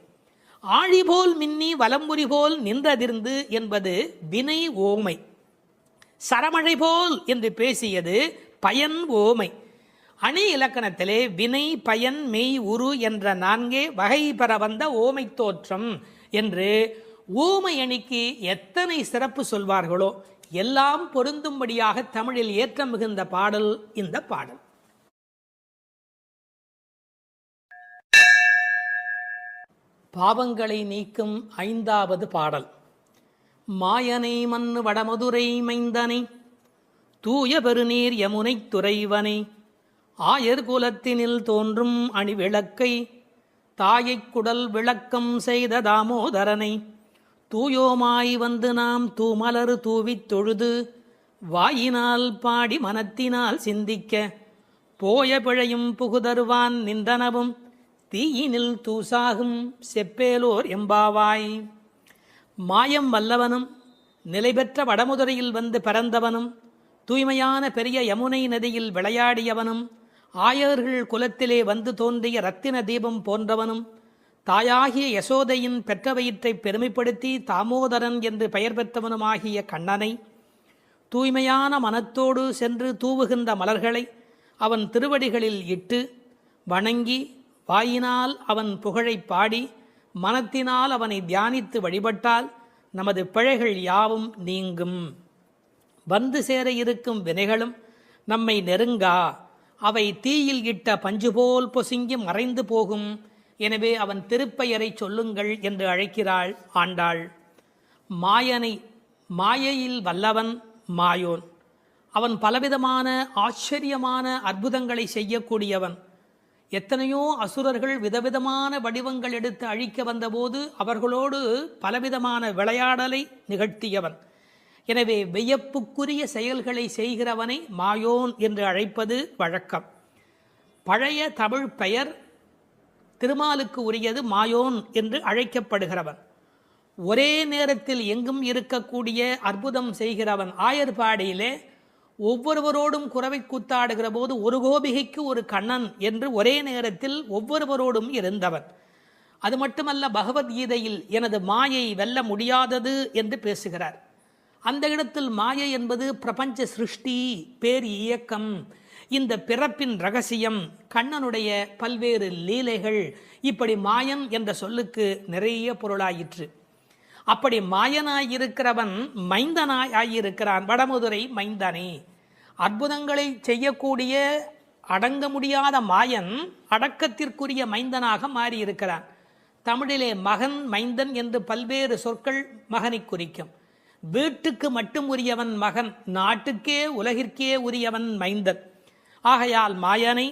ஆழி போல் மின்னி வலம்புரி போல் நின்றதிர்ந்து என்பது வினை ஓமை. சரமழை போல் என்று பேசியது பயன் ஓமை. அணி இலக்கணத்திலே வினை, பயன், மெய், உரு என்ற 4 வகை பெற வந்த ஓமை தோற்றம் என்று ஓமை அணிக்கு எத்தனை சிறப்பு சொல்வார்களோ எல்லாம் பொருந்தும்படியாக தமிழில் ஏற்ற மிகுந்த பாடல் இந்த பாடல். பாவங்களை நீக்கும் 5வது பாடல். மாயனை மன்னு வடமதுரை மைந்தனை, தூய பெருநீர் யமுனை துறைவனை, ஆயர் குலத்தினில் தோன்றும் அணிவிளக்கை, தாயைக் குடல் விளக்கம் செய்த தாமோதரனை, தூயோமாய் வந்து நாம் தூமலரு தூவித் தொழுது, வாயினால் பாடி மனத்தினால் சிந்திக்க, போய பிழையும் புகுதருவான் நின்றனவும், தீயினில் தூசாகும் செப்பேலோர் எம்பாவாய். மாயம் வல்லவனும் நிலை பெற்ற வடமுதுரையில் வந்து பிறந்தவனும், தூய்மையான பெரிய யமுனை நதியில் விளையாடியவனும், ஆயர்கள் குலத்திலே வந்து தோன்றிய இரத்தின தீபம் போன்றவனும் தாயாகிய யசோதையின் பெற்ற வயிற்றை பெருமைப்படுத்தி தாமோதரன் என்று பெயர் பெற்றவனுமாகிய கண்ணனை தூய்மையான மனத்தோடு சென்று தூவுகின்ற மலர்களை அவன் திருவடிகளில் இட்டு வணங்கி வாயினால் அவன் புகழை பாடி மனத்தினால் அவனை தியானித்து வழிபட்டால் நமது பிழைகள் யாவும் நீங்கும். வந்து சேர இருக்கும் வினைகளும் நம்மை நெருங்கா. அவை தீயில் இட்ட பஞ்சு போல் பொசுங்கி மறைந்து போகும். எனவே அவன் திருப்பெயரை சொல்லுங்கள் என்று அழைக்கிறாள் ஆண்டாள். மாயனை மாயையில் வல்லவன் மாயோன். அவன் பலவிதமான ஆச்சரியமான அற்புதங்களை செய்யக்கூடியவன். எத்தனையோ அசுரர்கள் விதவிதமான வடிவங்கள் எடுத்து அழிக்க வந்தபோது அவர்களோடு பலவிதமான விளையாடலை நிகழ்த்தியவன். எனவே வியப்புக்குரிய செயல்களை செய்கிறவனை மாயோன் என்று அழைப்பது வழக்கம். பழைய தமிழ் பெயர் திருமாலுக்கு உரியது மாயோன் என்று அழைக்கப்படுகிறவன். ஒரே நேரத்தில் எங்கும் இருக்கக்கூடிய அற்புதம் செய்கிறவன். ஆயர்பாடியிலே ஒவ்வொருவரோடும் குரவை கூத்தாடுகிற போது ஒரு கோபிகைக்கு ஒரு கண்ணன் என்று ஒரே நேரத்தில் ஒவ்வொருவரோடும் இருந்தவன். அது மட்டுமல்ல, பகவத்கீதையில் எனது மாயை வெல்ல முடியாதது என்று பேசுகிறார். அந்த இடத்தில் மாயை என்பது பிரபஞ்ச சிருஷ்டி, பேர் இயக்கம், இந்த பிறப்பின் ரகசியம், கண்ணனுடைய பல்வேறு லீலைகள். இப்படி மாயன் என்ற சொல்லுக்கு நிறைய பொருளாயிற்று. அப்படி மாயனாயிருக்கிறவன் மைந்தனாய் ஆகியிருக்கிறான். வடமதுரை மைந்தனே. அற்புதங்களை செய்யக்கூடிய அடங்க முடியாத மாயன் அடக்கத்திற்குரிய மைந்தனாக மாறியிருக்கிறான். தமிழிலே மகன் மைந்தன் என்று பல்வேறு சொற்கள் மகனை குறிக்கும். வீட்டுக்கு மட்டும் உரியவன் மகன், நாட்டுக்கே உலகிற்கே உரியவன் மைந்தன். ஆகையால் மாயனை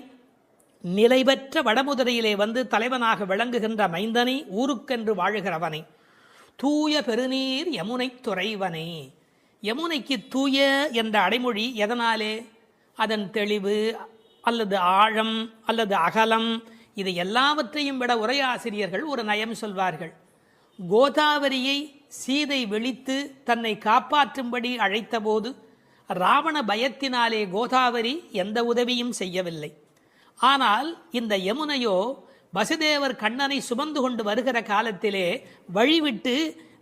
நிலை பெற்ற வடமுதுரையிலே வந்து தலைவனாக விளங்குகின்ற மைந்தனை, ஊருக்கென்று வாழுகிறவனை, தூய பெருநீர் யமுனை துறைவனே. யமுனைக்கு தூய என்ற அடைமொழி எதனாலே? அதன் தெளிவு அல்லது ஆழம் அல்லது அகலம், இது எல்லாவற்றையும் விட உரையாசிரியர்கள் ஒரு நயம் சொல்வார்கள். கோதாவரியை சீதை விழித்து தன்னை காப்பாற்றும்படி அழைத்தபோது ராவண பயத்தினாலே கோதாவரி எந்த உதவியும் செய்யவில்லை. ஆனால் இந்த யமுனையோ வசுதேவர் கண்ணனை சுமந்து கொண்டு வருகிற காலத்திலே வழிவிட்டு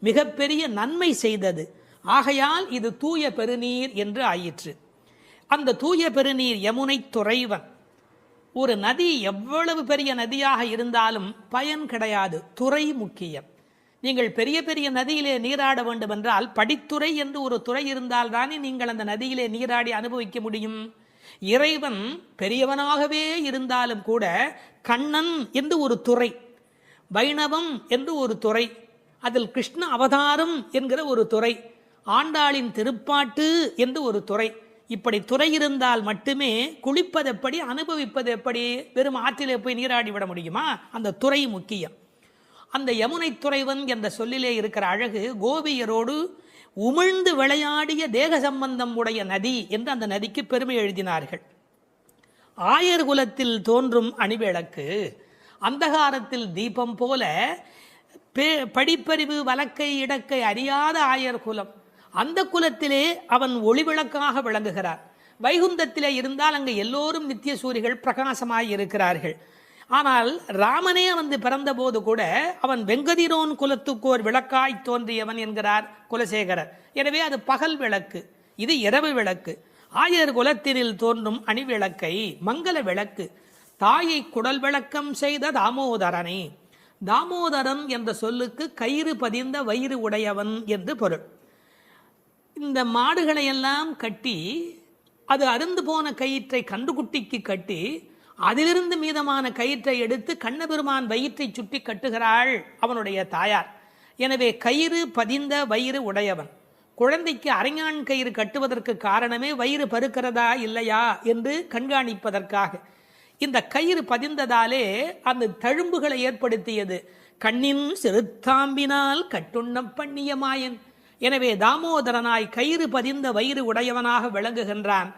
மிகப்பெரிய நன்மை செய்தது. ஆகையால் இது தூய பெருநீர் என்று ஆயிற்று. அந்த தூய பெருநீர் யமுனை துறைவன். ஒரு நதி எவ்வளவு பெரிய நதியாக இருந்தாலும் பயன் கிடையாது, துறை முக்கியம். நீங்கள் பெரிய பெரிய நதியிலே நீராட வேண்டும் என்றால் படித்துறை என்று ஒரு துறை இருந்தால் தானே நீங்கள் அந்த நதியிலே நீராடி அனுபவிக்க முடியும். இறைவன் பெரியவனாகவே இருந்தாலும் கூட கண்ணன் என்று ஒரு துறை, வைணவம் என்று ஒரு துறை, அதில் கிருஷ்ண அவதாரம் என்கிற ஒரு துறை, ஆண்டாளின் திருப்பாட்டு என்று ஒரு துறை. இப்படி துறை இருந்தால் மட்டுமே குளிப்பது எப்படி, அனுபவிப்பது எப்படி? வெறும் ஆற்றிலே போய் நீராடி விட முடியுமா? அந்த துறை முக்கியம். அந்த யமுனை துறைவன் என்ற சொல்லிலே இருக்கிற அழகு, கோபியரோடு உமிழ்ந்து விளையாடிய தேக சம்பந்தம் உடைய நதி என்று அந்த நதிக்கு பெருமை எழுதினார்கள். ஆயர் குலத்தில் தோன்றும் அணிவிளக்கு, அந்தகாரத்தில் தீபம் போல படிப்பறிவு வழக்கை இடக்கை அறியாத ஆயர் குலம். அந்த குலத்திலே அவன் ஒளிவிளக்காக விளங்குகிறார். வைகுந்தத்திலே இருந்தால் அங்கு எல்லோரும் நித்திய சூரிகள் பிரகாசமாய் இருக்கிறார்கள். ஆனால் ராமனே வந்து பிறந்த போது கூட அவன் வெங்கதிரோன் குலத்துக்கோர் விளக்காய் தோன்றியவன் என்கிறார் குலசேகரர். எனவே அது பகல் விளக்கு, இது இரவு விளக்கு. ஆயர் குலத்தினில் தோன்றும் அணிவிளக்கை மங்கள விளக்கு, தாயை குடல் விளக்கம் செய்த தாமோதரனே. தாமோதரன் என்ற சொல்லுக்கு கயிறு பதிந்த வயிறு உடையவன் என்று பொருள். இந்த மாடுகளை எல்லாம் கட்டி அது அருந்து போன கயிற்றை கன்றுக்குட்டிக்கு கட்டி அதிலிருந்து மீதமான கயிற்றை எடுத்து கண்ணபெருமான் வயிற்றை சுட்டி கட்டுகிறாள் அவனுடைய தாயார். எனவே கயிறு பதிந்த வயிறு உடையவன். குழந்தைக்கு அரைஞான் கயிறு கட்டுவதற்கு காரணமே வயிறு பருக்கிறதா இல்லையா என்று கண்காணிப்பதற்காக. இந்த கயிறு பதிந்ததாலே அந்த தழும்புகளை ஏற்படுத்தியது. கண்ணின் சிறுத்தாம்பினால் கட்டுண்ண பண்ணிய மாயன். எனவே தாமோதரனாய் கயிறு பதிந்த வயிறு உடையவனாக விளங்குகின்றான்.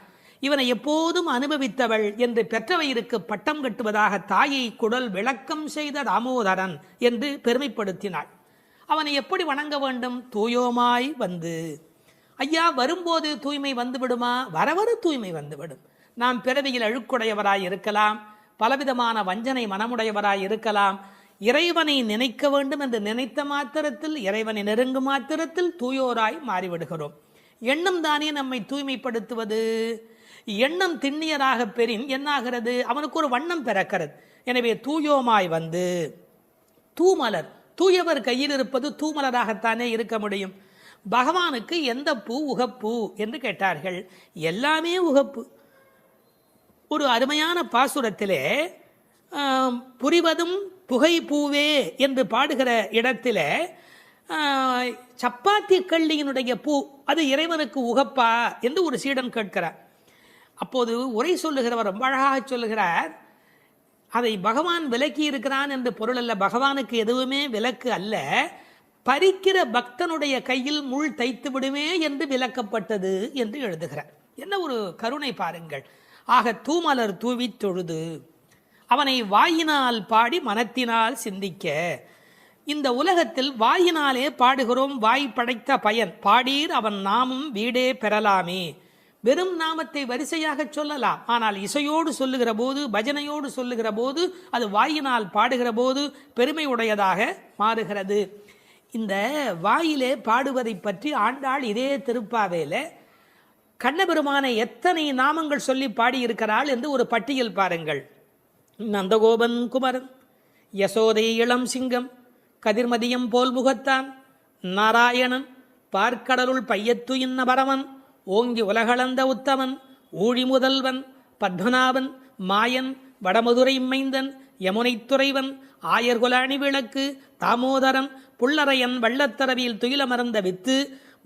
இவனை எப்போதும் அனுபவித்தவள் என்று பெற்றவயிருக்கு பட்டம் கட்டுவதாக தாயை குடல் விளக்கம் செய்த தாமோதரன் என்று பெருமைப்படுத்தினாள். அவனை எப்படி வணங்க வேண்டும்? தூயோமாய் வந்து. ஐயா, வரும்போது தூய்மை வந்துவிடுமா? வரவர தூய்மை வந்துவிடும். நாம் பிறவியில் அழுக்குடையவராய் இருக்கலாம், பலவிதமான வஞ்சனை மனமுடையவராய் இருக்கலாம். இறைவனை நினைக்க வேண்டும் என்று நினைத்த மாத்திரத்தில், இறைவனை நெருங்கும் மாத்திரத்தில் தூயோராய் மாறிவிடுகிறோம். எண்ணம் தானே நம்மை தூய்மைப்படுத்துவது. எண்ணம் திண்ணியராக பெறின் என்னாகிறது? அவனுக்கு ஒரு வண்ணம் பிறக்கிறது. எனவே தூயோமாய் வந்து தூமலர், தூயவர் கையில் இருப்பது தூமலராகத்தானே இருக்க முடியும். பகவானுக்கு எந்த பூ உகப்பு என்று கேட்டார்கள். எல்லாமே உகப்பு. ஒரு அருமையான பாசுரத்திலே புரிவதும் புகை பூவே என்று பாடுகிற இடத்திலே சப்பாத்தி கள்ளியினுடைய பூ அது இறைவனுக்கு உகப்பா என்று ஒரு சீடன் கேட்கிறார். அப்போது உரை சொல்லுகிறவர் ரொம்ப அழகாக சொல்லுகிறார், அதை பகவான் விலக்கி இருக்கிறான் என்று பொருள் அல்ல. பகவானுக்கு எதுவுமே விலக்கு அல்ல. பறிக்கிற பக்தனுடைய கையில் முள் தைத்து விடுமே என்று விலக்கப்பட்டது என்று எழுதுகிறார். என்ன ஒரு கருணை பாருங்கள். ஆக தூமலர் தூவி தொழுது அவனை வாயினால் பாடி மனத்தினால் சிந்திக்க. இந்த உலகத்தில் வாயினாலே பாடுகிறோம். வாய் படைத்த பயன் பாடீர் அவன் நாமும் வீடே பெறலாமே. வெறும் நாமத்தை வரிசையாக சொல்லலாம். ஆனால் இசையோடு சொல்லுகிற போது, பஜனையோடு சொல்லுகிற போது, அது வாயினால் பாடுகிற போது பெருமை உடையதாக மாறுகிறது. இந்த வாயிலே பாடுவதை பற்றி ஆண்டாள் இதே திருப்பாவேல கண்ணபெருமானை எத்தனை நாமங்கள் சொல்லி பாடியிருக்கிறாள் என்று ஒரு பட்டியல் பாருங்கள். நந்தகோபன் குமரன், யசோதை இளம் சிங்கம், கதிர்மதியம் போல் முகத்தான், நாராயணன், பார்க்கடலுள் பையத்து இன்ன பரமன், ஓங்கி உலகளந்த உத்தமன், ஊழி முதல்வன், பத்மநாபன், மாயன், வடமதுரை மைந்தன், யமுனை துறைவன், ஆயர்குல அணி விளக்கு, தாமோதரன், புள்ளரையன், வள்ளத்தரவியில் துயிலமர்ந்த வித்து,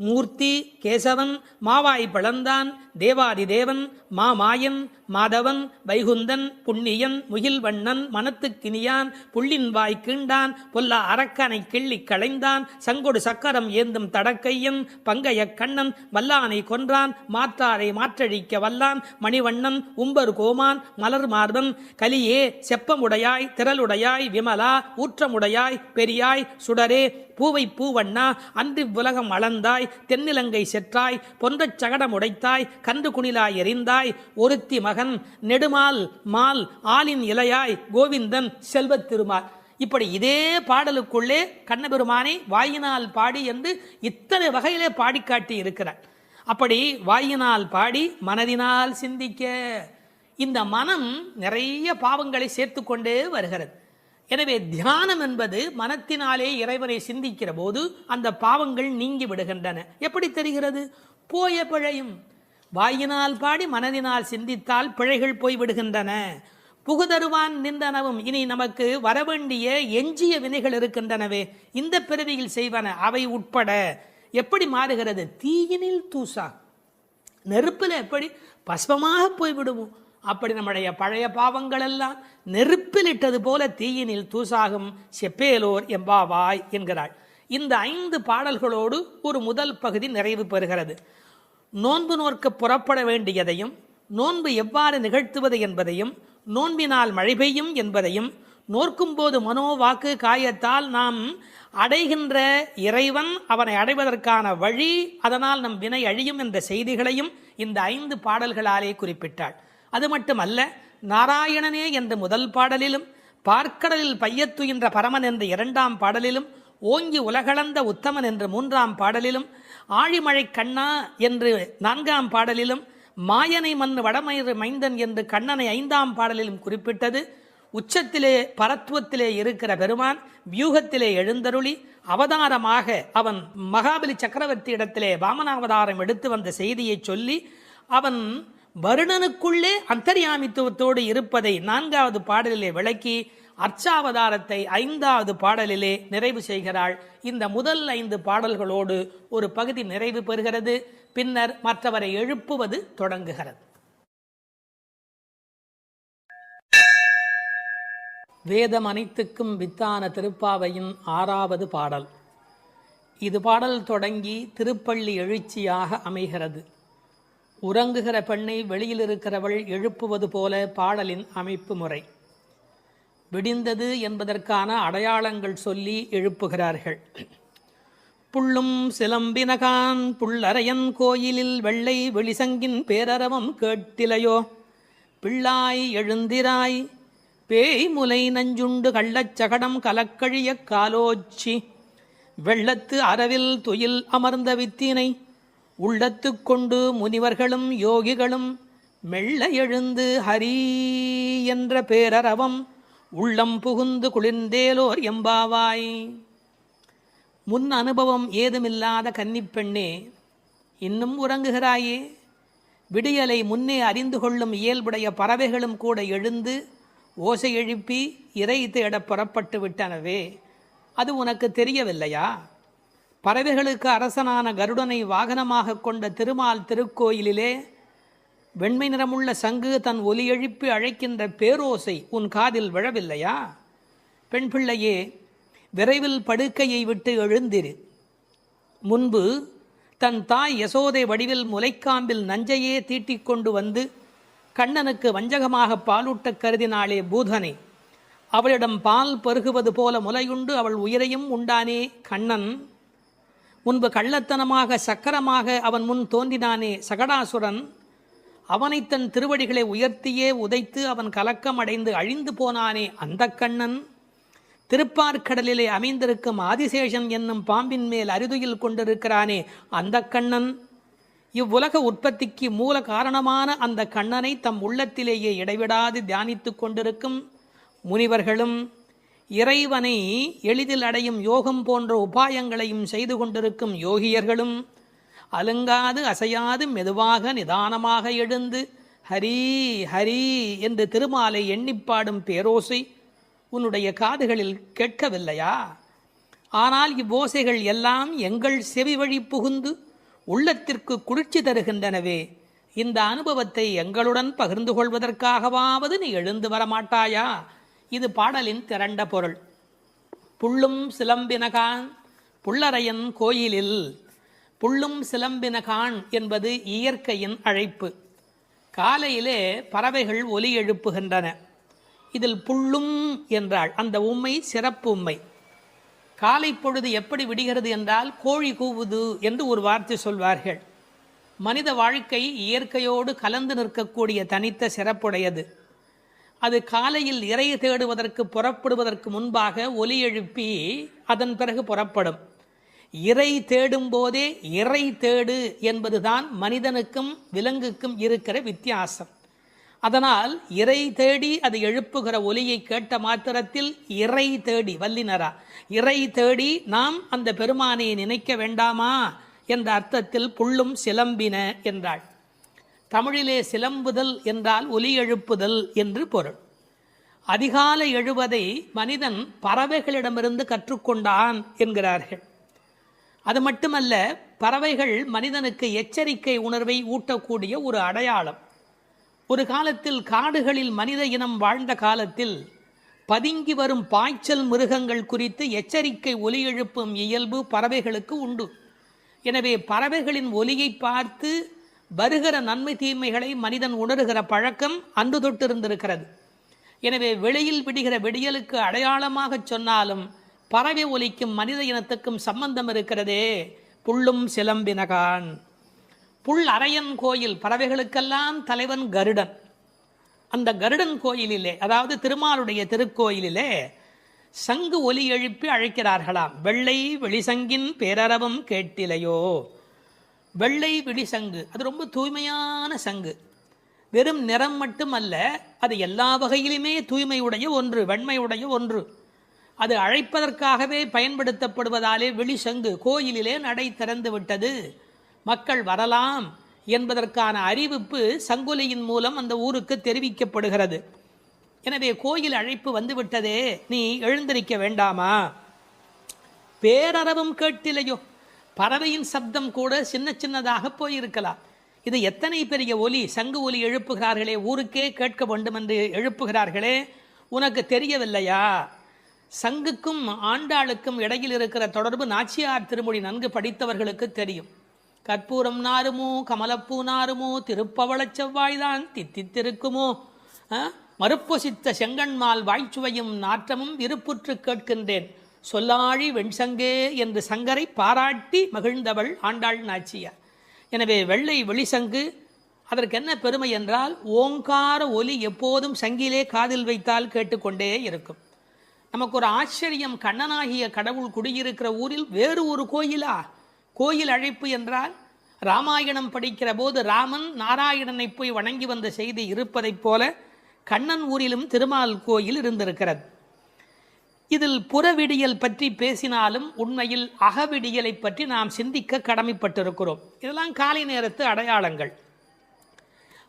மூர்த்தி, கேசவன், மாவாய் பழந்தான், தேவாதி தேவன், மாமாயன், மாதவன், வைகுந்தன், புண்ணியன், முகில்வண்ணன், மனத்துக்கினியான், புள்ளின் வாய் கீண்டான், பொல்லா அரக்கனை கிள்ளி களைந்தான், சங்கொடு சக்கரம் ஏந்தும் தடக்கையன், பங்கைய கண்ணன், வல்லானை கொன்றான், மாற்றாரை மாற்றழிக்க வல்லான், மணிவண்ணன், உம்பர் கோமான், மலர் மார்பன், கலியே, செப்பமுடையாய், திரளுடையாய், விமலா, ஊற்றமுடையாய், பெரியாய், சுடரே, பூவை பூவண்ணா, அன்றி உலகம் அளந்தாய், தென்னிலங்கை செற்றாய், பொன்றச் சகடம் உடைத்தாய், கன்று குணிலாய் எறிந்தாய், ஒருத்தி மகன், நெடுமால் மால், ஆலின் இலையாய், கோவிந்தன், செல்வத் திருமால். இப்படி இதே பாடலுக்குள்ளே கண்ணபெருமானை வாயினால் பாடி என்று இத்தனை வகையிலே பாடிக்காட்டி இருக்கிறார். அப்படி வாயினால் பாடி மனதினால் சிந்திக்க. இந்த மனம் நிறைய பாவங்களை சேர்த்து கொண்டே வருகிறது. எனவே தியானம் என்பது மனத்தினாலே இறைவனை சிந்திக்கிற போது அந்த பாவங்கள் நீங்கி விடுகின்றன. எப்படி தெரிகிறது? போய பிழையும். வாயினால் பாடி மனதினால் சிந்தித்தால் பிழைகள் போய் விடுகின்றன. புகுதருவான் நின்றனவும். இனி நமக்கு வரவேண்டிய எஞ்சிய வினைகள் இருக்கின்றனவே, இந்த பிறவியில் செய்வன அவை உட்பட எப்படி மாறுகிறது? தீயினில் தூசா, நெருப்பில் எப்படி பஸ்பமாக போய்விடுவோம், அப்படி நம்முடைய பழைய பாவங்கள் எல்லாம் நெருப்பில் இட்டது போல தீயினில் தூசாகும் செப்பேலோர் எம்பாவாய் என்கிறாள். இந்த 5 பாடல்களோடு ஒரு முதல் பகுதி நிறைவு பெறுகிறது. நோன்பு நோற்க புறப்பட வேண்டியதையும், நோன்பு எவ்வாறு நிகழ்த்துவது என்பதையும், நோன்பினால் மழை பெய்யும் என்பதையும், நோற்கும் போது மனோ வாக்கு காயத்தால் நாம் அடைகின்ற இறைவன், அவனை அடைவதற்கான வழி, அதனால் நம் வினை அழியும் என்ற செய்திகளையும் இந்த 5 பாடல்களாலே குறிப்பிட்டாள். அது மட்டுமல்ல, நாராயணனே என்ற முதல் பாடலிலும், பார்க்கடலில் பையத்துயின்ற பரமன் என்ற 2ஆம் பாடலிலும், ஓங்கி உலகளந்த உத்தமன் என்று 3ஆம் பாடலிலும், ஆழிமழை கண்ணா என்று 4ஆம் பாடலிலும், மாயனை மண்ணு வடமயிறு மைந்தன் என்று கண்ணனை 5ஆம் பாடலிலும் குறிப்பிட்டது. உச்சத்திலே பரத்துவத்திலே இருக்கிற பெருமான் வியூகத்திலே எழுந்தருளி அவதாரமாக அவன் மகாபலி சக்கரவர்த்தி இடத்திலே வாமனாவதாரம் எடுத்து வந்த செய்தியை சொல்லி அவன் வருணனுக்குள்ளே அந்தர்யாமித்துவத்தோடு இருப்பதை 4வது பாடலிலே விளக்கி அர்ச்சாவதாரத்தை 5வது பாடலிலே நிறைவு செய்கிறாள். இந்த முதல் 5 பாடல்களோடு ஒரு பகுதி நிறைவு பெறுகிறது. பின்னர் மற்றவரை எழுப்புவது தொடங்குகிறது. வேதம் அனைத்துக்கும் வித்தான திருப்பாவையின் 6வது பாடல். இது பாடல் தொடங்கி திருப்பள்ளி எழுச்சியாக அமைகிறது. உறங்குகிற பெண்ணை வெளியில் இருக்கிறவள் எழுப்புவது போல பாடலின் அமைப்பு முறை. விடிந்தது என்பதற்கான அடையாளங்கள் சொல்லி எழுப்புகிறார்கள். புள்ளும் சிலம்பினகான் புள்ளரையன் கோயிலில் வெள்ளை வெளிசங்கின் பேரரவம் கேட்டிலையோ, பிள்ளாய் எழுந்திராய் பேய்முலை நஞ்சுண்டு கள்ளச்சகடம் கலக்கழிய காலோச்சி வெள்ளத்து அரவில் துயில் அமர்ந்த வித்தினை உள்ளத்து கொண்டு முனிவர்களும் யோகிகளும் மெல்ல எழுந்து ஹரி என்ற பேரரவம் உள்ளம் புகுந்து குளிர்ந்தேலோர் எம்பாவாய். முன் அனுபவம் ஏதுமில்லாத கன்னிப்பெண்ணே, இன்னும் உறங்குகிறாயே? விடியலை முன்னே அறிந்து கொள்ளும் இயல்புடைய பறவைகளும் கூட எழுந்து ஓசை எழுப்பி இறை தேட புறப்பட்டு விட்டனவே, அது உனக்கு தெரியவில்லையா? பறவைகளுக்கு அரசனான கருடனை வாகனமாக கொண்ட திருமால் திருக்கோயிலிலே வெண்மை நிறமுள்ள சங்கு தன் ஒலி எழுப்பி அழைக்கின்ற பேரோசை உன் காதில் விழவில்லையா? பெண் பிள்ளையே, விரைவில் படுக்கையை விட்டு எழுந்திரு. முன்பு தன் தாய் யசோதை வடிவில் முலைக்காம்பில் நஞ்சையே தீட்டிக் கொண்டு வந்து கண்ணனுக்கு வஞ்சகமாக பாலூட்ட கருதினாளே பூதனை. அவளிடம் பால் பருகுவது போல முலையுண்டு அவள் உயிரையும் உண்டானே கண்ணன். முன்பு கள்ளத்தனமாக சக்கரமாக அவன் முன் தோன்றினானே சகடாசுரன். அவனை தன் திருவடிகளை உயர்த்தியே உதைத்து அவன் கலக்கம் அடைந்து அழிந்து போனானே அந்த கண்ணன். திருப்பார்கடலிலே அமைந்திருக்கும் ஆதிசேஷன் என்னும் பாம்பின் மேல் அரிதுயில் கொண்டிருக்கிறானே அந்த கண்ணன். இவ்வுலக உற்பத்திக்கு மூல காரணமான அந்த கண்ணனை தம் உள்ளத்திலேயே இடைவிடாது தியானித்து கொண்டிருக்கும் முனிவர்களும் இறைவனை எளிதில் அடையும் யோகம் போன்ற உபாயங்களையும் செய்து கொண்டிருக்கும் யோகியர்களும் அலுங்காது அசையாது மெதுவாக நிதானமாக எழுந்து ஹரி ஹரி என்று திருமாலை எண்ணிப்பாடும் பேரோசை உன்னுடைய காதுகளில் கேட்கவில்லையா? ஆனால் இவ்வோசைகள் எல்லாம் எங்கள் செவி வழி புகுந்து உள்ளத்திற்கு குளிர்ச்சி தருகின்றனவே. இந்த அனுபவத்தை எங்களுடன் பகிர்ந்து கொள்வதற்காகவாவது நீ எழுந்து வரமாட்டாயா? இது பாடலின் திரண்ட பொருள். புள்ளும் சிலம்பினகான் புள்ளரையன் கோயிலில். புள்ளும் சிலம்பினகான் என்பது இயற்கையின் அழைப்பு. காலையிலே பறவைகள் ஒலி எழுப்புகின்றன. இதில் புள்ளும் என்றால் அந்த உம்மை சிறப்பு உம்மை. காலை பொழுது எப்படி விடுகிறது என்றால் கோழி கூவுது என்று ஒரு வார்த்தை சொல்வார்கள். மனித வாழ்க்கை இயற்கையோடு கலந்து நிற்கக்கூடிய தனித்த சிறப்புடையது. அது காலையில் இறை தேடுவதற்கு புறப்படுவதற்கு முன்பாக ஒலி எழுப்பி அதன் பிறகு புறப்படும். இறை தேடும் போதே இறை தேடு என்பதுதான் மனிதனுக்கும் விலங்குக்கும் இருக்கிற வித்தியாசம். அதனால் இறை தேடி அது எழுப்புகிற ஒலியை கேட்ட மாத்திரத்தில் இறை தேடி வல்லினரா இறை தேடி நாம் அந்த பெருமானை நினைக்க வேண்டாமா என்ற அர்த்தத்தில் புள்ளும் சிலம்பின என்றாள். தமிழிலே சிலம்புதல் என்றால் ஒலி எழுப்புதல் என்று பொருள். அதிகாலை எழுவதை மனிதன் பறவைகளிடமிருந்து கற்றுக்கொண்டான் என்கிறார்கள். அது மட்டுமல்ல, பறவைகள் மனிதனுக்கு எச்சரிக்கை உணர்வை ஊட்டக்கூடிய ஒரு அடையாளம். ஒரு காலத்தில் காடுகளில் மனித இனம் வாழ்ந்த காலத்தில் பதுங்கி வரும் பாய்ச்சல் மிருகங்கள் குறித்து எச்சரிக்கை ஒலி எழுப்பும் இயல்பு பறவைகளுக்கு உண்டு. எனவே பறவைகளின் ஒலியை பார்த்து வருகிற நன்மை தீமைகளை மனிதன் உணர்கிற பழக்கம் அன்று தொட்டிருந்திருக்கிறது. எனவே வெளியில் விடுகிற விடியலுக்கு அடையாளமாக சொன்னாலும் பறவை ஒலிக்கும் மனித இனத்துக்கும் சம்பந்தம் இருக்கிறதே. புள்ளும் சிலம்பினகான். புல் அரையன் கோயில், பறவைகளுக்கெல்லாம் தலைவன் கருடன். அந்த கருடன் கோயிலிலே, அதாவது திருமாலுடைய திருக்கோயிலிலே சங்கு ஒலி எழுப்பி அழைக்கிறார்களாம். வெள்ளை வெளிசங்கின் பேரரவம் கேட்டிலையோ. வெள்ளை வெளிசங்கு அது ரொம்ப தூய்மையான சங்கு. வெறும் நிறம் மட்டுமல்ல, அது எல்லா வகையிலுமே தூய்மையுடைய ஒன்று, வெண்மையுடைய ஒன்று. அது அழைப்பதற்காகவே பயன்படுத்தப்படுவதாலே வெளிசங்கு கோயிலிலே நடை திறந்து விட்டது, மக்கள் வரலாம் என்பதற்கான அறிவிப்பு சங்கொலியின் மூலம் அந்த ஊருக்கு தெரிவிக்கப்படுகிறது. எனவே கோயில் அழைப்பு வந்துவிட்டதே, நீ எழுந்திருக்க வேண்டாமா? பேரரவம் கேட்டிலையோ. பறவையின் சப்தம் கூட சின்ன சின்னதாக போயிருக்கலாம். இது எத்தனை பெரிய ஒலி, சங்கு ஒலி எழுப்புகிறார்களே, ஊருக்கே கேட்க வேண்டும் என்று எழுப்புகிறார்களே, உனக்கு தெரியவில்லையா? சங்குக்கும் ஆண்டாளுக்கும் இடையில் இருக்கிற தொடர்பு நாச்சியார் திருமொழி நன்கு படித்தவர்களுக்கு தெரியும். கற்பூரம் நாருமோ கமலப்பூ நாருமோ திருப்பவளச் செவ்வாய்தான் தித்தித்திருக்குமோ, மறுப்பொசித்த செங்கண்மால் வாய்ச்சுவையும் நாற்றமும் விருப்புற்று கேட்கின்றேன் சொல்லாழி வெண்சங்கே என்று சங்கரை பாராட்டி மகிழ்ந்தவள் ஆண்டாள் நாச்சியார். எனவே வெள்ளை வெளிசங்கு அதற்கு என்ன பெருமை என்றால் ஓங்கார ஒலி எப்போதும் சங்கிலே காதில் வைத்தால் கேட்டுக்கொண்டே இருக்கும். நமக்கு ஒரு ஆச்சரியம், கண்ணனாகிய கடவுள் குடியிருக்கிற ஊரில் வேறு ஒரு கோயிலா? கோயில் அழைப்பு என்றால் ராமாயணம் படிக்கிற போது ராமன் நாராயணனை போய் வணங்கி வந்த செய்தி இருப்பதைப் போல கண்ணன் ஊரிலும் திருமால் கோயில் இருந்திருக்கிறது. இதில் புறவிடியல் பற்றி பேசினாலும் உண்மையில் அகவிடியலை பற்றி நாம் சிந்திக்க கடமைப்பட்டிருக்கிறோம். இதெல்லாம் காலை நேரத்து அடையாளங்கள்.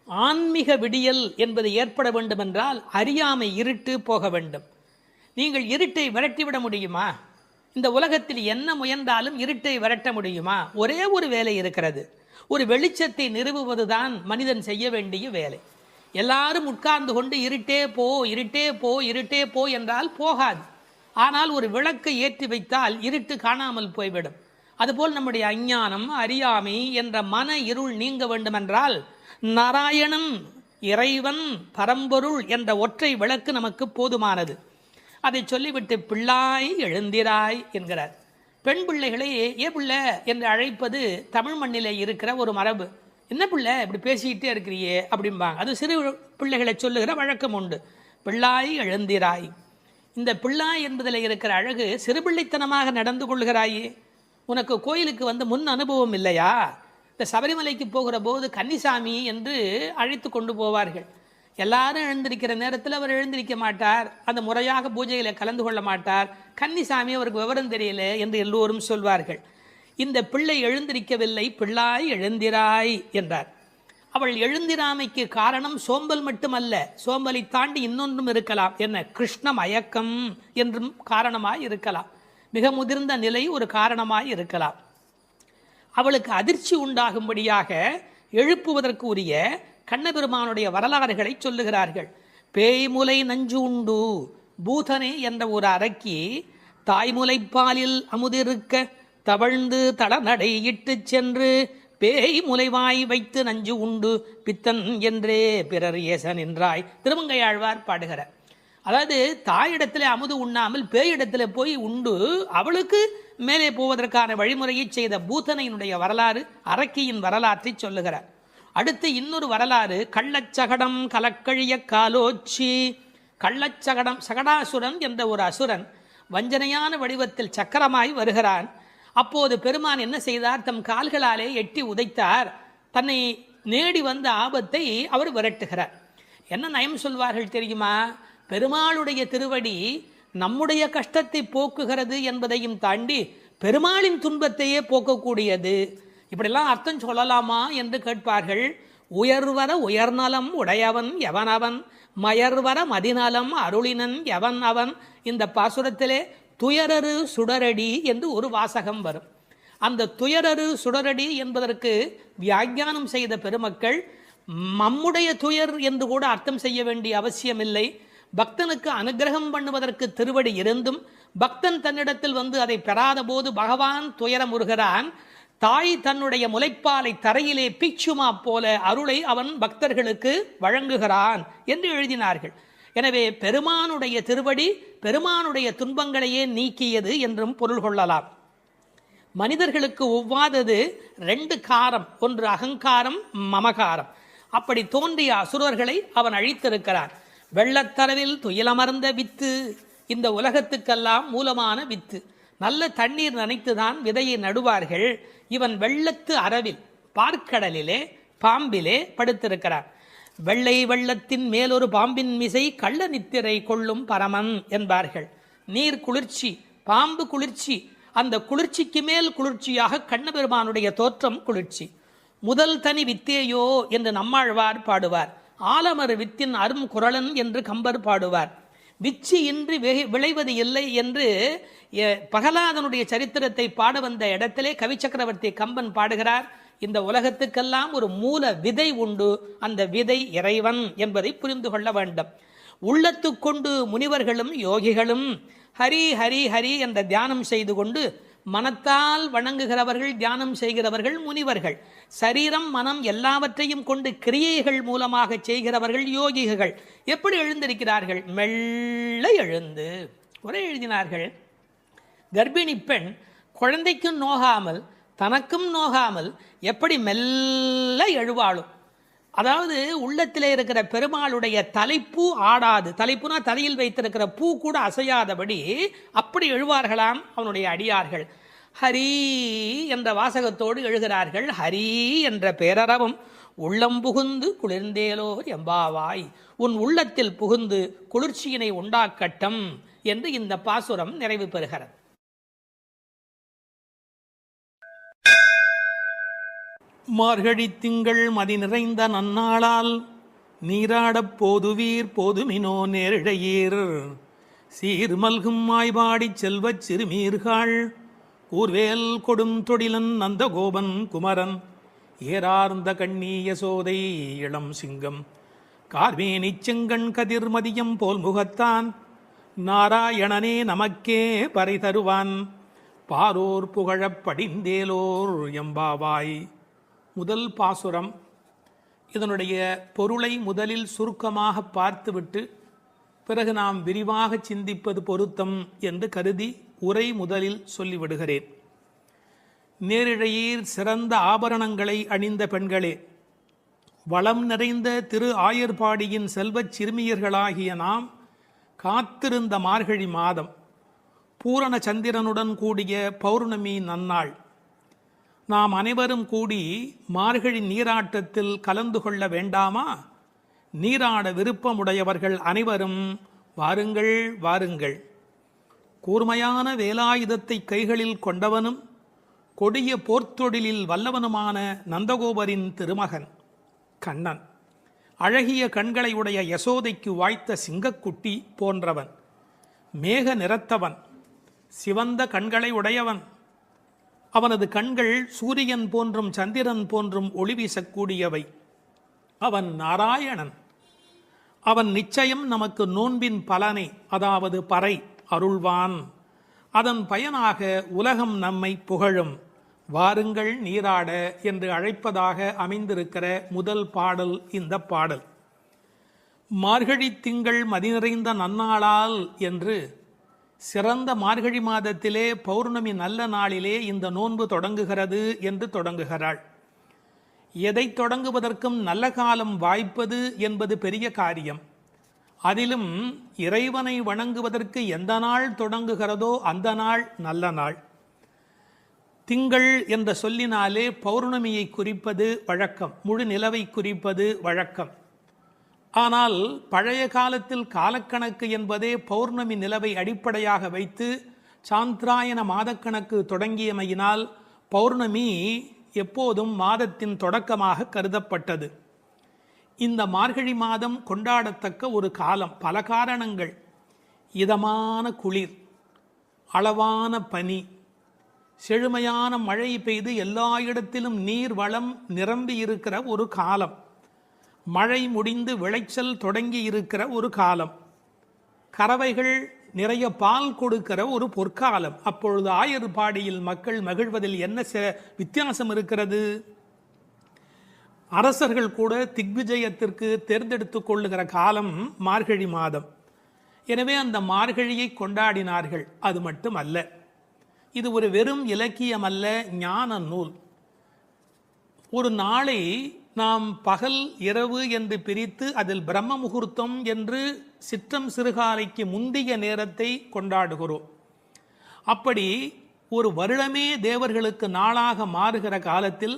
ஆன்மீக விடியல் என்பது ஏற்பட வேண்டுமென்றால் அறியாமை, இருட்டு போக வேண்டும். நீங்கள் இருட்டை விரட்டிவிட முடியுமா? இந்த உலகத்தில் என்ன முயன்றாலும் இருட்டை விரட்ட முடியுமா? ஒரே ஒரு வேலை இருக்கிறது. ஒரு வெளிச்சத்தை நிறுவுவதுதான் மனிதன் செய்ய வேண்டிய வேலை. எல்லாரும் உட்கார்ந்து கொண்டு இருட்டே போ, இருட்டே போ, இருட்டே போ என்றால் போகாது. ஆனால் ஒரு விளக்கை ஏற்றி வைத்தால் இருட்டு காணாமல் போய்விடும். அதுபோல் நம்முடைய அஞ்ஞானம், அறியாமை என்ற மன இருள் நீங்க வேண்டுமென்றால் நாராயணன், இறைவன், பரம்பொருள் என்ற ஒற்றை விளக்கு நமக்கு போதுமானது. அதை சொல்லிவிட்டு பிள்ளாய் எழுந்திராய் என்கிறார். பெண் பிள்ளைகளை ஏ பிள்ளை என்று அழைப்பது தமிழ் மண்ணிலே இருக்கிற ஒரு மரபு. என்ன பிள்ளை இப்படி பேசிக்கிட்டே இருக்கிறியே அப்படிம்பாங்க. அது சிறு பிள்ளைகளை சொல்லுகிற வழக்கம் உண்டு. பிள்ளாய் எழுந்திராய். இந்த பிள்ளாய் என்பதில் இருக்கிற அழகு, சிறுபிள்ளைத்தனமாக நடந்து கொள்கிறாயே. உனக்கு கோயிலுக்கு வந்து முன் அனுபவம் இல்லையா? இந்த சபரிமலைக்கு போகிற போது கன்னிசாமி என்று அழைத்து கொண்டு போவார்கள். எல்லாரும் எழுந்திருக்கிற நேரத்தில் அவர் எழுந்திருக்க மாட்டார், அந்த முறையாக பூஜையில் கலந்து கொள்ள மாட்டார். கன்னிசாமி அவருக்கு விவரம் தெரியல என்று எல்லோரும் சொல்வார்கள். இந்த பிள்ளை எழுந்திருக்கவில்லை, பிள்ளாய் எழுந்திராய் என்றார். அவள் எழுந்திராமைக்கு காரணம் சோம்பல் மட்டுமல்ல, சோம்பலை தாண்டி இன்னொன்றும் இருக்கலாம். என்ன? கிருஷ்ண மயக்கம் என்றும் காரணமாய் இருக்கலாம். மிக முதிர்ந்த நிலை ஒரு காரணமாய் இருக்கலாம். அவளுக்கு அதிர்ச்சி உண்டாகும்படியாக எழுப்புவதற்கு உரிய கண்ணபெருமானுடைய வரலாறுகளை சொல்லுகிறார்கள். பேய்முலை நஞ்சு உண்டு பூதனே என்ற ஒரு அரக்கி தாய்முலைப்பாலில் அமுதிருக்க தவழ்ந்து தளநடை இட்டு சென்று பேய் முலைவாய் வைத்து நஞ்சு உண்டு பித்தன் என்றே பிறர் ஏசன் என்றாய் திருமங்கையாழ்வார் பாடுகிறார். அதாவது தாயிடத்தில் அமுது உண்ணாமல் பேயிடத்தில் போய் உண்டு அவளுக்கு மேலே போவதற்கான வழிமுறையை செய்த பூதனையினுடைய வரலாறு, அரக்கியின் வரலாற்றை சொல்லுகிறார். அடுத்து இன்னொரு வரலாறு, கள்ளச்சகடம் கலக்கழிய காலோச்சி. கள்ளச்சகடம், சகடாசுரன் என்ற ஒரு அசுரன் வஞ்சனையான வடிவத்தில் சக்கரமாய் வருகிறான். அப்போது பெருமான் என்ன செய்தார்? தம் கால்களாலே எட்டி உதைத்தார். தன்னை நேடி வந்த ஆபத்தை அவர் விரட்டுகிறார். என்ன நயம் சொல்வார்கள் தெரியுமா? பெருமாளுடைய திருவடி நம்முடைய கஷ்டத்தை போக்குகிறது என்பதையும் தாண்டி பெருமாளின் துன்பத்தையே போக்கக்கூடியது. இப்படிலாம் அர்த்தம் சொல்லலாமா என்று கேட்பார்கள். உயர்வர உயர்நலம் உடையவன் எவனவன், மயர்வர மதிநலம் அருளினன் எவன் அவன். இந்த பாசுரத்திலே துயரரு சுடரடி என்று ஒரு வாசகம் வரும். அந்த துயரரு சுடரடி என்பதற்கு வியாக்கியானம் செய்த பெருமக்கள் நம்முடைய துயர் என்று கூட அர்த்தம் செய்ய வேண்டிய அவசியமில்லை. பக்தனுக்கு அனுகிரகம் பண்ணுவதற்கு திருவடி இருந்தும் பக்தன் தன்னிடத்தில் வந்து அதை பெறாத போது பகவான் துயரமுறுகிறான். தாய் தன்னுடைய முலைப்பாலை தரையிலே பிச்சுமா போல அருளை அவன் பக்தர்களுக்கு வழங்குகிறான் என்று எழுதினார்கள். எனவே பெருமானுடைய திருவடி பெருமானுடைய துன்பங்களையே நீக்கியது என்றும் பொருள் கொள்ளலாம். மனிதர்களுக்கு ஒவ்வாதது ரெண்டு காரம், ஒன்று அகங்காரம், மமகாரம். அப்படி தோன்றிய அசுரர்களை அவன் அழித்திருக்கிறான். வெள்ளத்தரவில் துயிலமர்ந்த வித்து, இந்த உலகத்துக்கெல்லாம் மூலமான வித்து. நல்ல தண்ணீர் நனைத்துதான் விதையை நடுவார்கள். இவன் வெள்ளத்து அரவில் பார்க்கடலிலே பாம்பிலே படுத்திருக்கிறான். வெள்ளை வெள்ளத்தின் மேலொரு பாம்பின் மிசை கள்ள நித்திரை கொள்ளும் பரமன் என்பார்கள். நீர் குளிர்ச்சி, பாம்பு குளிர்ச்சி, அந்த குளிர்ச்சிக்கு மேல் குளிர்ச்சியாக கண்ணபெருமானுடைய தோற்றம் குளிர்ச்சி. முதல் தனி வித்தேயோ என்று நம்மாழ்வார் பாடுவார். ஆலமரு வித்தின் அரும் குரலன் என்று கம்பர் பாடுவார். விச்சி இன்றி விளைவது இல்லை என்று பகலாதனுடைய சரித்திரத்தை பாட வந்த இடத்திலே கவி சக்கரவர்த்தி கம்பன் பாடுகிறார். இந்த உலகத்துக்கெல்லாம் ஒரு மூல விதை உண்டு, அந்த விதை இறைவன் என்பதை புரிந்து கொள்ள வேண்டும். உள்ளத்து கொண்டு முனிவர்களும் யோகிகளும் ஹரி ஹரி ஹரி என்ற தியானம் செய்து கொண்டு மனத்தால் வணங்குகிறவர்கள், தியானம் செய்கிறவர்கள் முனிவர்கள். சரீரம் மனம் எல்லாவற்றையும் கொண்டு கிரியைகள் மூலமாக செய்கிறவர்கள் யோகிகள். எப்படி எழுந்திருக்கிறார்கள்? மெல்ல எழுந்து. ஒரே எழுதினார்கள், கர்ப்பிணி பெண் குழந்தைக்கும் நோகாமல் தனக்கும் நோகாமல் எப்படி மெல்ல எழுவாளும். அதாவது உள்ளத்திலே இருக்கிற பெருமாளுடைய தலைப்பூ ஆடாது, தலைப்புனா தலையில் வைத்திருக்கிற பூ கூட அசையாதபடி அப்படி எழுவார்களாம் அவனுடைய அடியார்கள். ஹரி என்ற வாசகத்தோடு எழுகிறார்கள். ஹரி என்ற பேரறவும் உள்ளம் புகுந்து குளிர்ந்தேலோர் எம்பாவாய், உன் உள்ளத்தில் புகுந்து குளிர்ச்சியினை உண்டாக்கட்டும் என்று இந்த பாசுரம் நிறைவு பெறுகிறது. மார்கழி திங்கள் மதி நிறைந்த நன்னாளால் நீராடப் போதுவீர் போதுமினோ நேரிழையீர், சீர்மல்கும் மாய்பாடிச் செல்வச் சிறுமீர்கள் கூர்வேல் கொடும் தொடிலன் நந்தகோபன் குமரன் ஏறார்ந்த கண்ணி யசோதை இளம் சிங்கம் கார்மேனிச் செங்கண் கதிர் மதியம் போல் முகத்தான் நாராயணனே நமக்கே பறை தருவான் பாரோர் புகழப் படிந்தேலோர் எம்பாவாய். முதல் பாசுரம். இதனுடைய பொருளை முதலில் சுருக்கமாக பார்த்துவிட்டு பிறகு நாம் விரிவாக சிந்திப்பது பொருத்தம் என்று கருதி உரை முதலில் சொல்லிவிடுகிறேன். நேரிழையீர் சிறந்த ஆபரணங்களை அணிந்த பெண்களே, வளம் நிறைந்த திரு ஆயர்பாடியின் செல்வச் சிறுமியர்களாகிய நாம் காத்திருந்த மார்கழி மாதம், பூரண சந்திரனுடன் கூடிய பௌர்ணமி நன்னாள், நாம் அனைவரும் கூடி மார்கழி நீராட்டத்தில் கலந்து கொள்ள வேண்டாமா? நீராட விருப்பமுடையவர்கள் அனைவரும் வாருங்கள் வாருங்கள். கூர்மையான வேலாயுதத்தை கைகளில் கொண்டவனும் கொடிய போர்த்தொழிலில் வல்லவனுமான நந்தகோபரின் திருமகன் கண்ணன், அழகிய கண்களை உடைய யசோதைக்கு வாய்த்த சிங்கக்குட்டி போன்றவன், மேக நிறத்தவன், சிவந்த கண்களை உடையவன், அவனது கண்கள் சூரியன் போன்றும் சந்திரன் போன்றும் ஒளி வீசக்கூடியவை. அவன் நாராயணன். அவன் நிச்சயம் நமக்கு நோன்பின் பலனை, அதாவது பறை அருள்வான். அதன் பயனாக உலகம் நம்மை புகழும். வாருங்கள் நீராட என்று அழைப்பதாக அமைந்திருக்கிற முதல் பாடல் இந்த பாடல். மார்கழி திங்கள் மதி நிறைந்த நன்னாளால் என்று சிறந்த மார்கழி மாதத்திலே பௌர்ணமி நல்ல நாளிலே இந்த நோன்பு தொடங்குகிறது என்று தொடங்குகிறாள். எதை தொடங்குவதற்கும் நல்ல காலம் வாய்ப்பது என்பது பெரிய காரியம். அதிலும் இறைவனை வணங்குவதற்கு எந்த நாள் தொடங்குகிறதோ அந்த நாள் நல்ல நாள். திங்கள் என்ற சொல்லினாலே பௌர்ணமியை குறிப்பது வழக்கம், முழு நிலவை குறிப்பது வழக்கம். ஆனால் பழைய காலத்தில் காலக்கணக்கு என்பதே பௌர்ணமி நிலவை அடிப்படையாக வைத்து சாந்திராயன மாதக்கணக்கு தொடங்கியமையினால் பௌர்ணமி எப்போதும் மாதத்தின் தொடக்கமாக கருதப்பட்டது. இந்த மார்கழி மாதம் கொண்டாடத்தக்க ஒரு காலம். பல காரணங்கள். இதமான குளிர், அளவான பனி, செழுமையான மழை பெய்து எல்லா இடத்திலும் நீர் வளம் நிரம்பி இருக்கிற ஒரு காலம், மழை முடிந்து விளைச்சல் தொடங்கி இருக்கிற ஒரு காலம், கறவைகள் நிறைய பால் கொடுக்கிற ஒரு பொற்காலம். அப்பொழுது ஆயர்பாடியில் மக்கள் மகிழ்வதில் என்ன வித்தியாசம் இருக்கிறது? அரசர்கள் கூட திக்விஜயத்திற்கு தேர்ந்தெடுத்துக் கொள்ளுகிற காலம் மார்கழி மாதம். எனவே அந்த மார்கழியை கொண்டாடினார்கள். அது மட்டும் அல்ல, இது ஒரு வெறும் இலக்கியம் அல்ல, ஞான நூல். ஒரு நாளை நாம் பகல் இரவு என்று பிரித்து அதில் பிரம்ம முகூர்த்தம் என்று சிற்றம் சிறுகாலைக்கு முந்திய நேரத்தை கொண்டாடுகிறோம். அப்படி ஒரு வருடமே தேவர்களுக்கு நாளாக மாறுகிற காலத்தில்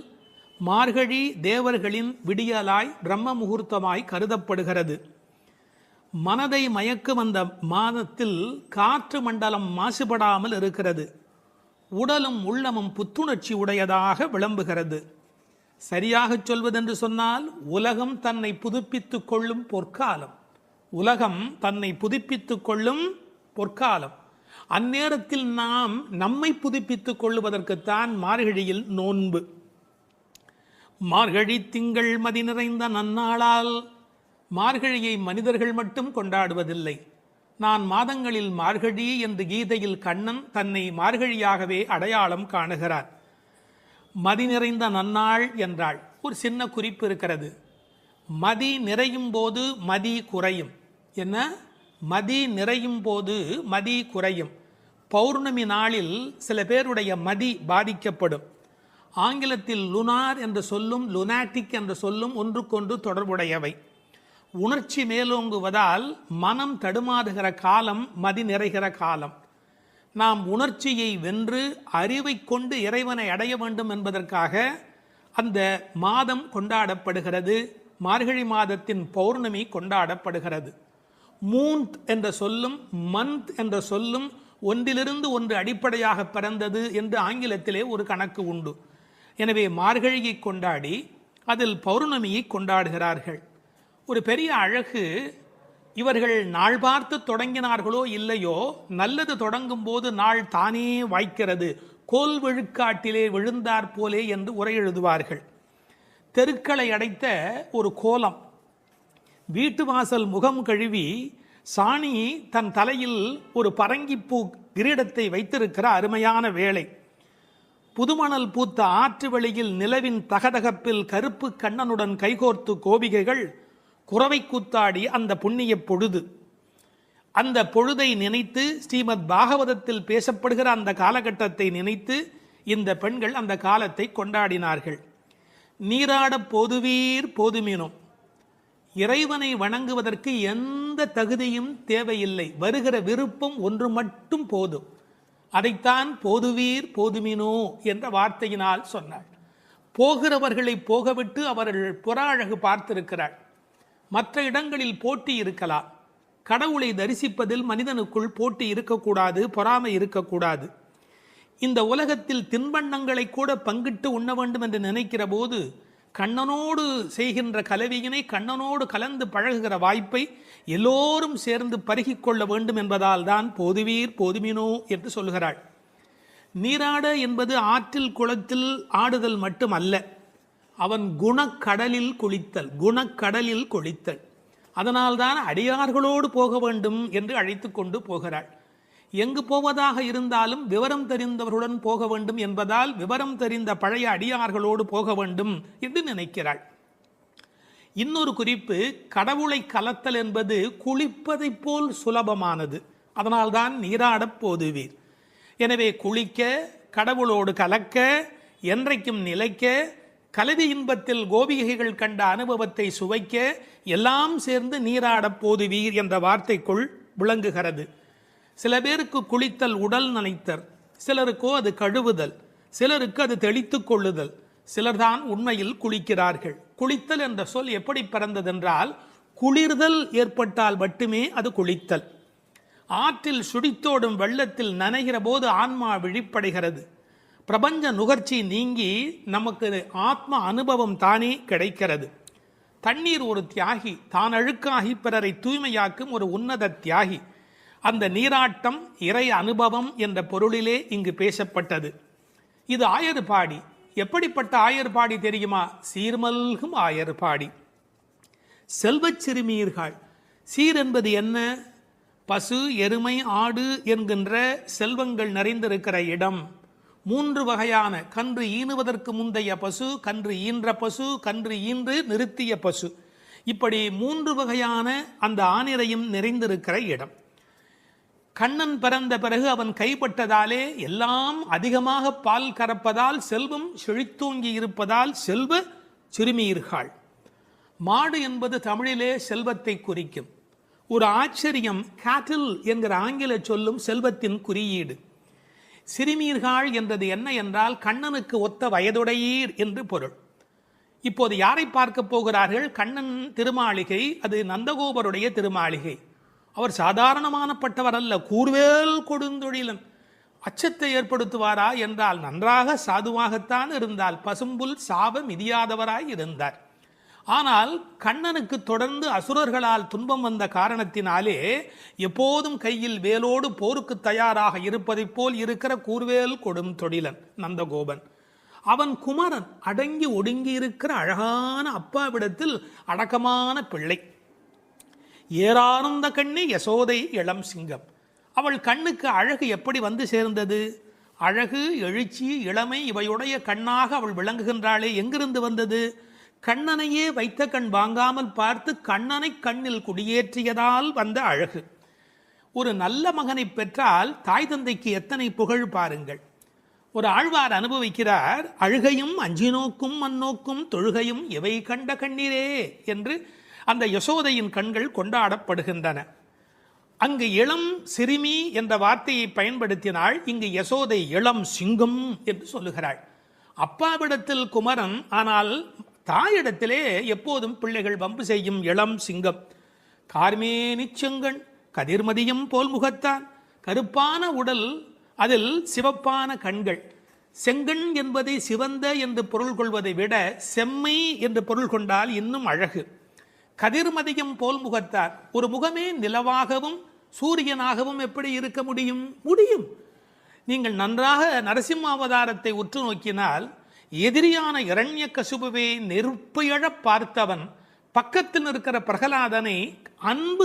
மார்கழி தேவர்களின் விடியலாய் பிரம்ம முகூர்த்தமாய் கருதப்படுகிறது. மனதை மயக்கும் அந்த மாதத்தில் காற்று மண்டலம் மாசுபடாமல் இருக்கிறது. உடலும் உள்ளமும் புத்துணர்ச்சி உடையதாக விளம்புகிறது. சரியாக சொல்வதென்று சொன்னால் உலகம் தன்னை புதுப்பித்துக் கொள்ளும் பொற்காலம். உலகம் தன்னை புதுப்பித்துக் கொள்ளும் பொற்காலம். அந்நேரத்தில் நாம் நம்மை புதுப்பித்துக் கொள்ளுவதற்குத்தான் மார்கழியில் நோன்பு. மார்கழி திங்கள் மதி நிறைந்த நன்னாளால் மார்கழியை மனிதர்கள் மட்டும் கொண்டாடுவதில்லை. நான் மாதங்களில் மார்கழி என்று கீதையில் கண்ணன் தன்னை மார்கழியாகவே அடையாளம் காணுகிறார். மதி நிறைந்த நன்னாள் என்றாள். ஒரு சின்ன குறிப்பு இருக்கிறது. மதி நிறையும் போது மதி குறையும். என்ன? மதி நிறையும் போது மதி குறையும். பௌர்ணமி நாளில் சில பேருடைய மதி பாதிக்கப்படும். ஆங்கிலத்தில் லுனார் என்ற சொல்லும் லுனாட்டிக் என்ற சொல்லும் ஒன்றுக்கொன்று தொடர்புடையவை. உணர்ச்சி மேலோங்குவதால் மனம் தடுமாறுகிற காலம் மதி நிறைகிற காலம். நாம் உணர்ச்சியை வென்று அறிவை கொண்டு இறைவனை அடைய வேண்டும் என்பதற்காக அந்த மாதம் கொண்டாடப்படுகிறது. மார்கழி மாதத்தின் பௌர்ணமி கொண்டாடப்படுகிறது. மூன்த் என்ற சொல்லும் மந்த் என்ற சொல்லும் ஒன்றிலிருந்து ஒன்று அடிப்படையாக பிறந்தது என்று ஆங்கிலத்திலே ஒரு கணக்கு உண்டு. எனவே மார்கழியை கொண்டாடி அதில் பௌர்ணமியை கொண்டாடுகிறார்கள். ஒரு பெரிய அழகு, இவர்கள் நாள் பார்த்து தொடங்கினார்களோ இல்லையோ, நல்லது தொடங்கும் போது நாள் தானே வாய்க்கிறது, கோல் விழுக்காட்டிலே விழுந்தாற் போலே என்று உரை எழுதுவார்கள். தெருக்களை அடைத்த ஒரு கோலம், வீட்டு வாசல் முகம் கழுவி சாணி தன் தலையில் ஒரு பரங்கிப்பூ கிரீடத்தை வைத்திருக்கிற அருமையான வேளை. புதுமணல் பூத்த ஆற்று வெளியில் நிலவின் தகதகப்பில் கருப்பு கண்ணனுடன் கைகோர்த்து கோபிகைகள் குறவை கூத்தாடி அந்த புண்ணிய பொழுது. அந்த பொழுதை நினைத்து ஸ்ரீமத் பாகவதத்தில் பேசப்படுகிற அந்த காலகட்டத்தை நினைத்து இந்த பெண்கள் அந்த காலத்தை கொண்டாடினார்கள். நீராட போதுவீர் போதுமினும், இறைவனை வணங்குவதற்கு எந்த தகுதியும் தேவையில்லை, வருகிற விருப்பம் ஒன்று மட்டும் போதும். அதைத்தான் போதுவீர் போதுமினோ என்ற வார்த்தையினால் சொன்னாள். போகிறவர்களை போகவிட்டு அவர்கள் புற அழகு பார்த்திருக்கிறாள். மற்ற இடங்களில் போட்டி இருக்கலாம். கடவுளை தரிசிப்பதில் மனிதனுக்குள் போட்டி இருக்கக்கூடாது, பொறாமை இருக்கக்கூடாது. இந்த உலகத்தில் தின்பண்டங்களை கூட பங்கிட்டு உண்ண வேண்டும் என்று நினைக்கிற போது கண்ணனோடு செய்கின்ற கலவியினை, கண்ணனோடு கலந்து பழகுகிற வாய்ப்பை எல்லோரும் சேர்ந்து பருகிக்கொள்ள வேண்டும் என்பதால் தான் போதுவீர் போதுமினோ என்று சொல்கிறாள். நீராட என்பது ஆற்றில் குளத்தில் ஆடுதல் மட்டுமல்ல, அவன் குணக்கடலில் குளித்தல், குணக்கடலில் குளித்தல். அதனால்தான் அடியார்களோடு போக வேண்டும் என்று அழைத்து கொண்டு போகிறாள். எங்கு போவதாக இருந்தாலும் விவரம் தெரிந்தவர்களுடன் போக வேண்டும் என்பதால் விவரம் தெரிந்த பழைய அடியார்களோடு போக வேண்டும் என்று நினைக்கிறாள். இன்னொரு குறிப்பு, கடவுளை கலத்தல் என்பது குளிப்பதை போல் சுலபமானது. அதனால்தான் நீராடப் போதுவீர். எனவே குளிக்க, கடவுளோடு கலக்க, என்றைக்கும் நிலைக்க, கலவி இன்பத்தில் கோபிகைகள் கண்ட அனுபவத்தை சுவைக்க, எல்லாம் சேர்ந்து நீராடப் போதுவீர் என்ற வார்த்தைக்குள் விளங்குகிறது. சில பேருக்கு குளித்தல் உடல் நனைத்தல், சிலருக்கோ அது கழுவுதல், சிலருக்கு அது தெளித்து கொள்ளுதல். சிலர்தான் உண்மையில் குளிக்கிறார்கள். குளித்தல் என்ற சொல் எப்படி பிறந்ததென்றால், குளிர்தல் ஏற்பட்டால் மட்டுமே அது குளித்தல். ஆற்றில் சுடித்தோடும் வெள்ளத்தில் நனைகிற போது ஆன்மா விழிப்படைகிறது. பிரபஞ்ச நுகர்ச்சி நீங்கி நமக்கு ஆத்ம அனுபவம் தானே கிடைக்கிறது. தண்ணீர் ஒரு தியாகி, தான் அழுக்காகி பிறரை தூய்மையாக்கும் ஒரு உன்னத தியாகி. அந்த நீராட்டம் இறை அனுபவம் என்ற பொருளிலே இங்கு பேசப்பட்டது. இது ஆயர்பாடி. எப்படிப்பட்ட ஆயர்பாடி தெரியுமா? சீர்மல்கும் ஆயர்பாடி. செல்வச் சிறுமீர்கள். சீர் என்பது என்ன? பசு, எருமை, ஆடு என்கின்ற செல்வங்கள் நிறைந்திருக்கிற இடம். 3 வகையான கன்று ஈனுவதற்கு முந்தைய பசு, கன்று ஈன்ற பசு, கன்று ஈன்று நிறுத்திய பசு, இப்படி 3 வகையான அந்த ஆனிரையும் நிறைந்திருக்கிற இடம். கண்ணன் பிறந்த பிறகு அவன் கைப்பட்டதாலே எல்லாம் அதிகமாக பால் கறப்பதால் செல்வம் செழித்தோங்கி இருப்பதால் செல்வ சிறுமீர்கள். மாடு என்பது தமிழிலே செல்வத்தை குறிக்கும். ஒரு ஆச்சரியம், கேட்டில் என்கிற ஆங்கில சொல்லும் செல்வத்தின் குறியீடு. சிறுமீர்கள் என்றது என்ன என்றால் கண்ணனுக்கு ஒத்த வயதுடையீர் என்று பொருள். இப்போது யாரை பார்க்க போகிறார்கள்? கண்ணன் திருமாளிகை, அது நந்தகோபருடைய திருமாளிகை. அவர் சாதாரணமானப்பட்டவர் அல்ல, கூர்வேல் கொடுந்தொழிலன். அச்சத்தை ஏற்படுத்துவாரா என்றால் நன்றாக சாதுவாகத்தான் இருந்தால், பசும்புல் சாப மிதியாதவராய் இருந்தார். ஆனால் கண்ணனுக்கு தொடர்ந்து அசுரர்களால் துன்பம் வந்த காரணத்தினாலே எப்போதும் கையில் வேலோடு போருக்கு தயாராக இருப்பதைப் போல் இருக்கிற கூர்வேல் கொடும் தொழிலன் நந்தகோபன். அவன் குமரன், அடங்கி ஒடுங்கி இருக்கிற அழகான அப்பாவிடத்தில் அடக்கமான பிள்ளை. ஏறானந்த கண்ணி யசோதை இளம் சிங்கம். அவள் கண்ணுக்கு அழகு எப்படி வந்து சேர்ந்தது? அழகு, எழுச்சி, இளமை இவையுடைய கண்ணாக அவள் விளங்குகின்றாளே, எங்கிருந்து வந்தது? கண்ணனையே வைத்த கண் வாங்காமல் பார்த்து கண்ணனை கண்ணில் குடியேற்றியதால் வந்த அழகு. ஒரு நல்ல மகனை பெற்றால் தாய் தந்தைக்கு எத்தனை புகழ் பாருங்கள். ஒரு ஆழ்வார் அனுபவிக்கிறார். அழுகையும் அஞ்சினோக்கும் மண்ணோக்கும் தொழுகையும் எவை கண்ட கண்ணீரே என்று அந்த யசோதையின் கண்கள் கொண்டாடப்படுகின்றன. அங்கு இளம் சிறுமி என்ற வார்த்தையை பயன்படுத்தினாள். இங்கு யசோதை இளம் சிங்கம் என்று சொல்லுகிறாள். அப்பாவிடத்தில் குமரன், ஆனால் தாயிடத்திலே எப்போதும் பிள்ளைகள் வம்பு செய்யும் இளம் சிங்கம். கார்மேனி செங்கண் கதிர்மதியம் போல் முகத்தான், கருப்பான உடல், அதில் சிவப்பான கண்கள். செங்கண் என்பதை சிவந்த என்று பொருள் கொள்வதை விட செம்மை என்று பொருள் கொண்டால் இன்னும் அழகு. கதிர்மதியம் போல் முகத்தார், ஒரு முகமே நிலவாகவும் சூரியனாகவும் எப்படி இருக்க முடியும்? முடியும். நீங்கள் நன்றாக நரசிம்ம அவதாரத்தை உற்று நோக்கினால், எதிரியான இரண்யகசிபுவை நெருப்பையழ பார்த்தவன் பக்கத்தில் இருக்கிற பிரகலாதனை அன்பு